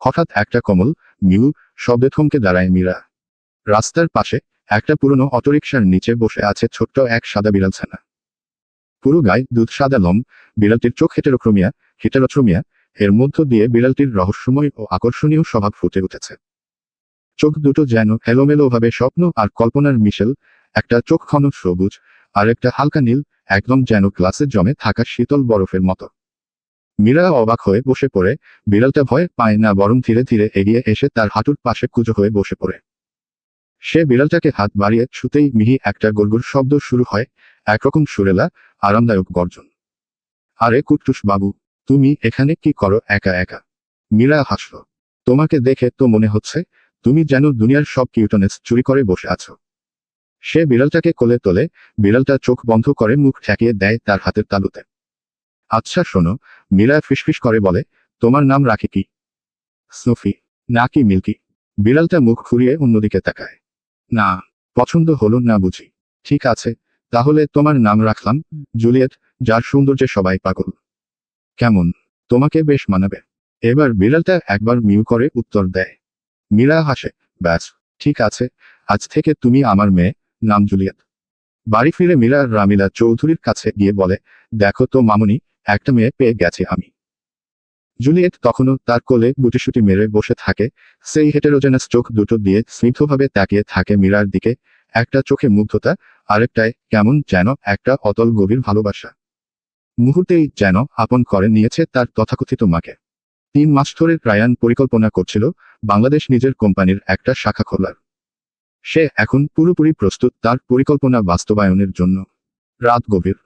হঠাৎ একটা কমল মিউ শব্দে থমকে দাঁড়ায় মীরা। রাস্তার পাশে একটা পুরনো অটোরিকশার নিচে বসে আছে ছোট্ট এক সাদা বিড়াল ছানা। পুরো গায়ে দুধ সাদা লোম, বিড়ালটির চোখ হেটেরোক্রোমিয়া, এর মধ্য দিয়ে বিড়ালটির রহস্যময় ও আকর্ষণীয় স্বভাব ফুটে উঠেছে। চোখ দুটো যেন এলোমেলোভাবে স্বপ্ন আর কল্পনার মিশেল, একটা চোখ ঘন সবুজ আর একটা হালকা নীল, একদম যেন গ্লাসে জমে থাকা শীতল বরফের মতো। মীরা অবাক হয়ে বসে পড়ে, বিড়ালটা ভয় পায় না বরং ধীরে ধীরে এগিয়ে এসে তার হাঁটুর পাশে কুঁজো হয়ে বসে পড়ে। সে বিড়ালটাকে হাত বাড়িয়ে ছুতেই মিহি একটা গড়গড় শব্দ শুরু হয়, একরকম সুরেলা, আরামদায়ক গর্জন। আরে কুট্টুস বাবু, তুমি এখানে কি করো একা একা? মীরা হাসল। তোমাকে দেখে তো মনে হচ্ছে তুমি যেন দুনিয়ার সব কিউটনেস চুরি করে বসে আছো। সে বিড়ালটাকে কোলে তোলে, বিড়ালটা চোখ বন্ধ করে মুখ ঠেকিয়ে দেয় তার হাতের তালুতে। আচ্ছা শোনো, মীরা ফিসফিস করে বলে, তোমার নাম রাখি কি? স্নুফি নাকি মিল্কি? বিড়ালটা মুখ ঘুরিয়ে অন্যদিকে তাকায়। না, পছন্দ হলো না বুঝি। ঠিক আছে, তাহলে তোমার নাম রাখলাম জুলিয়েট, যার সৌন্দর্যে সবাই পাগল। কেমন? তোমাকে বেশ মানাবে। এবার বিড়ালটা একবার মিউ করে উত্তর দেয়। মীরা হাসে, ব্যাস, ঠিক আছে, আজ থেকে তুমি আমার মেয়ে, নাম জুলিয়েট। বাড়ি ফিরে মীরা রামিলা চৌধুরীর কাছে গিয়ে বলে, দেখো তো মামুনি, একটা মেয়ে পেয়ে গেছে আমি। জুলিয়েট তখনও তার কোলে গুটিসুটি মেরে বসে থাকে, সেই হেটেরোজেনাস চোখ দুটো দিয়ে স্নিগ্ধভাবে তাকিয়ে থাকে মীরার দিকে, একটা চোখে মুগ্ধতা, আরেকটায় কেমন যেন একটা অতল গভীর ভালোবাসা। মুহূর্তেই যেন আপন করে নিয়েছে তার তথাকথিত মাকে। 3 মাস ধরে রায়ান পরিকল্পনা করছিল বাংলাদেশ নিজের কোম্পানির একটা শাখা খোলার। সে এখন পুরোপুরি প্রস্তুত তার পরিকল্পনা বাস্তবায়নের জন্য। রাত গভীর।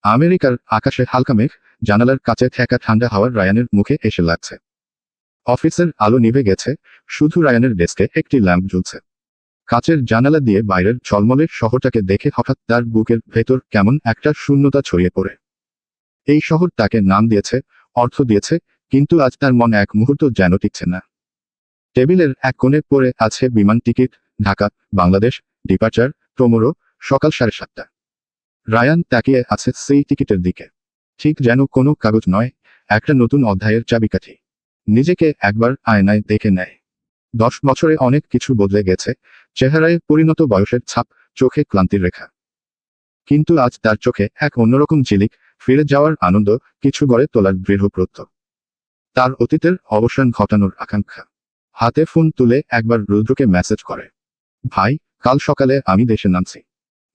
আমেরিকার আকাশে হালকা মেঘ, জানালার কাছে ঠেকা ঠান্ডা হাওয়ার রায়ানের মুখে এসে লাগছে। অফিসের আলো নিভে গেছে, শুধু রায়ানের ডেস্কে একটি ল্যাম্প জ্বলছে। কাচের জানালা দিয়ে বাইরের ঝলমলের শহরটাকে দেখে হঠাৎ তার বুকের ভেতর কেমন একটা শূন্যতা ছড়িয়ে পড়ে। এই শহর তাকে নাম দিয়েছে, অর্থ দিয়েছে, কিন্তু আজ তার মন এক মুহূর্ত যেন টিকছে না। টেবিলের এক কোণে পড়ে আছে বিমান ticket, Dhaka, Bangladesh, departure, tomorrow, সকাল 7:30। রায়ান তাকিয়ে আছে সেই টিকিটের দিকে। ঠিক যেন কোনো কাগজ নয়, একটা নতুন অধ্যায়ের চাবিকাঠি। নিজেকে একবার আয়নায় দেখে নেয়। 10 বছরে অনেক কিছু বদলে গেছে, চেহারায় পরিণত বয়সের ছাপ, চোখে ক্লান্তির রেখা। কিন্তু আজ তার চোখে এক অন্যরকম ঝিলিক, ফিরে যাওয়ার আনন্দ, কিছু গড়ে তোলার দৃঢ় প্রত্যয়। তার অতীতের অবসান ঘটানোর আকাঙ্ক্ষা। হাতে ফোন তুলে একবার রুদ্রকে মেসেজ করে, ভাই, কাল সকালে আমি দেশে নামছি।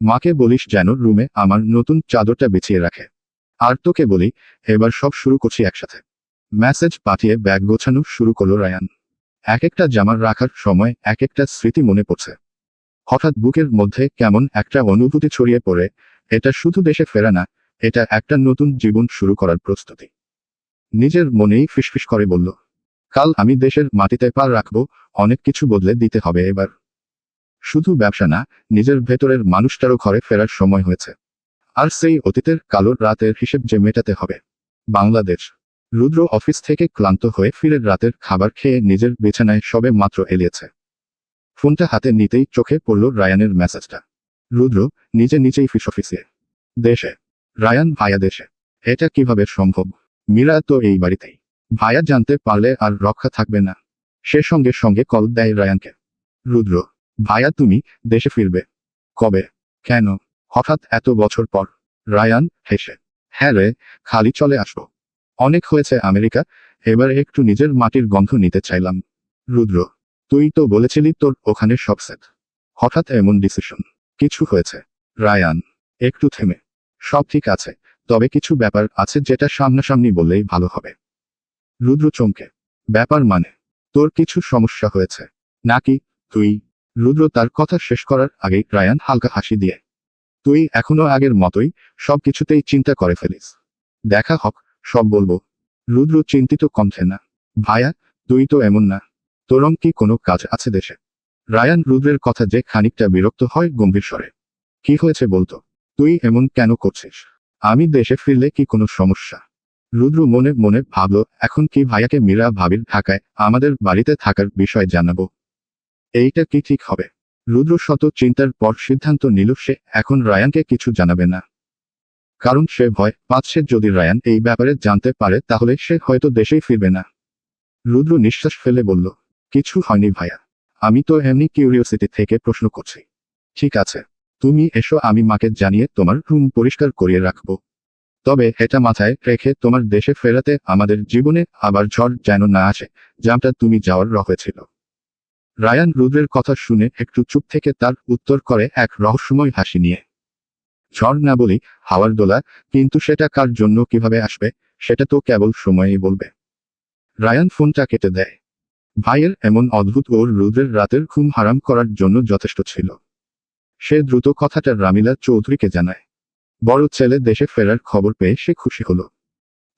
মাকে বলিস যেন রুমে আমার নতুন চাদরটা বিছিয়ে রাখে। আর তোকে বলি, এবার সব শুরু করছি একসাথে। মেসেজ পাঠিয়ে ব্যাগ গোছানো শুরু করলো রায়ান। এক একটা জামার রাখার সময় এক একটা স্মৃতি মনে পড়ছে। হঠাৎ বুকের মধ্যে কেমন একটা অনুভূতি ছড়িয়ে পড়ে, এটা শুধু দেশে ফেরা না, এটা একটা নতুন জীবন শুরু করার প্রস্তুতি। নিজের মনেই ফিসফিস করে বলল, কাল আমি দেশের মাটিতে পা রাখবো, অনেক কিছু বদলে দিতে হবে এবার। শুধু ব্যবসা না, নিজের ভেতরের মানুষটারও ঘরে ফেরার সময় হয়েছে। আর সেই অতীতের কালো রাতের হিসেব যে মেটাতে হবে। বাংলাদেশ। রুদ্র অফিস থেকে ক্লান্ত হয়ে ফিরে রাতের খাবার খেয়ে নিজের বিছানায় সবে মাত্র এলিয়েছে। ফোনটা হাতে নিতেই চোখে পড়ল রায়ানের মেসেজটা। রুদ্র নিজেই অফিসে। দেশে। রায়ান ভাইয়া দেশে। এটা কিভাবে সম্ভব? মীরা তো এই বাড়িতেই। ভাইয়া জানতে পারলে আর রক্ষা থাকবে না। সে সঙ্গে সঙ্গে কল দেয় রায়ানকে। রুদ্র, ভাইয়া তুমি দেশে ফিরবে? কবে? কেন? হঠাৎ এত বছর পর? রায়ান হেসে, হ্যাঁ রে, খালি চলে আসবো। অনেক হয়েছে আমেরিকা, এবার একটু নিজের মাটির গন্ধ নিতে চাইলাম। রুদ্র, তুই তো বলেছিলি তোর ওখানে সব সেট। হঠাৎ এমন ডিসিশন? কিছু হয়েছে? রায়ান একটু থেমে, সব ঠিক আছে, তবে কিছু ব্যাপার আছে যেটা সামনাসামনি বললেই ভালো হবে। রুদ্র চমকে, ব্যাপার মানে? তোর কিছু সমস্যা হয়েছে নাকি? তুই রুদ্র তার কথা শেষ করার আগেই রায়ান হালকা হাসি দিয়ে, তুই এখনো আগের মতোই সব কিছুতেই চিন্তা করে ফেলিস। দেখা হোক, সব বলবো। রুদ্র চিন্তিত কণ্ঠে, না ভাইয়া, তুই তো এমন না। তোরং কি কোনো কাজ আছে দেশে? রায়ান রুদ্রের কথা যে খানিকটা বিরক্ত হয় গম্ভীর স্বরে, কি হয়েছে বলতো? তুই এমন কেন করছিস? আমি দেশে ফিরলে কি কোনো সমস্যা? রুদ্র মনে মনে ভাবল, এখন কি ভাইয়াকে মীরা ভাবির ঢাকায় আমাদের বাড়িতে থাকার বিষয় জানাবো? এইটা কি ঠিক হবে? রুদ্র শত চিন্তার পর সিদ্ধান্ত নিল সে এখন রায়ানকে কিছু জানাবে না। কারণ সে ভয় পাচ্ছে যদি রায়ান এই ব্যাপারে জানতে পারে তাহলে সে হয়তো দেশেই ফিরবে না। রুদ্র নিঃশ্বাস ফেলে বলল, কিছু হয়নি ভাইয়া, আমি তো এমনি কিউরিওসিটি থেকে প্রশ্ন করছি। ঠিক আছে, তুমি এসো, আমি মাকে জানিয়ে তোমার রুম পরিষ্কার করিয়ে রাখবো। তবে এটা মাথায় রেখে তোমার দেশে ফেরাতে আমাদের জীবনে আবার ঝড় যেন না আসে, যেমনটা তুমি যাওয়ার হয়েছিল। রায়ান রুদ্রের কথা শুনে একটু চুপ থেকে তার উত্তর করে এক রহস্যময় হাসি নিয়ে, ঝড় না বলি হাওয়ার দোলা, কিন্তু সেটা কার জন্য কিভাবে আসবে সেটা তো কেবল সময়ই বলবে। রায়ান ফোনটা কেটে দেয়। ভাইয়ের এমন অদ্ভুত ওর রুদ্রের রাতের ঘুম হারাম করার জন্য যথেষ্ট ছিল। সে দ্রুত কথাটা রামিলা চৌধুরীকে জানায়। বড় ছেলে দেশে ফেরার খবর পেয়ে সে খুশি হলো।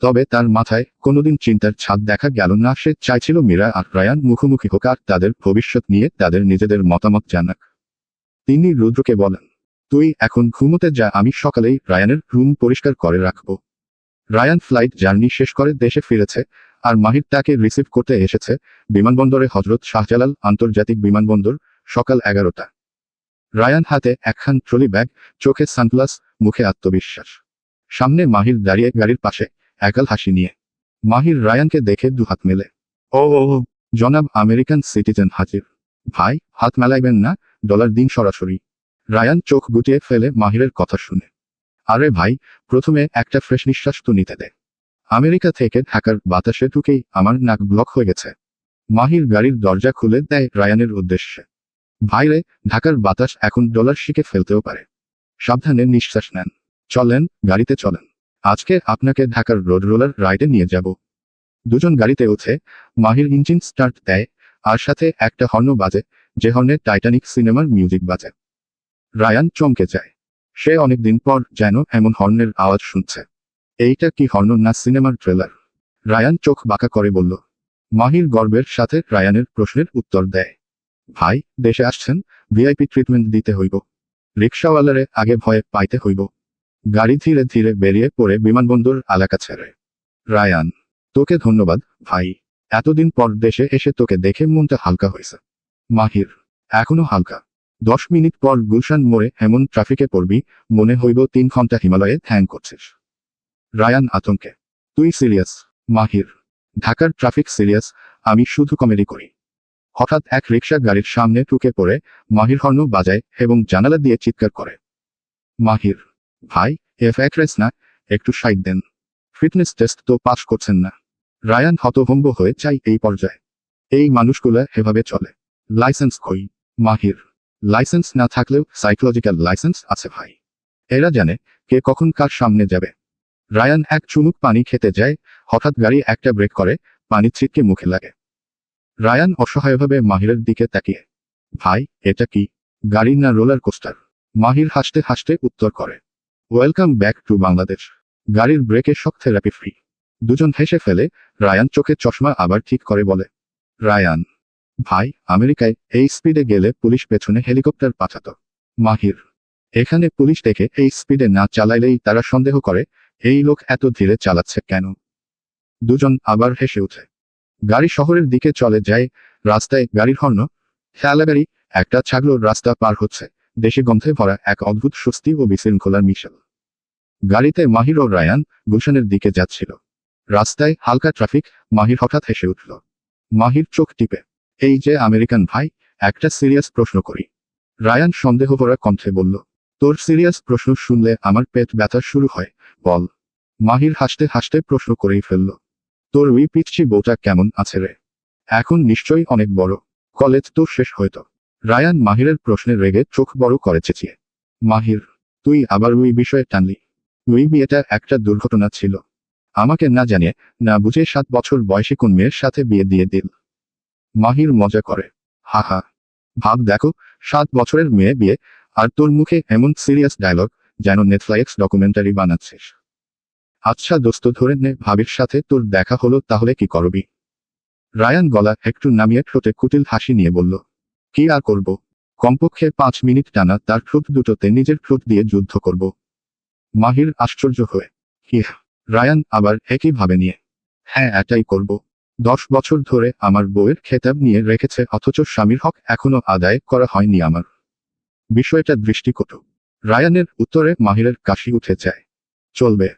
তবে তার মাথায় কোনোদিন চিন্তার ছাদ দেখা গেল না। সে চাইছিল মীরা আর রায়ান মুখোমুখি হোক আর তাদের ভবিষ্যৎ নিয়ে তাদের নিজেদের মতামত জানাক। তিনি রুদ্রকে বলেন, তুই এখন ঘুমোতে যা, আমি সকালেই রায়ানের রুম পরিষ্কার করে রাখব। রায়ান ফ্লাইট জার্নি শেষ করে দেশে ফিরেছে, আর মাহির তাকে রিসিভ করতে এসেছে বিমানবন্দরে, হজরত শাহজালাল আন্তর্জাতিক বিমানবন্দর, সকাল 11টা। রায়ান হাতে একখান ট্রলি ব্যাগ, চোখে সানগ্লাস, মুখে আত্মবিশ্বাস। সামনে মাহির দাঁড়িয়ে গাড়ির পাশে, একাল হাসি নিয়ে। মাহির রায়ানকে দেখে দুহাত মেলে, ও ও ও, জনাব আমেরিকান সিটিজেন হাজির। ভাই, হাত মেলাইবেন না, ডলার দিন সরাসরি। রায়ান চোখ গুটিয়ে ফেলে মাহিরের কথা শুনে, আরে ভাই, প্রথমে একটা ফ্রেশ নিঃশ্বাস তো নিতে দে। আমেরিকা থেকে ঢাকার বাতাসে ঢুকেই আমার নাক ব্লক হয়ে গেছে। মাহির গাড়ির দরজা খুলে দেয় রায়ানের উদ্দেশ্যে, ভাইরে, ঢাকার বাতাস এখন ডলার শিখে ফেলতেও পারে। সাবধানে নিঃশ্বাস নেন। চলেন, গাড়িতে চলেন। আজকে আপনাকে ঢাকার রোড রোলার রাইডে নিয়ে যাব। দুজন গাড়িতে উঠে মাহির ইঞ্জিন স্টার্ট দেয়, আর সাথে একটা হর্ন বাজে, যে হর্নে টাইটানিক সিনেমার মিউজিক বাজে। রায়ান চমকে যায়। সে অনেকদিন পর যেন এমন হর্নের আওয়াজ শুনছে। এইটা কি হর্ন না সিনেমার ট্রেলার? রায়ান চোখ বাঁকা করে বলল। মাহির গর্বের সাথে রায়ানের প্রশ্নের উত্তর দেয়, ভাই, দেশে আসছেন, ভিআইপি ট্রিটমেন্ট দিতে হইব। রিক্সাওয়ালারে আগে ভয়ে পাইতে হইব। গাড়ি ধীরে ধীরে বেরিয়ে পড়ে বিমানবন্দর এলাকা ছেড়ে। রায়ান, তোকে ধন্যবাদ ভাই, এতদিন পর দেশে এসে তোকে দেখে মনটা হালকা হয়েছে। মাহির, এখনো হালকা? 10 মিনিট পর গুলশান মোড়ে এমন ট্রাফিকে পড়বি, মনে হইব 3 ঘন্টা হিমালয়ে ধ্যান করছিস। রায়ান আতঙ্কে, তুই সিরিয়াস? মাহির, ঢাকার ট্রাফিক সিরিয়াস, আমি শুধু কমেডি করি। হঠাৎ এক রিক্সা গাড়ির সামনে ঢুকে পড়ে মাহির হর্ন বাজায় এবং জানালা দিয়ে চিৎকার করে। মাহির, ভাই, এক রেস না, একটু সাইড দেন। ফিটনেস টেস্ট তো পাস করছেন না। রায়ান হতভম্ব হয়ে যায় এই পর্যায়ে। এই মানুষগুলা এভাবে চলে। লাইসেন্স কই? মাহির, লাইসেন্স না থাকলেও সাইকোলজিক্যাল লাইসেন্স আছে ভাই। এরা জানে কে কখন কার সামনে যাবে। রায়ান এক চুমুক পানি খেতে যায়, হঠাৎ গাড়ি একটা ব্রেক করে, পানি ছিটকে মুখে লাগে। রায়ান অসহায়ভাবে মাহিরের দিকে তাকিয়ে, ভাই, এটা কি গাড়ি না রোলার কোস্টার? মাহির হাসতে হাসতে উত্তর করে, ওয়েলকাম ব্যাক টু বাংলাদেশ। গাড়ির ব্রেকে শক থেরাপি ফ্রি। দুজন হেসে ফেলে। রায়ান চোখে চশমা আবার ঠিক করে বলে, রায়ান ভাই, আমেরিকায় এই স্পিডে গেলে পুলিশ পেছনে হেলিকপ্টার পাঠাতো। মাহির, এখানে পুলিশ দেখে এই স্পিডে না চালাইলেই তারা সন্দেহ করে এই লোক এত ধীরে চালাচ্ছে কেন। দুজন আবার হেসে উঠে। গাড়ি শহরের দিকে চলে যায়। রাস্তায় গাড়ির হর্ন, ঠেলাগাড়ি, একটা ছাগল রাস্তা পার হচ্ছে, দেশি গন্ধে ভরা এক অদ্ভুত স্বস্তি ও বিশৃঙ্খলার মিশেল। গাড়িতে মাহির ও রায়ান গুলশানের দিকে যাচ্ছিল। রাস্তায় হালকা ট্রাফিক। মাহির হঠাৎ হেসে উঠল। মাহির চোখ টিপে, এই যে আমেরিকান ভাই, একটা সিরিয়াস প্রশ্ন করি। রায়ান সন্দেহ ভরা কণ্ঠে বলল, তোর সিরিয়াস প্রশ্ন শুনলে আমার পেট ব্যথা শুরু হয়, বল। মাহির হাসতে হাসতে প্রশ্ন করেই ফেলল, তোর ওই পিচ্ছি বউটা কেমন আছে রে? এখন নিশ্চয়ই অনেক বড়। কলেজ তো শেষ হয়তো। রায়ান মাহিরের প্রশ্নে রেগে চোখ বড় করে চেঁচিয়ে, মাহির, তুই আবার ওই বিষয়ে টানলি? ওই বিয়েটা একটা দুর্ঘটনা ছিল। আমাকে না জানিয়ে না বুঝে 7 বছর বয়সী কোন মেয়ের সাথে বিয়ে দিয়ে দিল। মাহির মজা করে, হা হা। ভাব দেখো, 7 বছরের মেয়ে বিয়ে, আর তোর মুখে এমন সিরিয়াস ডায়লগ, যেন নেটফ্লিক্স ডকুমেন্টারি বানাচ্ছিস। আচ্ছা দোস্ত, ধরে নে ভাবির সাথে তোর দেখা হলো, তাহলে কি করবি? রায়ান গলা একটু নামিয়ে ঠোঁটে কুটিল হাসি নিয়ে বলল, কি আর করব? কমপক্ষে 5 মিনিট টানা তার ঠোঁট দুটোতে নিজের ঠোঁট দিয়ে যুদ্ধ করব। মাহির আশ্চর্য হয়ে, কি? রায়ান আবার একই ভাবে নিয়ে, হ্যাঁ এটাই করব। 10 বছর ধরে আমার বউয়ের খেতাব নিয়ে রেখেছে, অথচ স্বামীর হক এখনো আদায় করা হয়নি আমার। বিষয়টা দৃষ্টিকটু। রায়ানের উত্তরে মাহিরের কাশি উঠে যায়। চলবে।